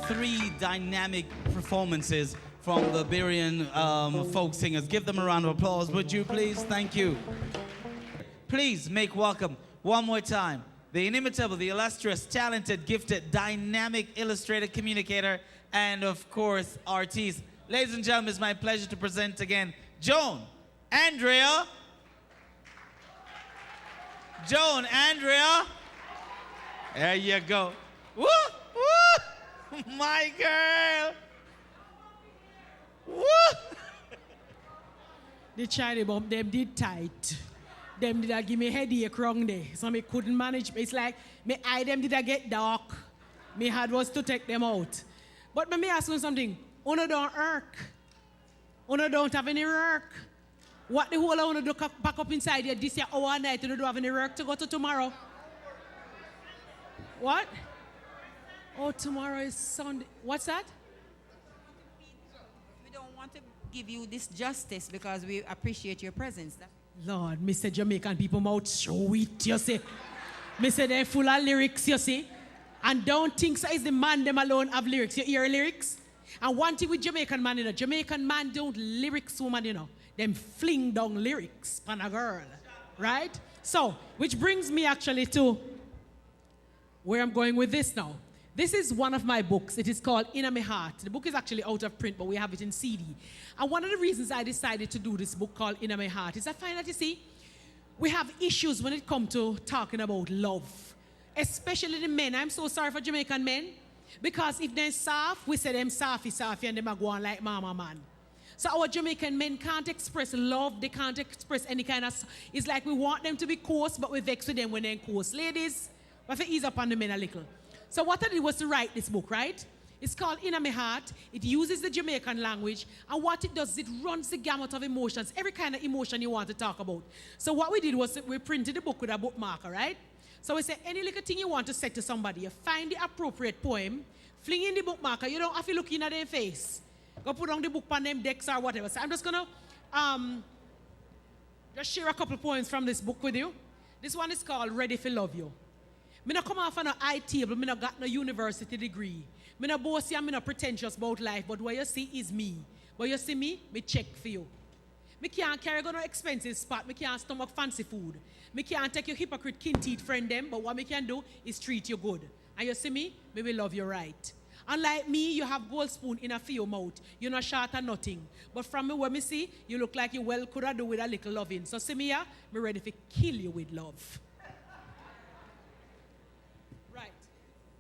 three dynamic performances from the Liberian folk singers. Give them a round of applause, would you please? Thank you. Please make welcome one more time the inimitable, the illustrious, talented, gifted, dynamic illustrator, communicator, and of course, artiste. Ladies and gentlemen, it's my pleasure to present again Joan Andrea. Joan Andrea. There you go. Woo! Woo! My girl. Woo! The China bomb, them did tight. Them did give me headache wrong there. So me couldn't manage. It's like me eye them did get dark. Me had was to take them out. But me ask you something. Una don't work. Una don't have any work. What the whole I want to do pack up inside here this year hour night, you don't have any work to go to tomorrow? What? Oh, tomorrow is Sunday. What's that? We don't want to give you this justice because we appreciate your presence. Lord, Mr. Jamaican people mouth sweet, you see. Me say they're full of lyrics, you see. And don't think so it's the man them alone have lyrics. You hear lyrics? And one thing with Jamaican man, you know, Jamaican man don't lyrics woman, you know. Them fling down lyrics on a girl, right? So, which brings me actually to where I'm going with this now. This is one of my books. It is called Inna Me Heart. The book is actually out of print, but we have it in CD. And one of the reasons I decided to do this book called Inna Me Heart is I find that, you see, we have issues when it comes to talking about love. Especially the men. I'm so sorry for Jamaican men. Because if they're soft, we say them softy, and them are going like mama man. So our Jamaican men can't express love. They can't express any kind of... It's like we want them to be coarse, but we vex with them when they're coarse. Ladies, we have to ease up on the men a little. So what I did was to write this book, right? It's called Inna Me Heart. It uses the Jamaican language. And what it does, it runs the gamut of emotions. Every kind of emotion you want to talk about. So what we did was we printed the book with a bookmarker, right? So we say any little thing you want to say to somebody, you find the appropriate poem, fling in the bookmarker. You don't have to look in at their face. Go put on the book on them decks or whatever. So I'm just going to just share a couple poems from this book with you. This one is called Ready for Love You. Me no come off on a high table, me no got no university degree. Me no bossy and me no pretentious about life, but what you see is me. But you see me check for you. Me can't carry go no expensive spot, me can't stomach fancy food. Me can't take your hypocrite kin teeth friend them, but what me can do is treat you good. And you see me will love you right. Unlike me, you have gold spoon in a for your mouth. You're not short or nothing. But from me what me see, you look like you well could have do with a little loving. So see me here, me ready to kill you with love. Right.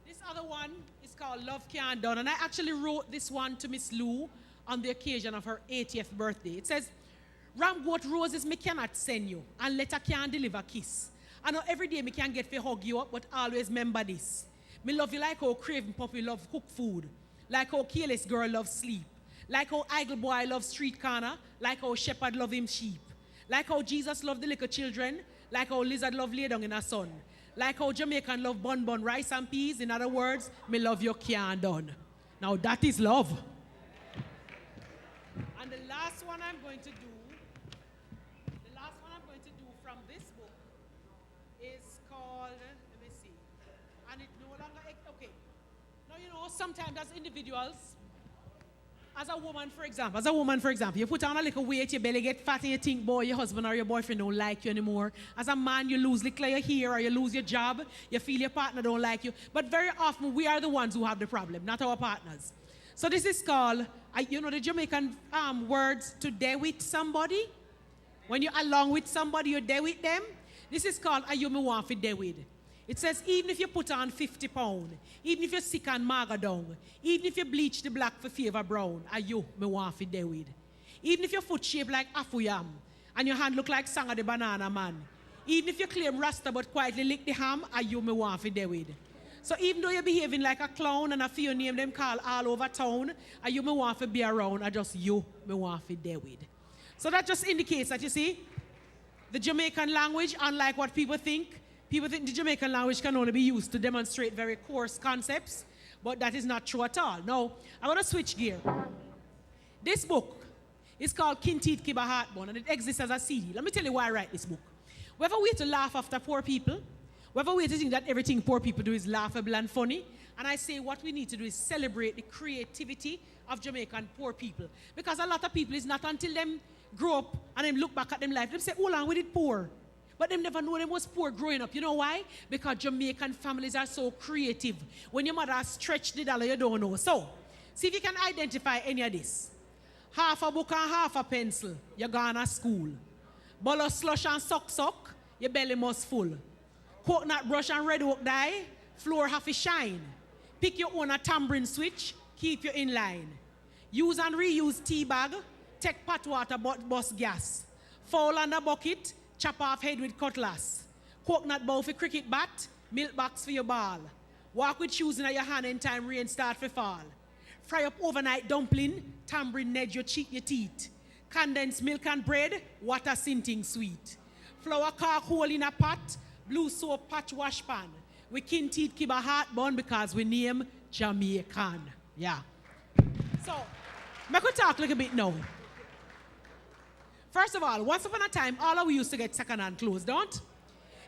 This other one is called Love Can't Done. And I actually wrote this one to Miss Lou on the occasion of her 80th birthday. It says, Ramgoat roses me cannot send you, and letter can't deliver kiss. I know every day me can get to hug you up, but always remember this. Me love you like how craving puppy love cook food, like how careless girl love sleep, like how idle boy love street corner, like how shepherd love him sheep, like how Jesus love the little children, like how lizard love lay down in a sun, like how Jamaican love bun bun rice and peas. In other words, me love you can't done. Now that is love. And the last one I'm going to do from this book is called, let me see, and it no longer, okay. Now, you know, sometimes as individuals, as a woman, for example, you put on a little weight, your belly get fat, and you think, boy, your husband or your boyfriend don't like you anymore. As a man, you lose little your hair, or you lose your job, you feel your partner don't like you. But very often, we are the ones who have the problem, not our partners. So this is called, you know, the Jamaican words to dare with somebody. When you're along with somebody, you're there with them. This is called a you me want for there with. It says, even if you put on 50 pounds, even if you're sick and maga down, even if you bleach the black for favor brown, a you me want for there with. Even if your foot shaped like afuyam, and your hand look like Sanga the banana man, even if you claim Rasta but quietly lick the ham, a you me want for there with. So even though you're behaving like a clown and a few name them call all over town, a you me want for be around, a just you me want for there with. So that just indicates that, you see, the Jamaican language, unlike what people think the Jamaican language can only be used to demonstrate very coarse concepts, but that is not true at all. Now, I want to switch gear. This book is called Kinteet Kiba Heartbone, and it exists as a CD. Let me tell you why I write this book. We have a way to laugh after poor people. We have a way to think that everything poor people do is laughable and funny. And I say what we need to do is celebrate the creativity of Jamaican poor people. Because a lot of people, it's not until them grow up and them look back at them life, them say, hold on, we did poor. But them never know them was poor growing up. You know why? Because Jamaican families are so creative. When your mother stretched the dollar, you don't know. So, see if you can identify any of this. Half a book and half a pencil, you're gone to school. Bowl of slush and suck, your belly must full. Coconut brush and red oak dye, floor half a shine. Pick your own a tambourine switch, keep you in line. Use and reuse tea bag, take pot water but bust gas. Foul on the bucket, chop off head with cutlass. Coconut bowl for cricket bat, milk box for your ball. Walk with shoes in your hand in time rain start for fall. Fry up overnight dumpling, tambourine edge your cheek, your teeth. Condensed milk and bread, water sinting sweet. Flour caulk hole in a pot, blue soap patch wash pan. We kin teeth keep a heartburn because we name Jamaican. Yeah. So, I could talk a little bit now. First of all, once upon a time, all of we used to get second-hand clothes, don't?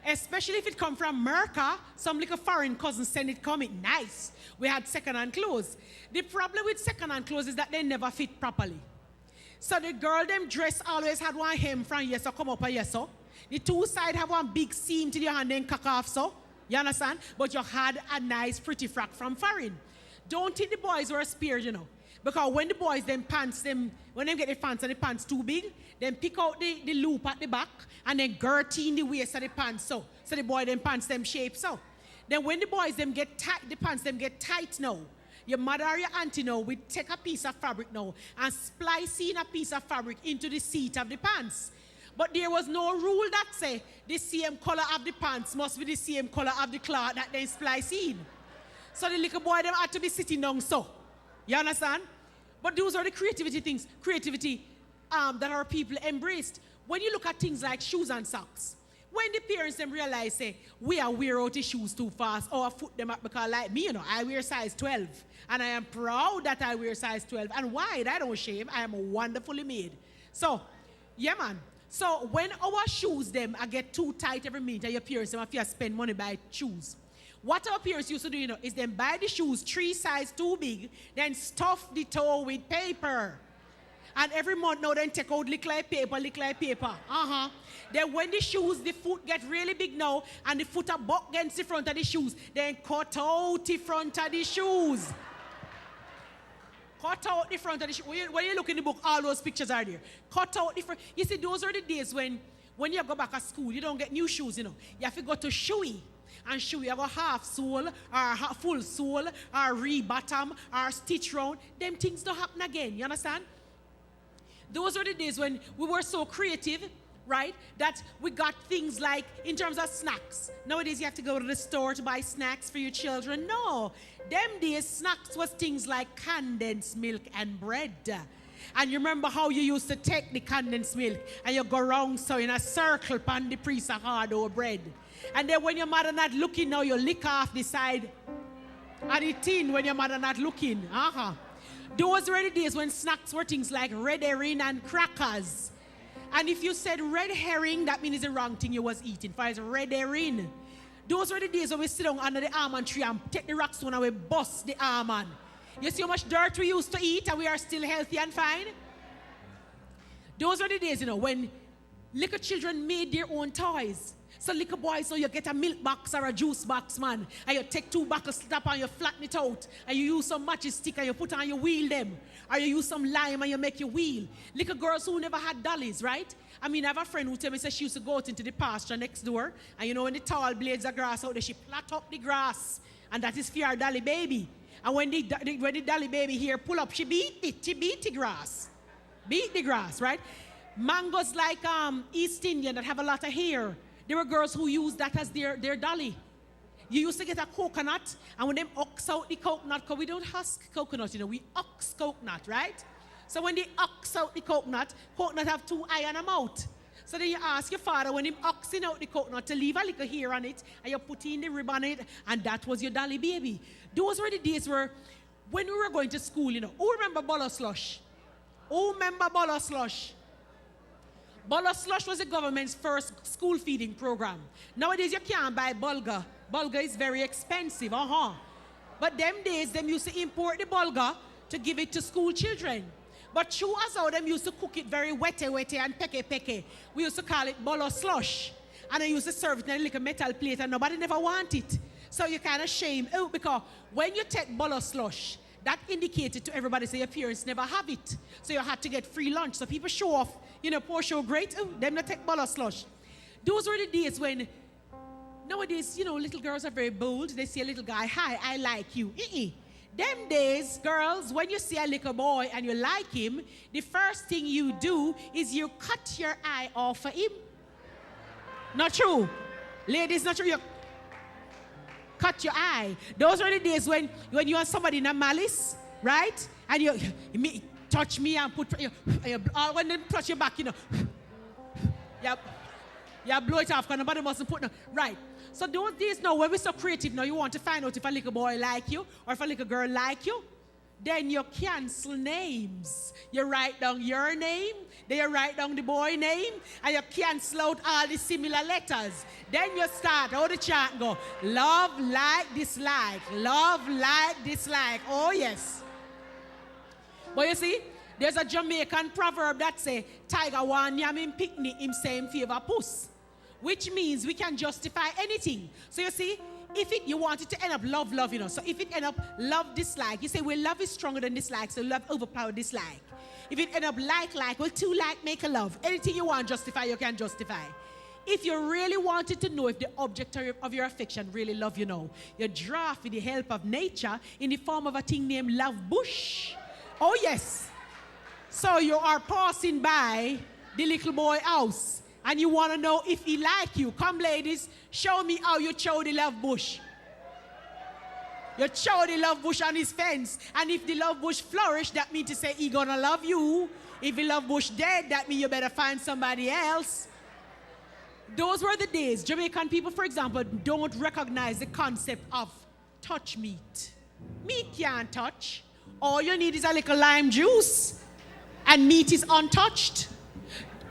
Especially if it come from America, some little foreign cousins send it coming. Nice. We had second-hand clothes. The problem with second-hand clothes is that they never fit properly. So the girl them dress always had one hem from yes or come up a yes so. The two side have one big seam to the hand then cock off so. You understand? But you had a nice pretty frock from foreign. Don't think the boys were spared, you know. Because when the boys them pants them, when they get the pants and the pants too big, then pick out the loop at the back and then girty in the waist of the pants so. So the boy them pants them shape so. Then when the boys them get tight, the pants them get tight now. Your mother or your auntie now will take a piece of fabric now and splice in a piece of fabric into the seat of the pants. But there was no rule that say the same color of the pants must be the same color of the cloth that they splice in. So the little boy them had to be sitting down so. You understand? But those are the creativity things, that our people embraced. When you look at things like shoes and socks, when the parents them realize, say, we are wear out the shoes too fast, or foot them up because like me, you know, I wear size 12. And I am proud that I wear size 12. And wide, I don't shame, I am wonderfully made. So, yeah man. So when our shoes them get too tight every minute, and your parents them have to spend money buy shoes. What our parents used to do, you know, is then buy the shoes 3 sizes too big, then stuff the toe with paper. And every month now then take out lick like paper. Then when the shoes, the foot get really big now, and the foot are buck against the front of the shoes, then cut out the front of the shoes. Cut out the front of the shoes. When you look in the book, all those pictures are there. Cut out the front. You see, those are the days when you go back to school, you don't get new shoes, you know. You have to go to Shoey. And Shoey have a half sole, or full sole, or re-bottom, or stitch round. Them things don't happen again, you understand? Those were the days when we were so creative, right, that we got things like, in terms of snacks. Nowadays, you have to go to the store to buy snacks for your children. No. Them days, snacks was things like condensed milk and bread. And you remember how you used to take the condensed milk and you go around so in a circle pan the piece of hard or bread. And then when your mother not looking now, you lick off the side of the tin when your mother not looking. Those were the days when snacks were things like red herring and crackers. And if you said red herring, that means it's the wrong thing you was eating. For it's red herring. Those were the days when we sit down under the almond tree and take the rock stone and we bust the almond. You see how much dirt we used to eat and we are still healthy and fine? Those were the days, you know, when little children made their own toys. So little boys, now you get a milk box or a juice box, man, and you take 2 buckles, slap and you flatten it out, and you use some matches stick and you put on, you wheel them, or you use some lime and you make your wheel. Little girls who never had dollies, right? I mean, I have a friend who tell me that she used to go out into the pasture next door, and you know when the tall blades of grass out there, she plait up the grass, and that is for our dolly baby. And when the dolly baby here pull up, she beat the grass. Beat the grass, right? Mangoes like East Indian that have a lot of hair. There were girls who used that as their dolly. You used to get a coconut, and when them ox out the coconut, because we don't husk coconut, you know, we ox coconut, right? So when they ox out the coconut have 2 eyes and a mouth. So then you ask your father when him oxing out the coconut to leave a little hair on it, and you put in the ribbon on it, and that was your dolly baby. Those were the days where, when we were going to school, you know, who remember Bolo Slush? Who remember Bolo Slush? Bulgur slush was the government's first school feeding program. Nowadays, you can't buy bulgur. Bulgur is very expensive, But them days, them used to import the bulgur to give it to school children. But true as how them used to cook it very wetty and peke. We used to call it bulgur slush. And they used to serve it in a little metal plate and nobody never want it. So you kind of shame out because when you take bulgur slush, that indicated to everybody, so your parents never have it. So you had to get free lunch. So people show off, poor show great, them not take bulgur slush. Those were the days when, nowadays, little girls are very bold. They see a little guy, hi, I like you. Them days, girls, when you see a little boy and you like him, the first thing you do is you cut your eye off for him. Not true. Ladies, not true. You cut your eye. Those were the days when you are somebody in a malice, right? And you touch me and put, when they touch your back, you blow it off because nobody mustn't put no. Right. So those days now, when we're so creative now, you want to find out if a little boy like you or if a little girl like you, then you cancel names. You write down your name, then you write down the boy name, and you cancel out all the similar letters. Then you start, how the chant go, love, like, dislike, love, like, dislike. Oh, yes. But you see, there's a Jamaican proverb that says, tiger want yam him picnic, him say him favor puss. Which means we can justify anything. So you see, if you want it to end up love, so if it end up love, dislike, you say, well, love is stronger than dislike, so love overpower dislike. If it end up like, well, two like make a love. Anything you want justify, you can justify. If you really wanted to know if the object of your affection really love you now, you draft with the help of nature in the form of a thing named love bush. Oh, yes. So you are passing by the little boy house, and you want to know if he like you. Come, ladies, show me how you chow the love bush. You chow the love bush on his fence. And if the love bush flourish, that means to say he gonna love you. If the love bush dead, that means you better find somebody else. Those were the days. Jamaican people, for example, don't recognize the concept of touch meat. Meat can't touch. All you need is a little lime juice. And meat is untouched.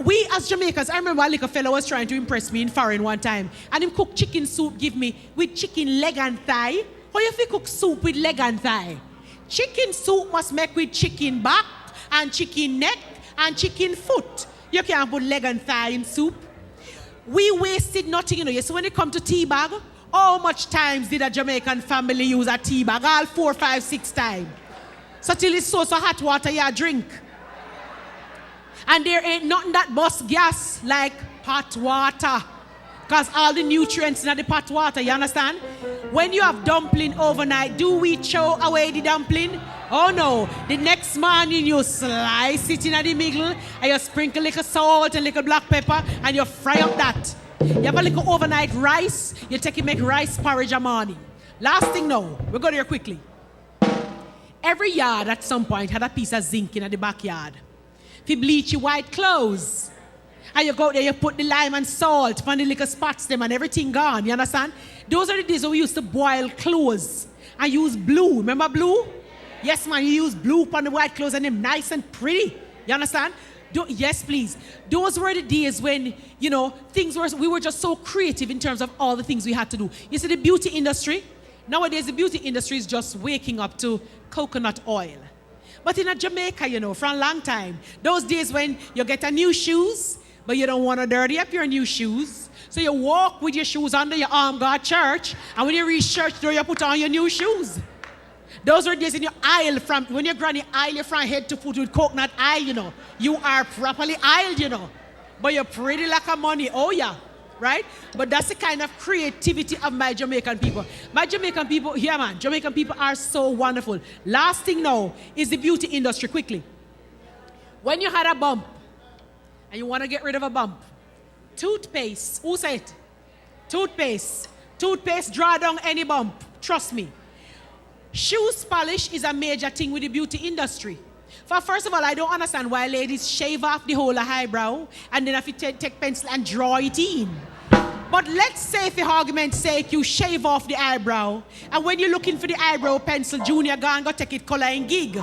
We as Jamaicans, I remember a little fellow was trying to impress me in foreign one time. And him cook chicken soup, give me, with chicken leg and thigh. How you cook soup with leg and thigh? Chicken soup must make with chicken back, and chicken neck, and chicken foot. You can't put leg and thigh in soup. We wasted nothing, So when it comes to tea bag, how much times did a Jamaican family use a tea bag? All 4, 5, 6 times. So till it's so hot water you drink. And there ain't nothing that busts gas like hot water. Because all the nutrients in the hot water, you understand? When you have dumpling overnight, do we chow away the dumpling? Oh no. The next morning you slice it in the middle and you sprinkle a little salt and a little black pepper and you fry up that. You have a little overnight rice, you take it, make rice porridge a morning. Last thing now, we'll go there quickly. Every yard at some point had a piece of zinc in the backyard. If you bleach your white clothes, and you go there, you put the lime and salt on the little spots them and everything gone, you understand? Those are the days when we used to boil clothes and use blue. Remember blue? Yes, man, you use blue on the white clothes and them nice and pretty. You understand? Yes, please. Those were the days when, we were just so creative in terms of all the things we had to do. You see, the beauty industry, nowadays the beauty industry is just waking up to coconut oil. But in Jamaica, for a long time, those days when you get a new shoes, but you don't want to dirty up your new shoes, so you walk with your shoes under your arm, go to church, and when you reach church door, you put on your new shoes. Those were days in your aisle, when your granny aisle you from head to foot with coconut aisle, You are properly aisled, But you're pretty like a money, oh yeah. Right? But that's the kind of creativity of my Jamaican people. My Jamaican people, Jamaican people are so wonderful. Last thing now is the beauty industry, quickly. When you had a bump, and you want to get rid of a bump, toothpaste, who said it? Toothpaste draw down any bump, trust me. Shoes polish is a major thing with the beauty industry. First of all, I don't understand why ladies shave off the whole eyebrow and then if you take pencil and draw it in. But let's say, for argument's sake, you shave off the eyebrow, and when you're looking for the eyebrow pencil, Junior go take it color and gig.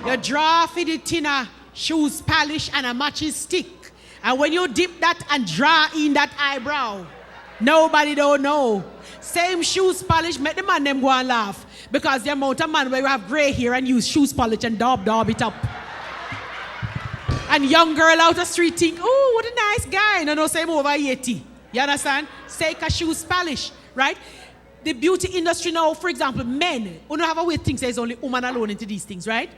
You draw for the thinner shoes polish, and a matching stick. And when you dip that and draw in that eyebrow, nobody don't know. Same shoes polish, make the man them go and laugh. Because the amount of man where you have gray hair and use shoes polish and daub it up. And young girl out the street think, oh, what a nice guy. And I know say him over 80. You understand? Say a shoes polish, right? The beauty industry now, for example, men, who don't have a way to think there's only woman alone into these things, right?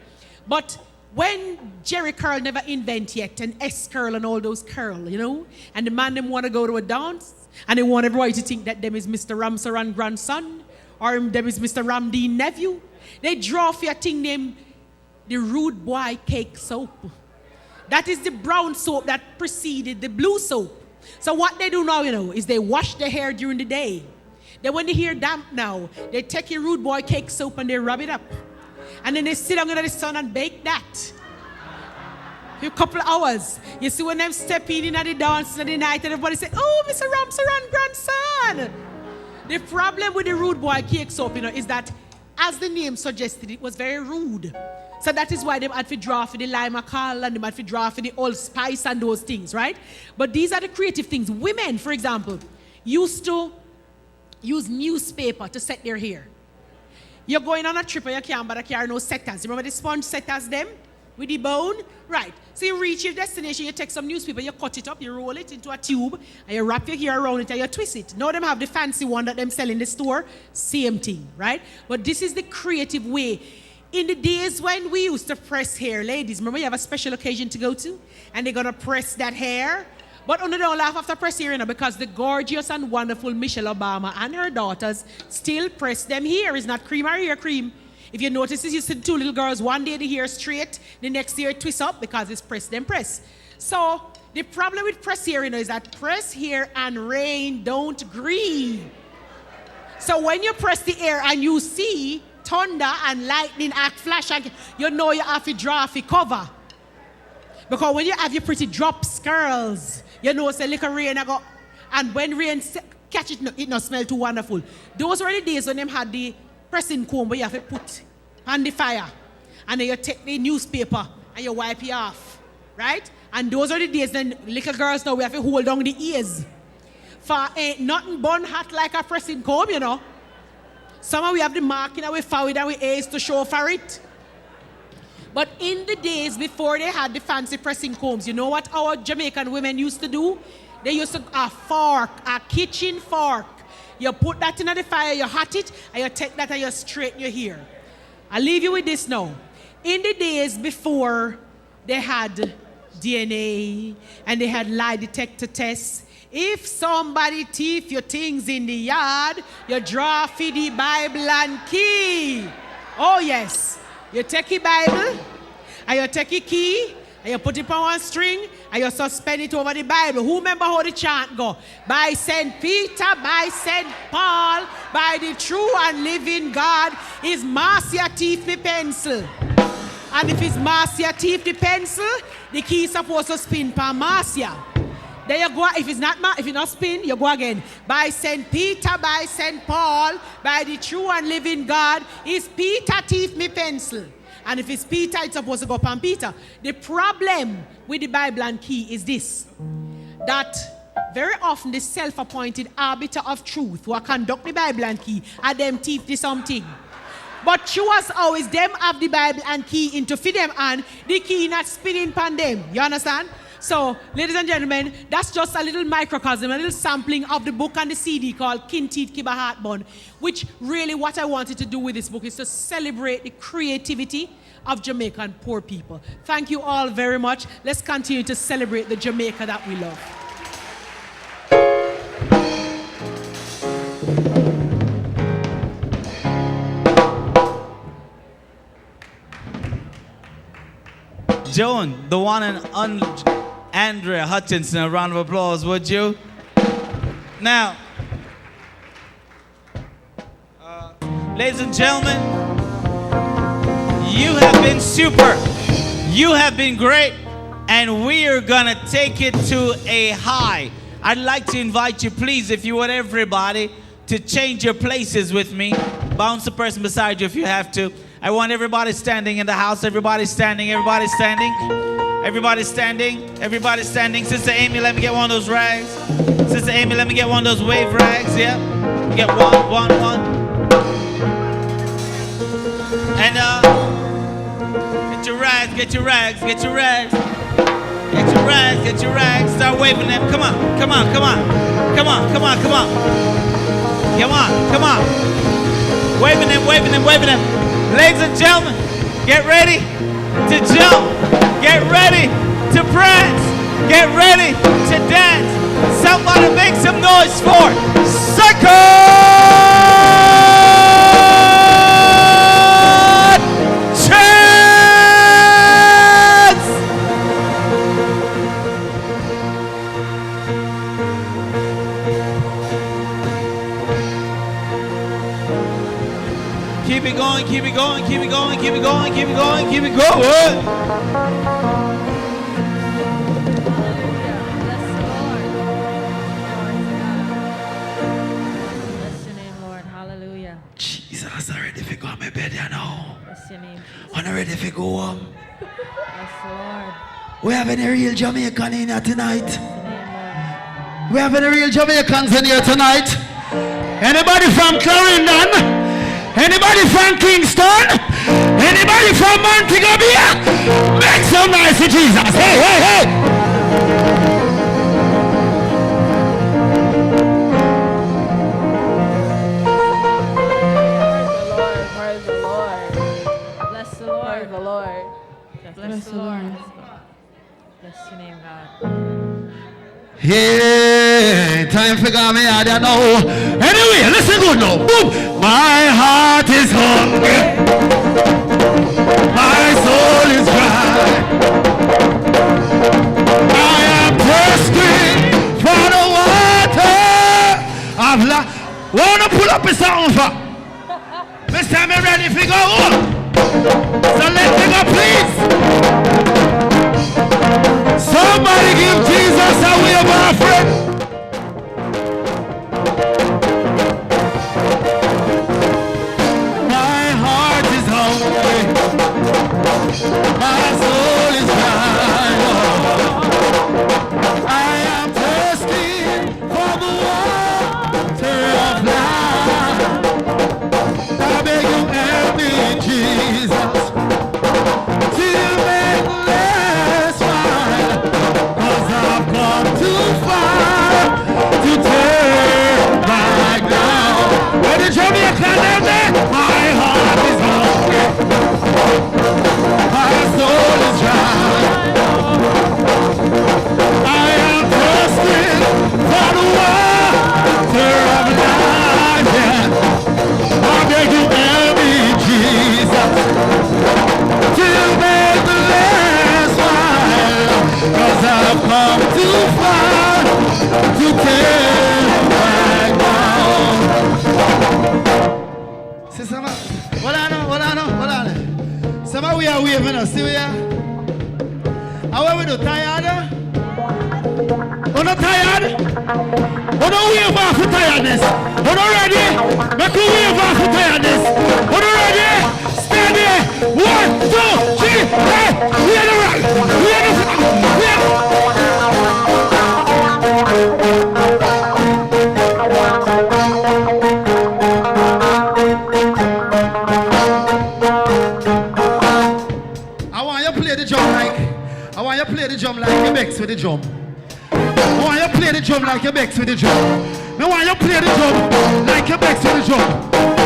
But when Jerry curl never invent yet, and S curl and all those curl, you know, and the man them want to go to a dance, and they want everybody to think that them is Mr. Ramsaran grandson, or them is Mr. Ramdeen nephew, they draw for a thing named the Rude Boy Cake Soap. That is the brown soap that preceded the blue soap. So what they do now, you know, is they wash their hair during the day. Then when the hair damp now, they take a Rude Boy Cake Soap and they rub it up. And then they sit down in the sun and bake that. For a couple of hours. You see when them step in at the dance in the night and everybody say, oh, Mr. Ramsaran grandson. The problem with the Rude Boy Cake Soap, you know, is that as the name suggested, it was very rude. So that is why they had to draw for the lime and they had to draw for the allspice and those things, right? But these are the creative things. Women, for example, used to use newspaper to set their hair. You're going on a trip and you can't but carry no setters. Remember the sponge setters them? With the bone? Right. So you reach your destination, you take some newspaper, you cut it up, you roll it into a tube, and you wrap your hair around it and you twist it. Now them have the fancy one that them sell in the store. Same thing, right? But this is the creative way. In the days when we used to press hair, ladies, remember you have a special occasion to go to? And they're going to press that hair? But don't laugh after press hair, you know, because the gorgeous and wonderful Michelle Obama and her daughters still press them hair. It's not cream or hair cream. If you notice, you see two little girls, one day the hair straight, the next year it twists up because it's press, then press. So the problem with press hair, you know, is that press hair and rain don't agree. So when you press the hair and you see thunder and lightning act flash, you know you have to draw for cover. Because when you have your pretty drops curls, you know it's a little rain go, and when rain catch it, it not smell too wonderful. Those were the days when them had the pressing comb where you have to put on the fire, and then you take the newspaper and you wipe it off, right? And those are the days when little girls now we have to hold down the ears. For ain't nothing burn hot like a pressing comb, you know. Some of we have the mark in our forehead and our ears to show for it. But in the days before they had the fancy pressing combs, you know what our Jamaican women used to do? They used to a fork, a kitchen fork. You put that in the fire, you hot it, and you take that and you straighten your hair. I'll leave you with this now. In the days before they had DNA and they had lie detector tests, if somebody thief your things in the yard, you draw for the Bible and key. Oh yes. You take your Bible, and you take your key, and you put it on one string, and you suspend it over the Bible. Who remember how the chant go? By St. Peter, by St. Paul, by the true and living God, is Marcia thief the pencil. And if it's Marcia thief the pencil, the key is supposed to spin per Marcia. Then you go, if it's not spin, you go again. By St. Peter, by St. Paul, by the true and living God, is Peter thief me pencil. And if it's Peter, it's supposed to go upon Peter. The problem with the Bible and key is this, that very often the self-appointed arbiter of truth who conduct the Bible and key are them thief the something. But true as always, them have the Bible and key into feed them and the key not spinning upon them. You understand? So, ladies and gentlemen, that's just a little microcosm, a little sampling of the book and the CD called Kin Teeth Kiba Heartburn, which really what I wanted to do with this book is to celebrate the creativity of Jamaican poor people. Thank you all very much. Let's continue to celebrate the Jamaica that we love. Joan, the one and Andrea Hutchinson, a round of applause, would you? Now, ladies and gentlemen, you have been super. You have been great, and we are gonna take it to a high. I'd like to invite you, please, if you would, everybody, to change your places with me. Bounce the person beside you if you have to. I want everybody standing in the house. Everybody standing, everybody standing. Everybody standing. Everybody standing. Sister Amy, let me get one of those rags. Sister Amy, let me get one of those wave rags. Yeah. Get one. And get your rags. Start waving them. Come on. Waving them. Ladies and gentlemen, get ready to jump. Get ready to prance. Get ready to dance. Somebody make some noise for second chance. Keep it going. Jesus, I'm ready to go on my bed, you know. Bless your name. I'm ready to go home. Bless the Lord. We have any real Jamaican in here tonight? We have any real Jamaicans in here tonight? Anybody from Clarendon? Anybody from Kingston? Anybody from Montego Bay? Make some noise for Jesus. Hey. Praise the Lord. Bless the Lord. Bless the Lord. Bless your name, God. Yeah, time for God, me, I don't know. Anyway, listen good now. Boom. My heart is hungry. My soul is dry. I am thirsty for the water of life. Wanna pull up a sound for? This time I'm ready for go. So let me go, please. Somebody give Jesus a wave, my friend. My heart is hungry. My soul is dry. I am thirsty for the water of life. I beg you, help me, Jesus, to make less wine. 'Cause I've come too far to turn back now. Where did Jamaica live there? My heart is hungry. My soul is dry. I am thirsty for the water of life. Yeah. I beg you, help me, Jesus, to make the last while. 'Cause I've come too far to turn back now. See, some hold on. Some we are waving us, see we are? How are we do? Tired? Oh, not tired? Oh, no wave off for tiredness. Oh, no ready? Make a wave off for tiredness. Oh, no ready? Stand there. 1, 2, 3, hey! We are the right. We are the front. We are I want you to play the drum like you vex with the drum. I want you to play the drum like you vex with the drum. I want you to play the drum like you vex with the drum.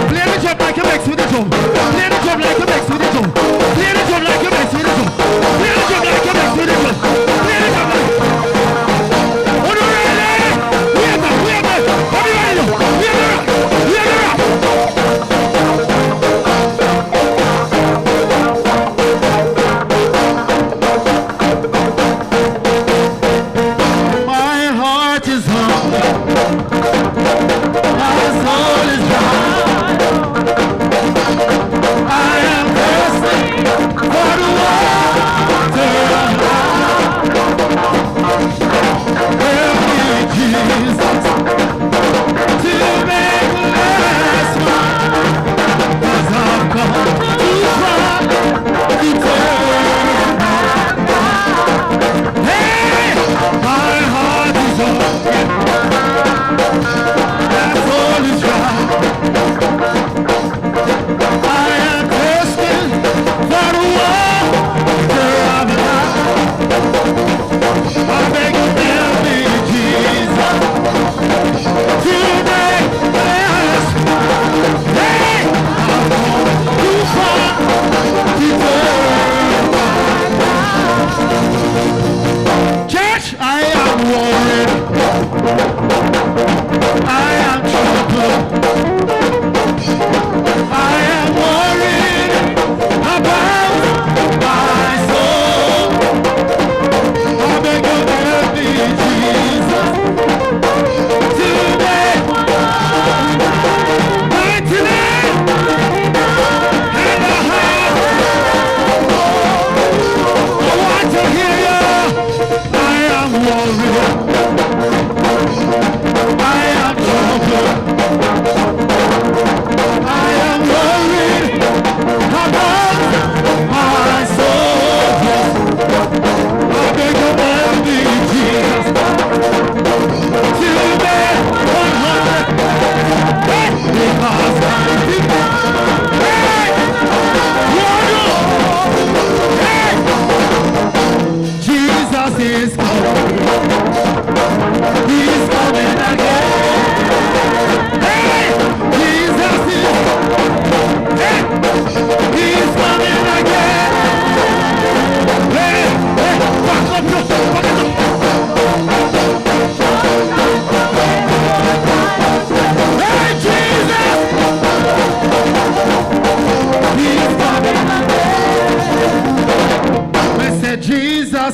Play the drum like you vex with the drum. Play the drum like you vex with the drum. Play the drum like you vex with the drum. Play the drum like you vex with the drum. Play the drum like. Oh, no, ready? We are back. What are you ready? We are the rock. My heart is hungry. My soul is dry. I am thirsty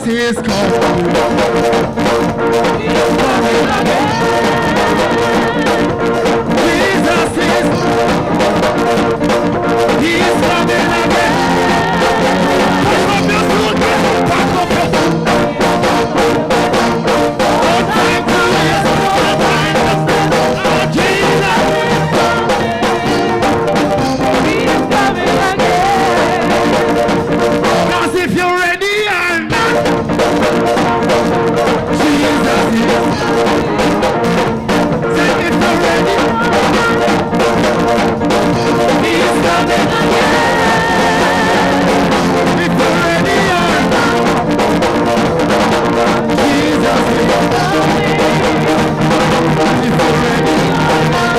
Jesus is coming. Jesus is He's coming again. Pack up your suitcase. Pack up your no time to waste. No time to spend. Oh, Jesus. He's coming again. 'Cause if you're ready or not, Jesus is. Say if you're ready, He's coming again. If you're ready or not, Jesus is coming. If you're ready or not,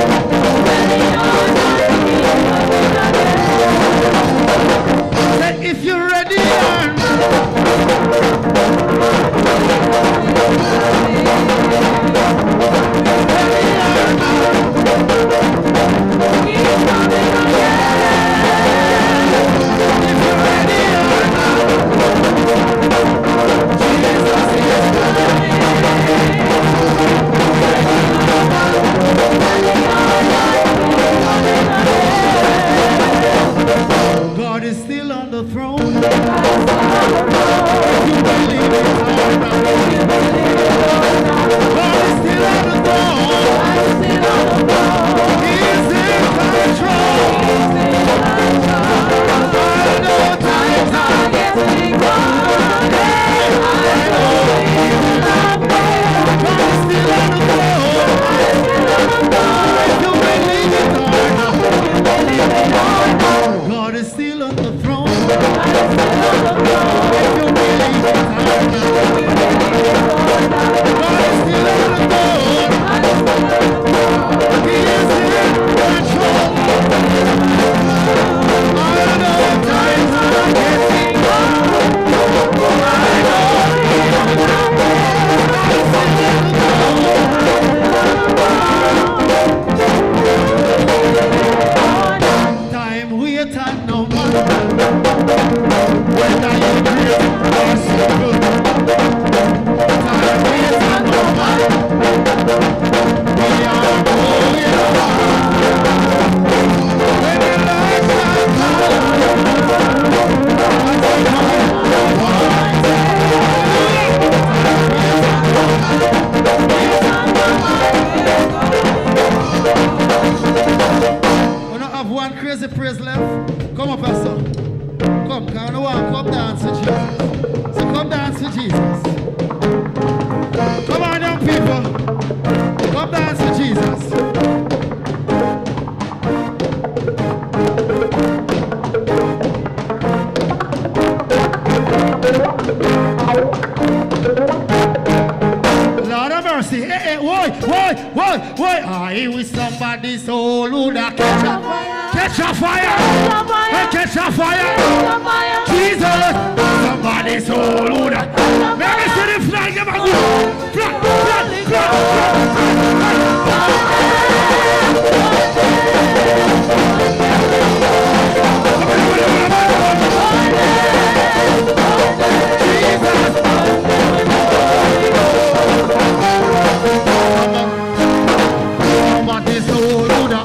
say if you're ready or God is still on the throne. If you believe it or not. God is still on the throne. He's in control. I know times are getting harder. I know He's not there. God is still on the throne. If you believe it or not. God is still on the throne. If you believe it or not. God is still on the throne. He is in control. I know times are getting hard. I know He's not there. God is still on the throne. Time wait and no matter whether you great or simple. Time wait and no matter we are going on. When the Lord shall come, we don't have one crazy praise left. Come up, Pastor. Come, can you want come dance to Jesus? So come dance to Jesus. Come on, young people. Come dance to Jesus. Lord of mercy. Hey, hey, why? I with somebody's soul who da catch a fire. Catch a fire. Hey, catch a fire. Jesus. Somebody's soul who da. Let me see the flag. Flag. Somebody's soul who da.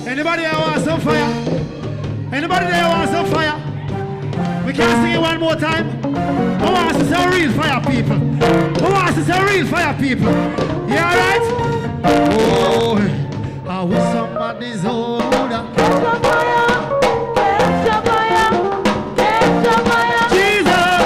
Anybody else? Who wants to see real fire people? Who wants to see real fire people? You alright? Oh, I wish somebody's hold up. Catch the fire, catch the fire, catch the fire. Jesus!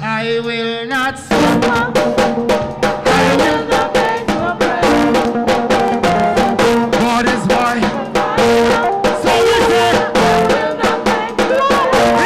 I will not suffer. I will not beg for bread. God is why. So we say, I will not beg for bread.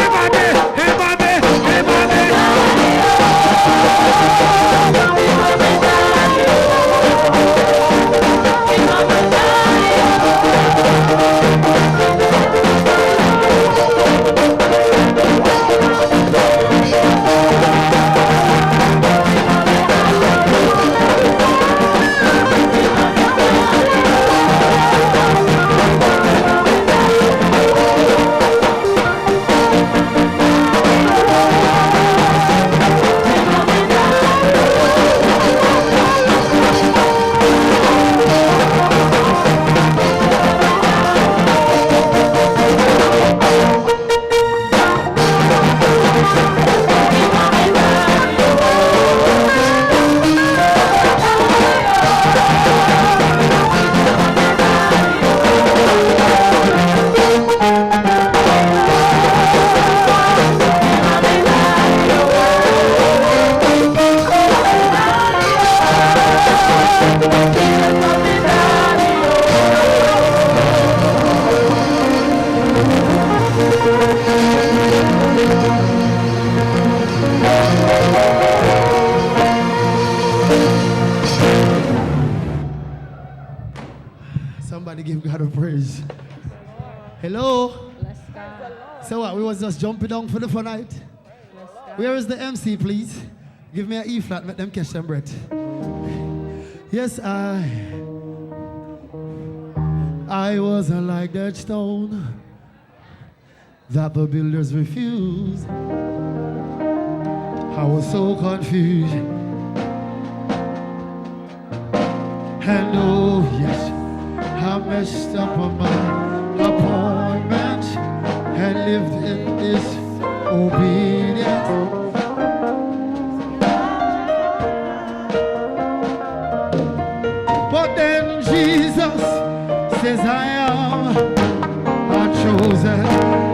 Somebody give God a praise. Hello? So what, we was just jumping down for the fun night? Where is the MC, please? Give me an E flat, let them catch them breath. Yes, I wasn't like that stone that the builders refused. I was so confused. And oh yes, I messed up on my appointment and lived in this obedience. But then Jesus says I am a chosen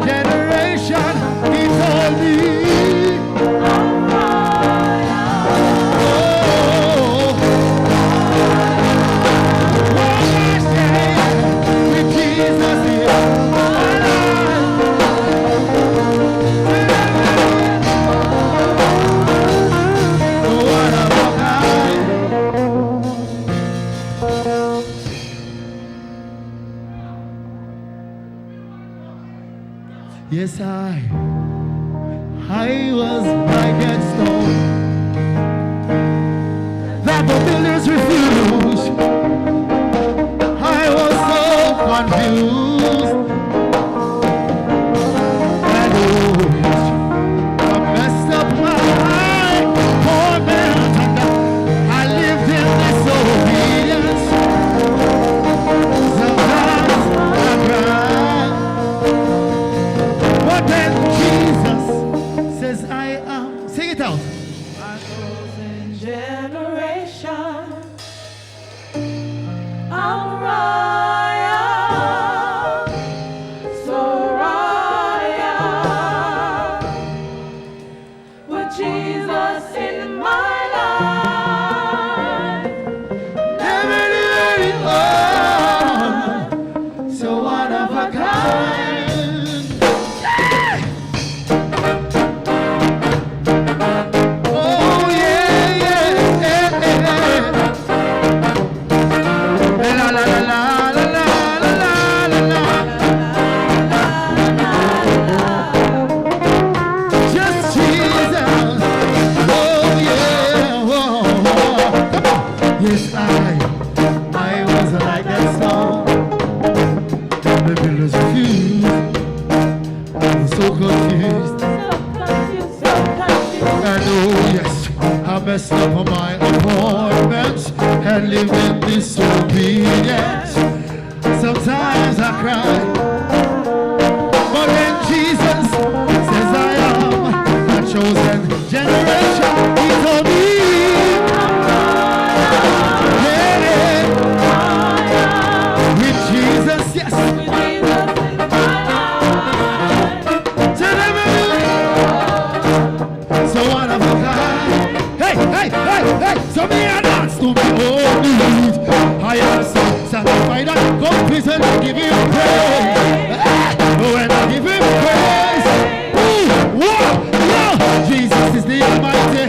generation. He told me yes, I was like that stone that the builders refused. I was so confused. And oh, yes, I messed up my appointment and I lived in disobedience. Sometimes I cried. But then Jesus says I am. Sing it out. A chosen generation. I'm royal. a kind. Oh yeah, yeah, yeah, yeah. La la la la la la la la la. Just Jesus. Oh yeah. Whoa, whoa. Come on. Yes, I was like that song. The builders refused. I was so confused. And oh yes, I messed up on my appointments and lived in disobedience. Sometimes I cry, but when Jesus says I am a chosen generation, he told me, with Jesus, yes. So one of a kind. Hey, hey, hey, hey. So me a dance to my own beat. I am so satisfied and complete and give him praise. When I give him praise, ooh, whoa, no. Jesus is the Almighty.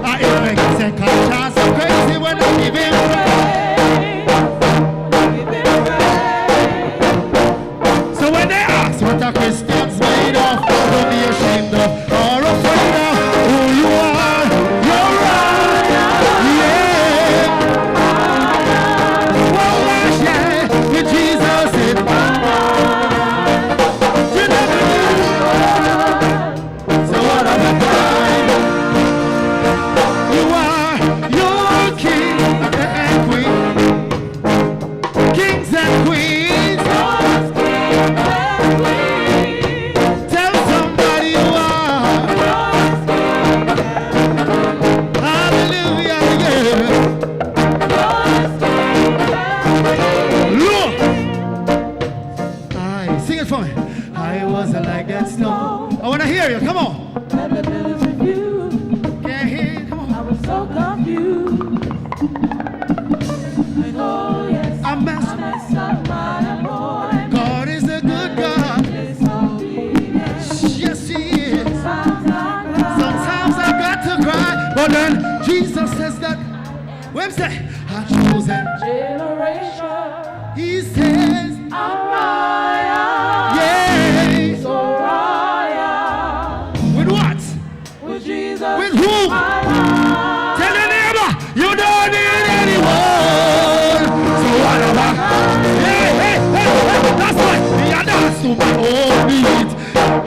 I even get second chance. So crazy when I give him praise. So when they ask what a Christian's made of, don't be ashamed of or afraid of who you are. You're right, yeah. Well, gosh, yeah, with Jesus in you never knew. So what am I crying? You are your king and queen, kings and queens. Tell somebody you are. Hallelujah, yeah. Look, I sing it for me. I wasn't like that snow. I want to hear you. Come on. Can't hear you. Come on. I was so confused. Oh yes, I messed up my boy. God is a good God. Yes, He is. Sometimes I got to cry, but then Jesus says that. When say I chosen generation, He says I'm royal. Yeah. So royal. With what? With Jesus. With who? Tell your neighbor you don't need anyone. So what about? Hey, hey, hey, hey. That's why me a dance to my own beat.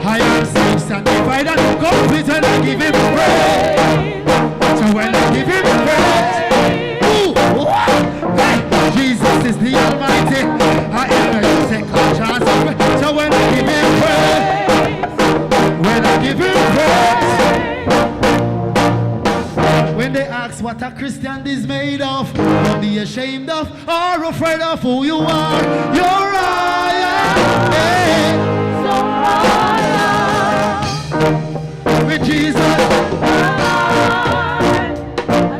I am saved, sanctified, and complete, and I give him praise. So when I give him praise, ooh, hey, Jesus is the Almighty. I am a second chance. So when I give him praise, when I give him praise, when they ask what a Christian is made of, don't be ashamed of or afraid of who you are. You're royal. Hey. With Jesus, I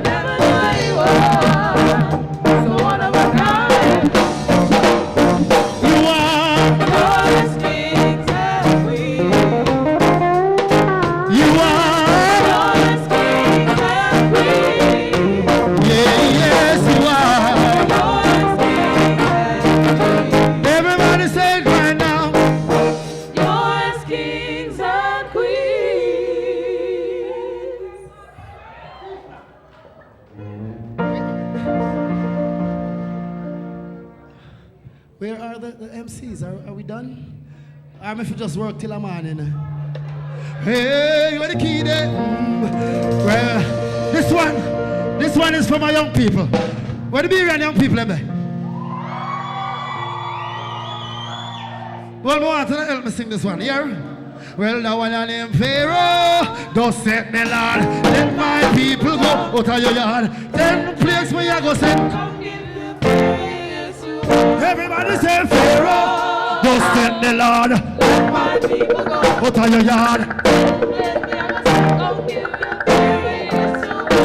never knew you were so one of a kind. You are God's kings and queens. You are God's kings and queens. Yeah, yes, you are God's kings and queens. Everybody say it right now. God's kings and queens. Where are the MCs? Are we done? I'm if you just work till I'm on in. Hey, where the key there? Well, this one is for my young people. Where the big young people are there? Well, I want to help me sing this one here. Well, now when I name Pharaoh, don't set me, Lord. Let my people go out of your yard. Then place me, I go send. Everybody say Pharaoh, don't set me, Lord. Let my people go out of your yard.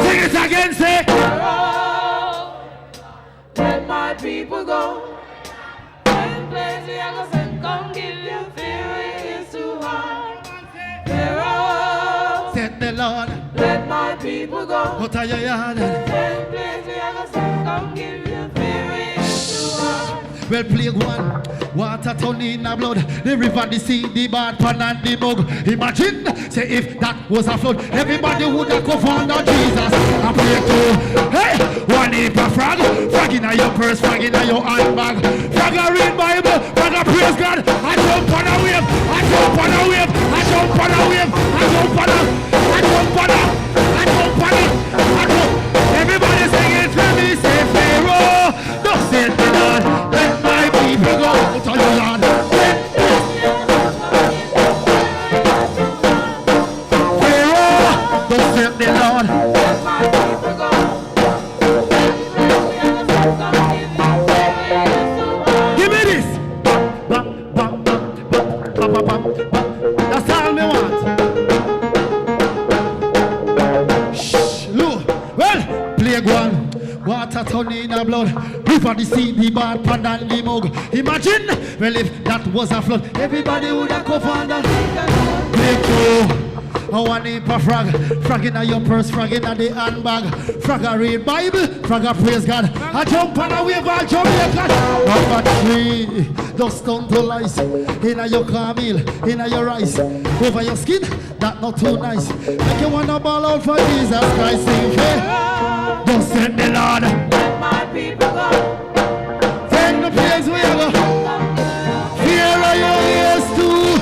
Sing it again, say Pharaoh, let my people go. Then place me, I go send. people go. Out of your yard. 10 plagues we are gonna sing, come give you fear to us. Well, plague one, water turn in a blood. The river, the sea, the bad pan and the mug. Imagine, say if that was a flood, everybody would have come under Jesus. I pray to, hey, one heap of frog in your purse, frog in your handbag. Frog a read Bible, frog a praise God. I jump on a wave, I jump on a wave, I jump on a wave, I jump on a, I jump on a, I jump on a, I jump. Everybody sing it to me, say Pharaoh, don't say the Lord, let my people go out of your land. Pharaoh, don't say the Lord, let my people go. Give me this. That's all me want. Shh, look. Well, plague one. Water turn in a blood. River the sea, the bad pan and the mug. Imagine, well if that was a flood, everybody would have come under. Plague two. I want heap of frog. Frog in your purse, frog in the handbag. Frog a read Bible, frog a praise God. I jump on a wave, I jump here, God. Number 3, just turn to lice. In your camel, in your rice. Over your skin, that not too nice. Make you wanna ball out for Jesus Christ. Sing, hey, just send the Lord. Let my people go. Send the place where you go. Fear of your ears too.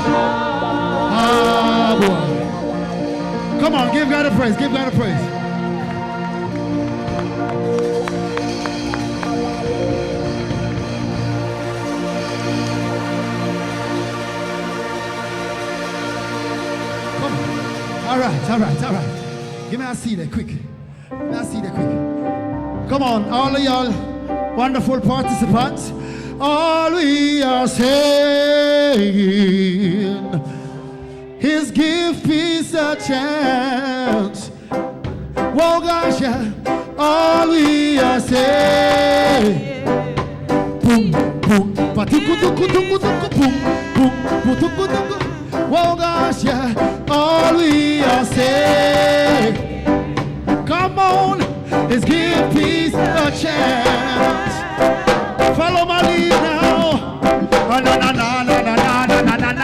Ah, boy. Come on, give God a praise, give God a praise. Come on. All right. Give me a seat there, quick. Give me a seat there, quick. Come on, all of y'all wonderful participants. All we are saying is give peace a chance. Whoa, gosh, yeah. All we are saying. Boom, boom, boom, boom. Whoa, gosh, yeah. All we are saying. Come on, is give peace a chance. Follow my lead now. Oh, na na na na na na na na na na.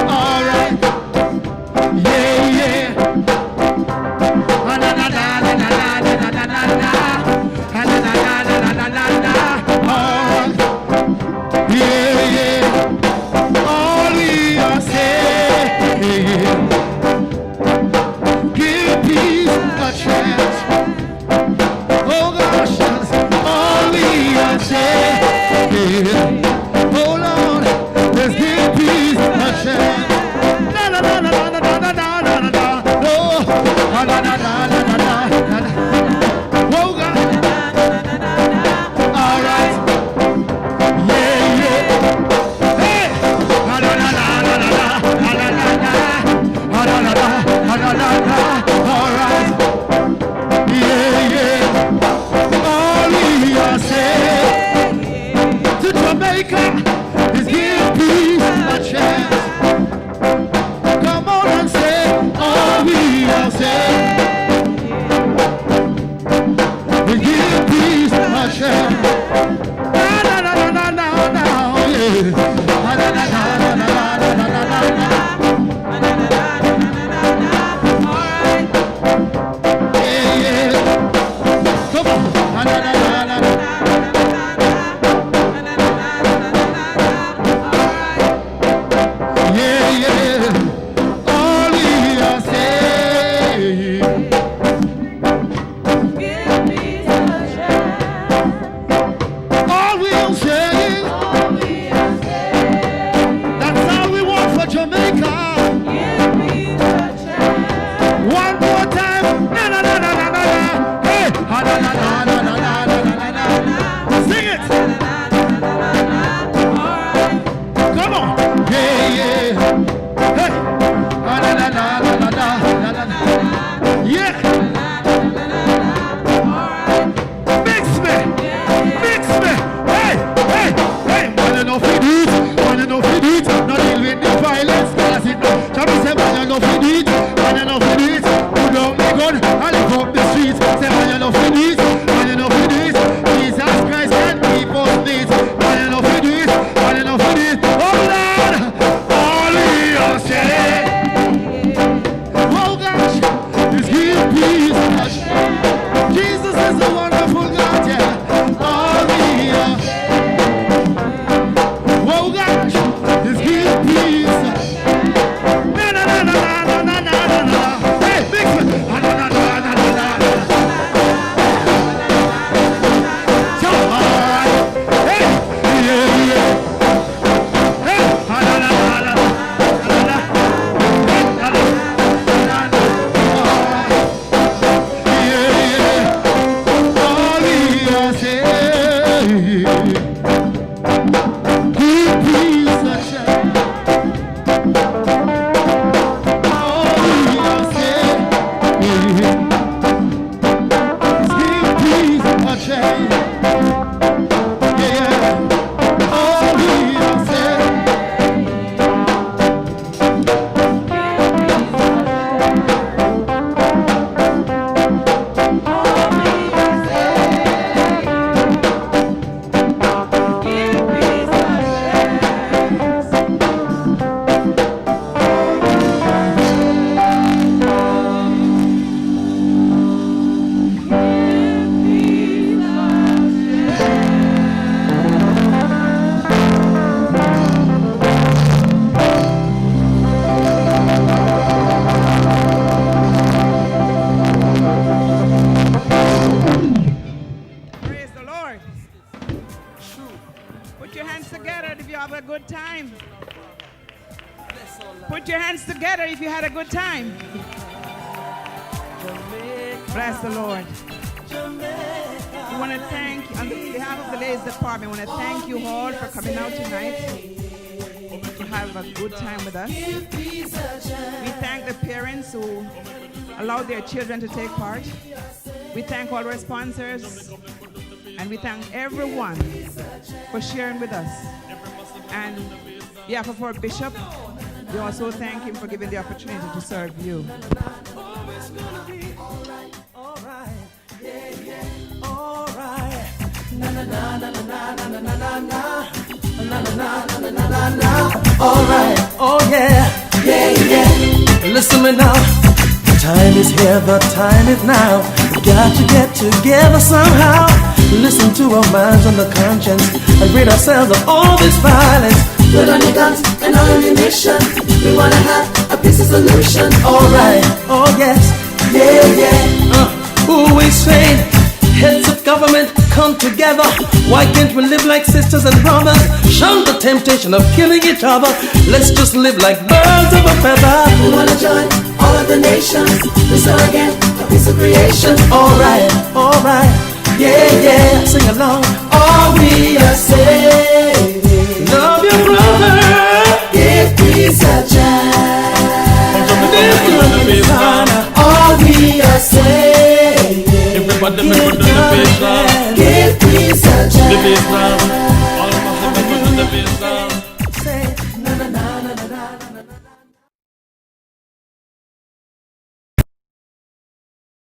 All right. Yeah, yeah. Na na na na na na na na na na. Na na na na na na na. All right. Yeah, yeah. All we are saying, give peace a chance. Oh gosh, that's all we are saying. Oh Lord, let's give peace a chance. Na na na na na na na na na na na. Oh, na na na na na na na. Oh God. All right. Yeah, yeah. Hey. Na na na na na na na na na na. Na na na na na na na. All right. Yeah, yeah. All we are saying to Jamaica is give peace a chance. Come on and say all we are saying is give peace a chance. Na na na na na na na, yeah. Na na na na na na na na na na. Yeah, yeah. Come on. Na na na na na. Yeah, yeah. All we are saying, give me a chance. All we are saying, your hands together if you have a good time. Put your hands together if you had a good time. Bless the Lord. We want to thank, on behalf of the ladies department, I want to thank you all for coming out tonight to have a good time with us. We thank the parents who allowed their children to take part. We thank all our sponsors, and we thank everyone for sharing with us. And for Bishop, we also thank him for giving the opportunity to serve you. Na na na na na na na na na na na na na na na. All right, oh yeah, yeah, yeah. Listen me now. The time is here, the time is now. Got to get together somehow. Listen to our minds and the conscience and rid ourselves of all this violence. Put on your guns and all ammunition. We wanna have a peaceful solution. All right, oh yes, yeah, yeah. Who is saying? Heads of government come together. Why can't we live like sisters and brothers? Shun the temptation of killing each other. Let's just live like birds of a feather. We wanna join all of the nations. Restore again a piece of creation. Alright, yeah, yeah. Sing along. All we are saying, love your brother. Give peace a chance. All we are saying, everybody make the bass give peace a chance.